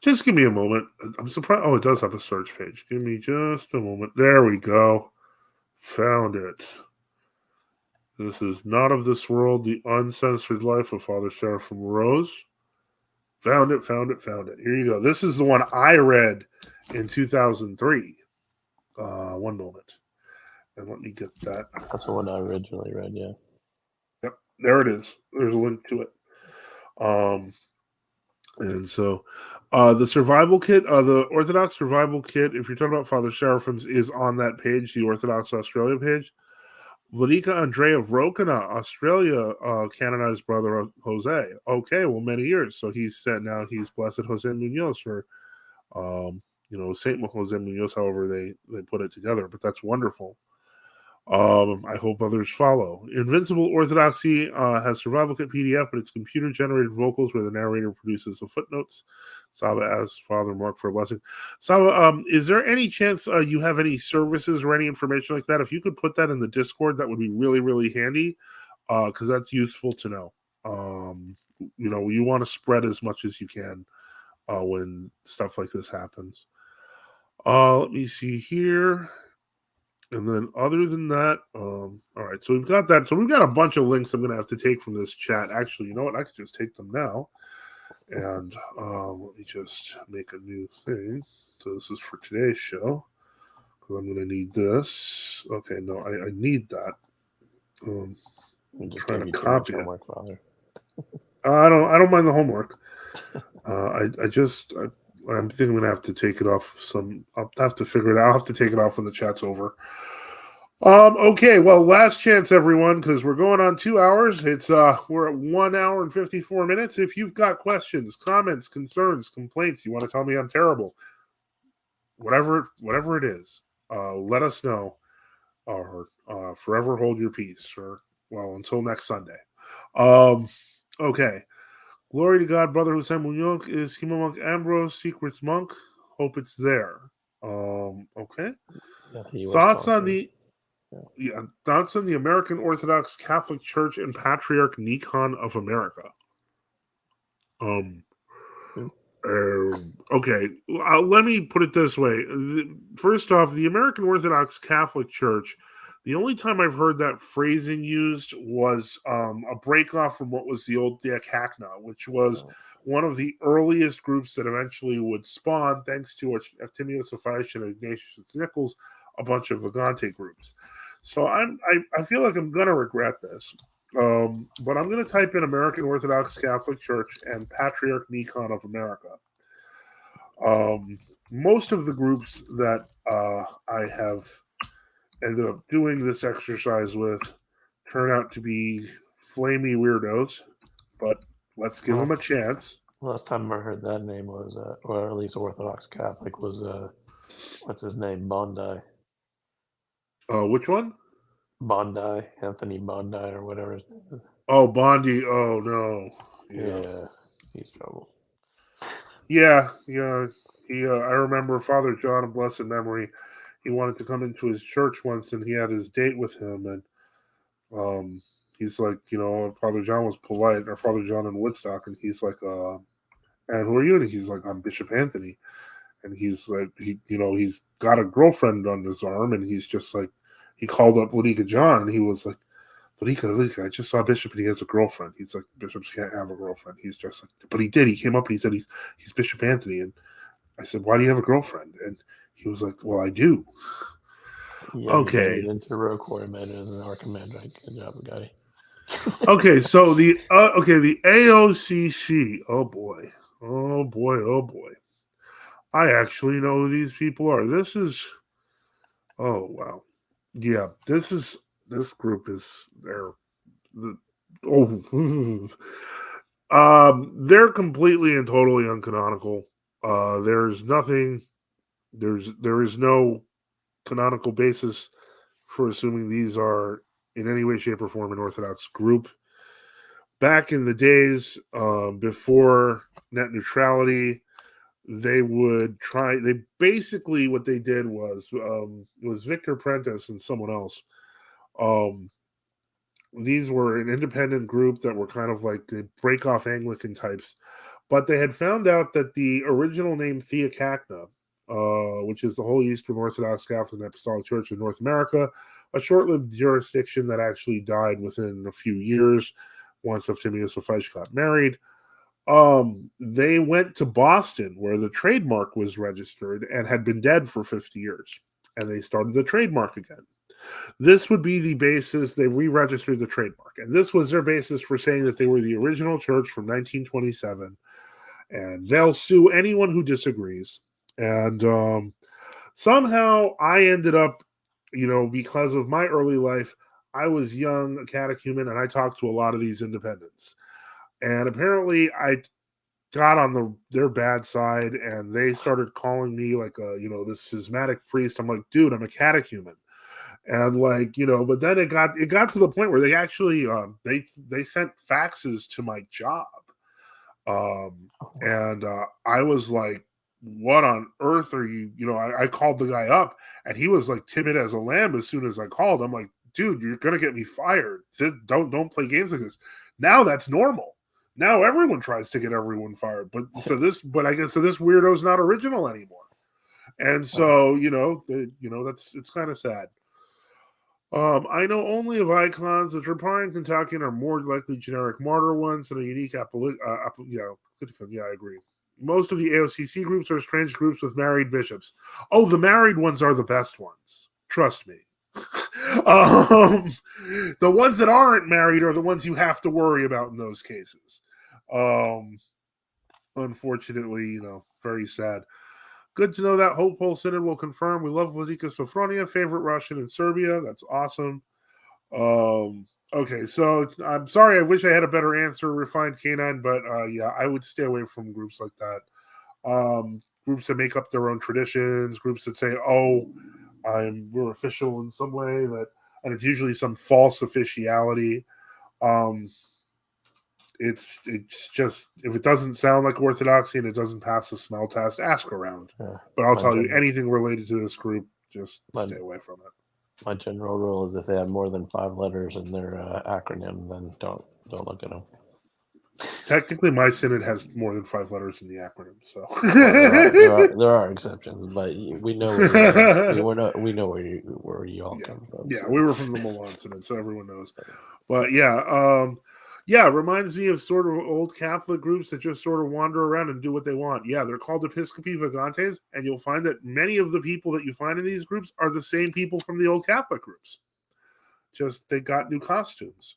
Speaker 1: Just give me a moment. I'm surprised. Oh, it does have a search page. Give me just a moment. There we go. Found it. This is Not of This World, The Uncensored Life of Father Seraphim Rose. Found it. Here you go. This is the one I read in 2003. One moment. And let me get that.
Speaker 4: That's the one I originally read, yeah.
Speaker 1: Yep. There it is. There's a link to it. And so the survival kit, the Orthodox survival kit, if you're talking about Father Seraphim's, is on that page, the Orthodox Australia page. Vladika Andrei of Rokana, Australia, canonized brother Jose. Okay, well, many years. So he's Blessed Jose Munoz for, Saint Jose Munoz, however they put it together. But that's wonderful. I hope others follow. Invincible Orthodoxy has survival kit PDF, but it's computer-generated vocals where the narrator produces the footnotes. Saba asks Father Mark for a blessing. Saba, is there any chance you have any services or any information like that? If you could put that in the Discord, that would be really, really handy, because that's useful to know. You want to spread as much as you can when stuff like this happens. Let me see here. And then other than that, all right, so we've got that. So we've got a bunch of links I'm going to have to take from this chat. Actually, you know what? I could just take them now. And let me just make a new thing. So this is for today's show. Because I'm going to need this. Okay, no, I need that. I'm trying to copy it.
Speaker 4: Homework, Father.
Speaker 1: I don't mind the homework. I'm thinking I'm gonna have to take it off. I'll have to figure it out. I'll have to take it off when the chat's over. Okay, well, last chance, everyone, because we're going on 2 hours. We're at 1 hour and 54 minutes. If you've got questions, comments, concerns, complaints, you want to tell me I'm terrible, whatever it is, let us know, or forever hold your peace, or until next Sunday. Okay. Glory to God, Brother Hussein Munyok is Hema Monk Ambrose, Secrets Monk. Hope it's there. Okay.
Speaker 4: Yeah,
Speaker 1: thoughts on the thoughts on the American Orthodox Catholic Church and Patriarch Nikon of America. Okay, let me put it this way. First off, the American Orthodox Catholic Church, the only time I've heard that phrasing used was a breakoff from what was the old Diakakna, which was one of the earliest groups that eventually would spawn, thanks to Eftimios Ophiuchi and Ignatius Nichols, a bunch of Vagante groups. So I feel like I'm going to regret this. But I'm going to type in American Orthodox Catholic Church and Patriarch Nikon of America. Most of the groups that I have ended up doing this exercise with turn out to be flamey weirdos, but let's give them a chance.
Speaker 4: Last time I heard that name was, or at least Orthodox Catholic, was, what's his name, Bondi.
Speaker 1: Which one?
Speaker 4: Bondi, Anthony Bondi, or whatever his name is.
Speaker 1: Oh, Bondi. Oh, no.
Speaker 4: Yeah, he's trouble.
Speaker 1: Yeah. He, I remember Father John of blessed memory. He wanted to come into his church once, and he had his date with him, and he's like, Father John was polite, or Father John in Woodstock, and he's like, and who are you? And he's like, I'm Bishop Anthony, and he's like, he's got a girlfriend on his arm, and he's just like, he called up Ludika John, and he was like, Ludika, I just saw Bishop, and he has a girlfriend. He's like, bishops can't have a girlfriend. He's just like, but he did. He came up and he said he's Bishop Anthony, and I said, why do you have a girlfriend? And he was like, well, I do.
Speaker 4: Yeah,
Speaker 1: okay.
Speaker 4: Into Roquois man as an archimandrite. Good job, guy.
Speaker 1: Okay, so the AOCC. Oh boy. I actually know who these people are. This is. Oh wow. Yeah, this group is they're they're completely and totally uncanonical. There is no canonical basis for assuming these are in any way, shape, or form an Orthodox group. Back in the days before net neutrality, they would try. They basically what they did was Victor Prentice and someone else. These were an independent group that were kind of like the break-off Anglican types, but they had found out that the original name Theocacna, which is the Holy Eastern Orthodox Catholic and Apostolic Church in North America, a short-lived jurisdiction that actually died within a few years once Eftimios Ophiuchi got married. They went to Boston, where the trademark was registered and had been dead for 50 years, and they started the trademark again. This would be the basis. They re-registered the trademark, and this was their basis for saying that they were the original church from 1927, and they'll sue anyone who disagrees. And somehow I ended up, because of my early life, I was young, a catechumen, and I talked to a lot of these independents. And apparently I got on their bad side, and they started calling me like this schismatic priest. I'm like, dude, I'm a catechumen. And but then it got to the point where they actually they sent faxes to my job, and I was like, what on earth are you? I called the guy up, and he was like timid as a lamb as soon as I called. I'm like, dude, you're gonna get me fired. Don't play games like this. Now that's normal. Now everyone tries to get everyone fired. But I guess this weirdo's not original anymore. And so it's kind of sad. I know only of icons. The Troparian Kentuckian are more likely generic martyr ones than a unique I agree. Most of the AOCC groups are strange groups with married bishops. Oh, the married ones are the best ones. Trust me. The ones that aren't married are the ones you have to worry about in those cases. Unfortunately, very sad. Good to know that Hope Pole Synod will confirm. We love Vladika Sofronia, favorite Russian in Serbia. That's awesome. Okay, so I'm sorry. I wish I had a better answer, Refined Canine, but yeah, I would stay away from groups like that. Groups that make up their own traditions, groups that say, "Oh, we're official in some way," and it's usually some false officiality. it's just, if it doesn't sound like orthodoxy and it doesn't pass the smell test, ask around. But I'll tell you, anything related to this group, just stay away from it.
Speaker 4: My general rule is if they have more than 5 letters in their acronym, then don't look at them.
Speaker 1: Technically, my synod has more than 5 letters in the acronym, so
Speaker 4: there are exceptions, but we know we know where you all come from.
Speaker 1: Yeah, so. We were from the Milan synod, so everyone knows. But yeah, it reminds me of sort of old Catholic groups that just sort of wander around and do what they want. Yeah, they're called Episcopi Vagantes, and you'll find that many of the people that you find in these groups are the same people from the old Catholic groups. Just they got new costumes.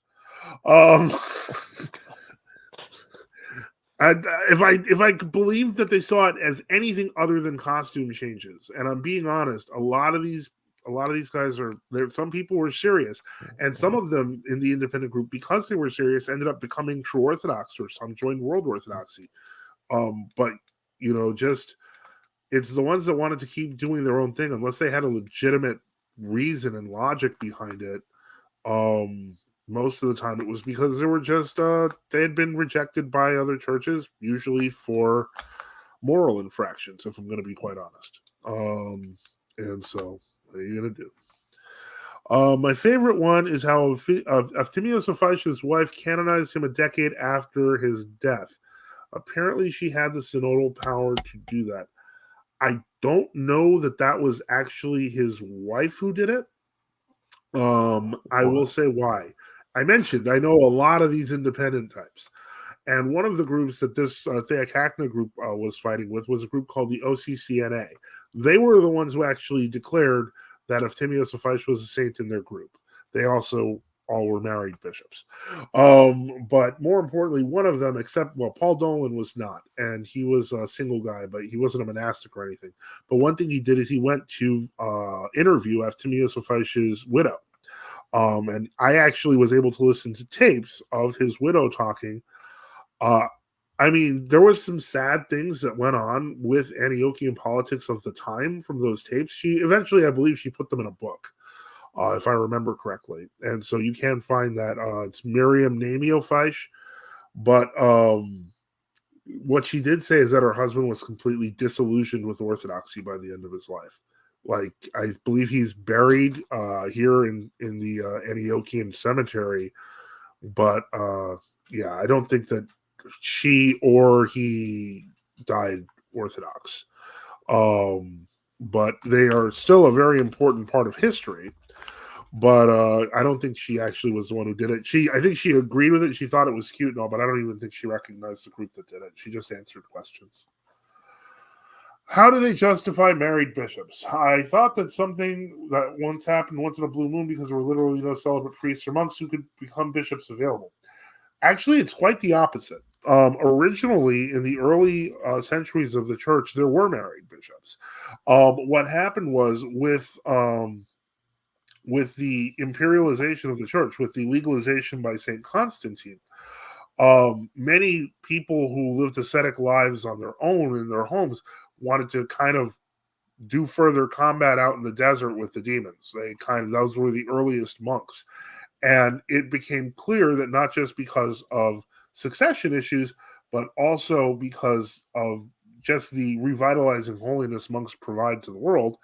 Speaker 1: If I could believe that they saw it as anything other than costume changes, and I'm being honest, a lot of these guys are there. Some people were serious, and some of them in the independent group, because they were serious, ended up becoming true Orthodox, or some joined World Orthodoxy. But just it's the ones that wanted to keep doing their own thing, unless they had a legitimate reason and logic behind it. Most of the time it was because they were just they had been rejected by other churches, usually for moral infractions, if I'm going to be quite honest. And so what are you going to do? My favorite one is how Efthymios Ophaisha's wife canonized him a decade after his death. Apparently she had the synodal power to do that. I don't know that was actually his wife who did it. I will say why. I mentioned I know a lot of these independent types, and one of the groups that this Theocacna group was fighting with was a group called the OCCNA. They were the ones who actually declared that Efthymios Ophaisha was a saint in their group. They also all were married bishops. But more importantly, one of them, Paul Dolan was not, and he was a single guy, but he wasn't a monastic or anything. But one thing he did is he went to interview Efthymios Ophaisha's widow. And I actually was able to listen to tapes of his widow talking. I mean, there was some sad things that went on with Antiochian politics of the time from those tapes. I believe she put them in a book, if I remember correctly. And so you can find that. It's Miriam Naomi Ophaisha. But what she did say is that her husband was completely disillusioned with Orthodoxy by the end of his life. Like, I believe he's buried here in the Antiochian cemetery. But I don't think that she or he died Orthodox. But they are still a very important part of history. But I don't think she actually was the one who did it. I think she agreed with it. She thought it was cute and all, but I don't even think she recognized the group that did it. She just answered questions. How do they justify married bishops? I thought that something that once happened once in a blue moon, because there were literally no celebrate priests or monks who could become bishops available. Actually, it's quite the opposite. Originally, in the early centuries of the church, there were married bishops. What happened was with the imperialization of the church, with the legalization by St. Constantine, many people who lived ascetic lives on their own in their homes wanted to kind of do further combat out in the desert with the demons. Those were the earliest monks. And it became clear that not just because of succession issues, but also because of just the revitalizing holiness monks provide to the world,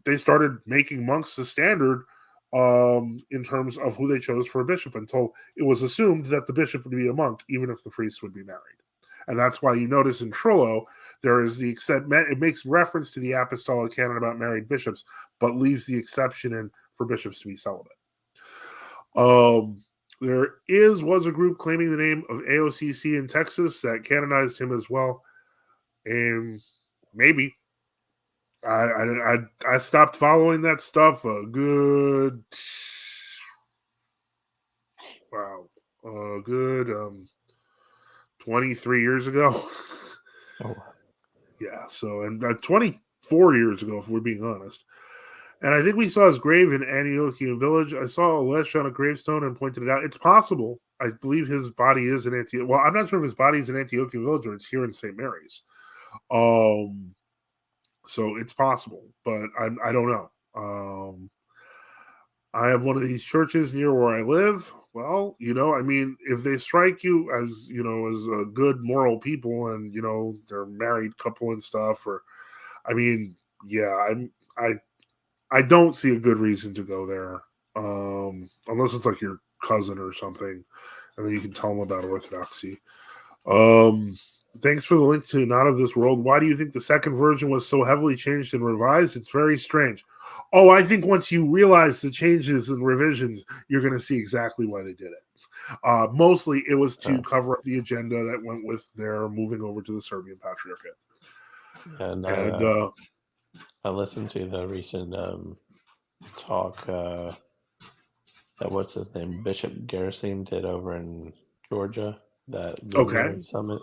Speaker 1: they started making monks the standard in terms of who they chose for a bishop, until it was assumed that the bishop would be a monk, even if the priest would be married. And that's why you notice in Trillo, there is it makes reference to the apostolic canon about married bishops, but leaves the exception in for bishops to be celibate. There was a group claiming the name of AOCC in Texas that canonized him as well. And maybe I stopped following that stuff a good 23 years ago.
Speaker 4: Oh.
Speaker 1: Yeah, so, and 24 years ago, if we're being honest. And I think we saw his grave in Antiochian Village. I saw a lesh on a gravestone and pointed it out. It's possible. I believe his body is in Antioch. Well, I'm not sure if his body is in Antiochian Village or it's here in St. Mary's. So it's possible, but I don't know. I have one of these churches near where I live. well, I mean, if they strike you as, as a good moral people and, they're a married couple and stuff, or, I mean, yeah, I don't see a good reason to go there. Unless it's like your cousin or something, and then you can tell them about Orthodoxy. Thanks for the link to Not of This World. Why do you think the second version was so heavily changed and revised? It's very strange. Oh, I think once you realize the changes and revisions, you're going to see exactly why they did it. Mostly it was to cover up the agenda that went with their moving over to the Serbian Patriarchate.
Speaker 4: And I listened to the recent talk that what's his name, Bishop Gerasim did over in Georgia, that Luminary Summit.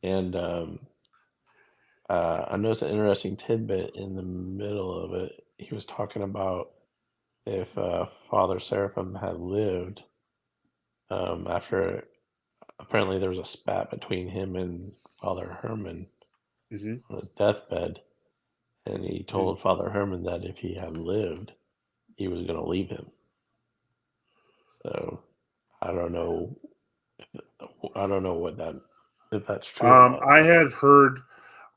Speaker 4: And I noticed an interesting tidbit in the middle of it. He was talking about if Father Seraphim had lived after, apparently there was a spat between him and Father Herman on his deathbed, and he told Father Herman that if he had lived, he was going to leave him. So I don't know if that's true.
Speaker 1: I had heard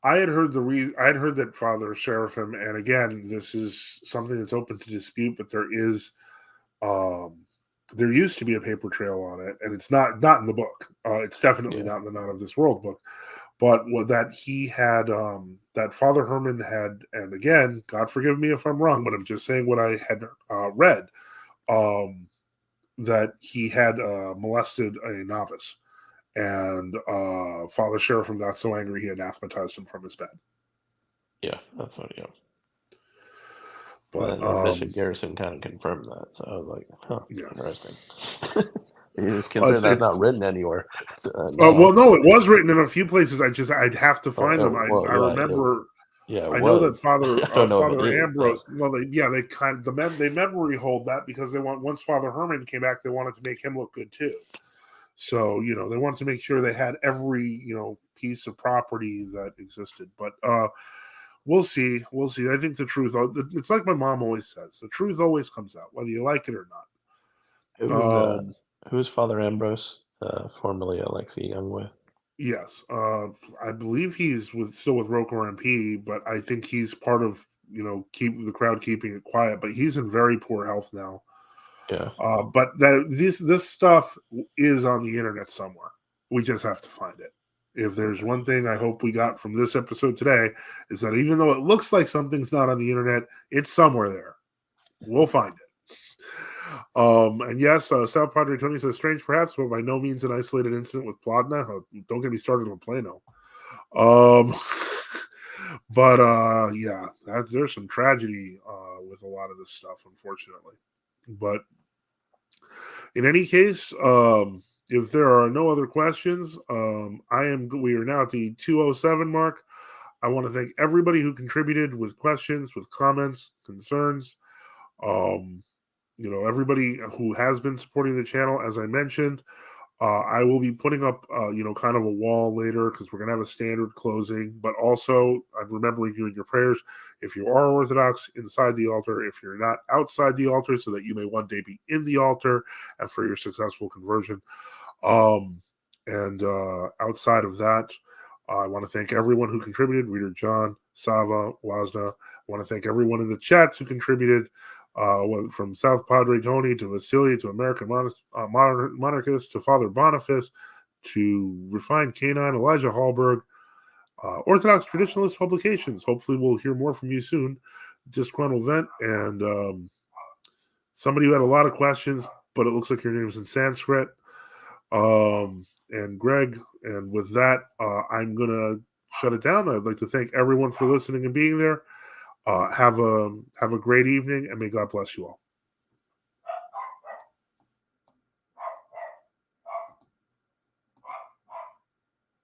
Speaker 1: that Father Seraphim, and again, this is something that's open to dispute, but there used to be a paper trail on it, and it's not in the book. It's definitely not in the Not of This World book, but that he had, that Father Herman had, and again, God forgive me if I'm wrong, but I'm just saying what I had read, that he had molested a novice. And Father Seraphim got so angry he anathematized him from his bed.
Speaker 4: Yeah, that's what. Yeah.
Speaker 1: But
Speaker 4: Bishop Garrison kind of confirmed that, so I was like, "Huh, interesting." You just consider that's not written anywhere.
Speaker 1: Well, no, it was written in a few places. I'd have to find them. I remember. I know that Father Ambrose. Well, they memory hold that because once Father Herman came back, they wanted to make him look good too. So, they wanted to make sure they had every, piece of property that existed. But we'll see. We'll see. I think the truth, it's like my mom always says, the truth always comes out, whether you like it or
Speaker 4: not. Who's Father Ambrose, formerly Alexei Young with?
Speaker 1: Yes. I believe he's still with Roker MP, but I think he's part of, keep the crowd keeping it quiet. But he's in very poor health now.
Speaker 4: Yeah.
Speaker 1: But this stuff is on the internet somewhere. We just have to find it. If there's one thing I hope we got from this episode today, is that even though it looks like something's not on the internet, it's somewhere there. We'll find it. And yes, South Padre Tony says strange perhaps, but by no means an isolated incident with Plodna. Don't get me started on Plano. But yeah, there's some tragedy with a lot of this stuff, unfortunately. But in any case, if there are no other questions, we are now at the 2:07 mark. I want to thank everybody who contributed with questions, with comments, concerns. Everybody who has been supporting the channel, as I mentioned. I will be putting up, kind of a wall later because we're going to have a standard closing. But also, I'm remembering you in your prayers if you are Orthodox inside the altar, if you're not outside the altar, so that you may one day be in the altar and for your successful conversion. And outside of that, I want to thank everyone who contributed, Reader John, Sava, Wazna. I want to thank everyone in the chats who contributed. From South Padre Tony to Vasilia to American Monarchist to Father Boniface to Refined Canine, Elijah Hallberg, Orthodox Traditionalist Publications. Hopefully we'll hear more from you soon. Disgruntled Vent and somebody who had a lot of questions, but it looks like your name's in Sanskrit. And Greg. And with that, I'm going to shut it down. I'd like to thank everyone for listening and being there. Have a great evening, and may God bless you all.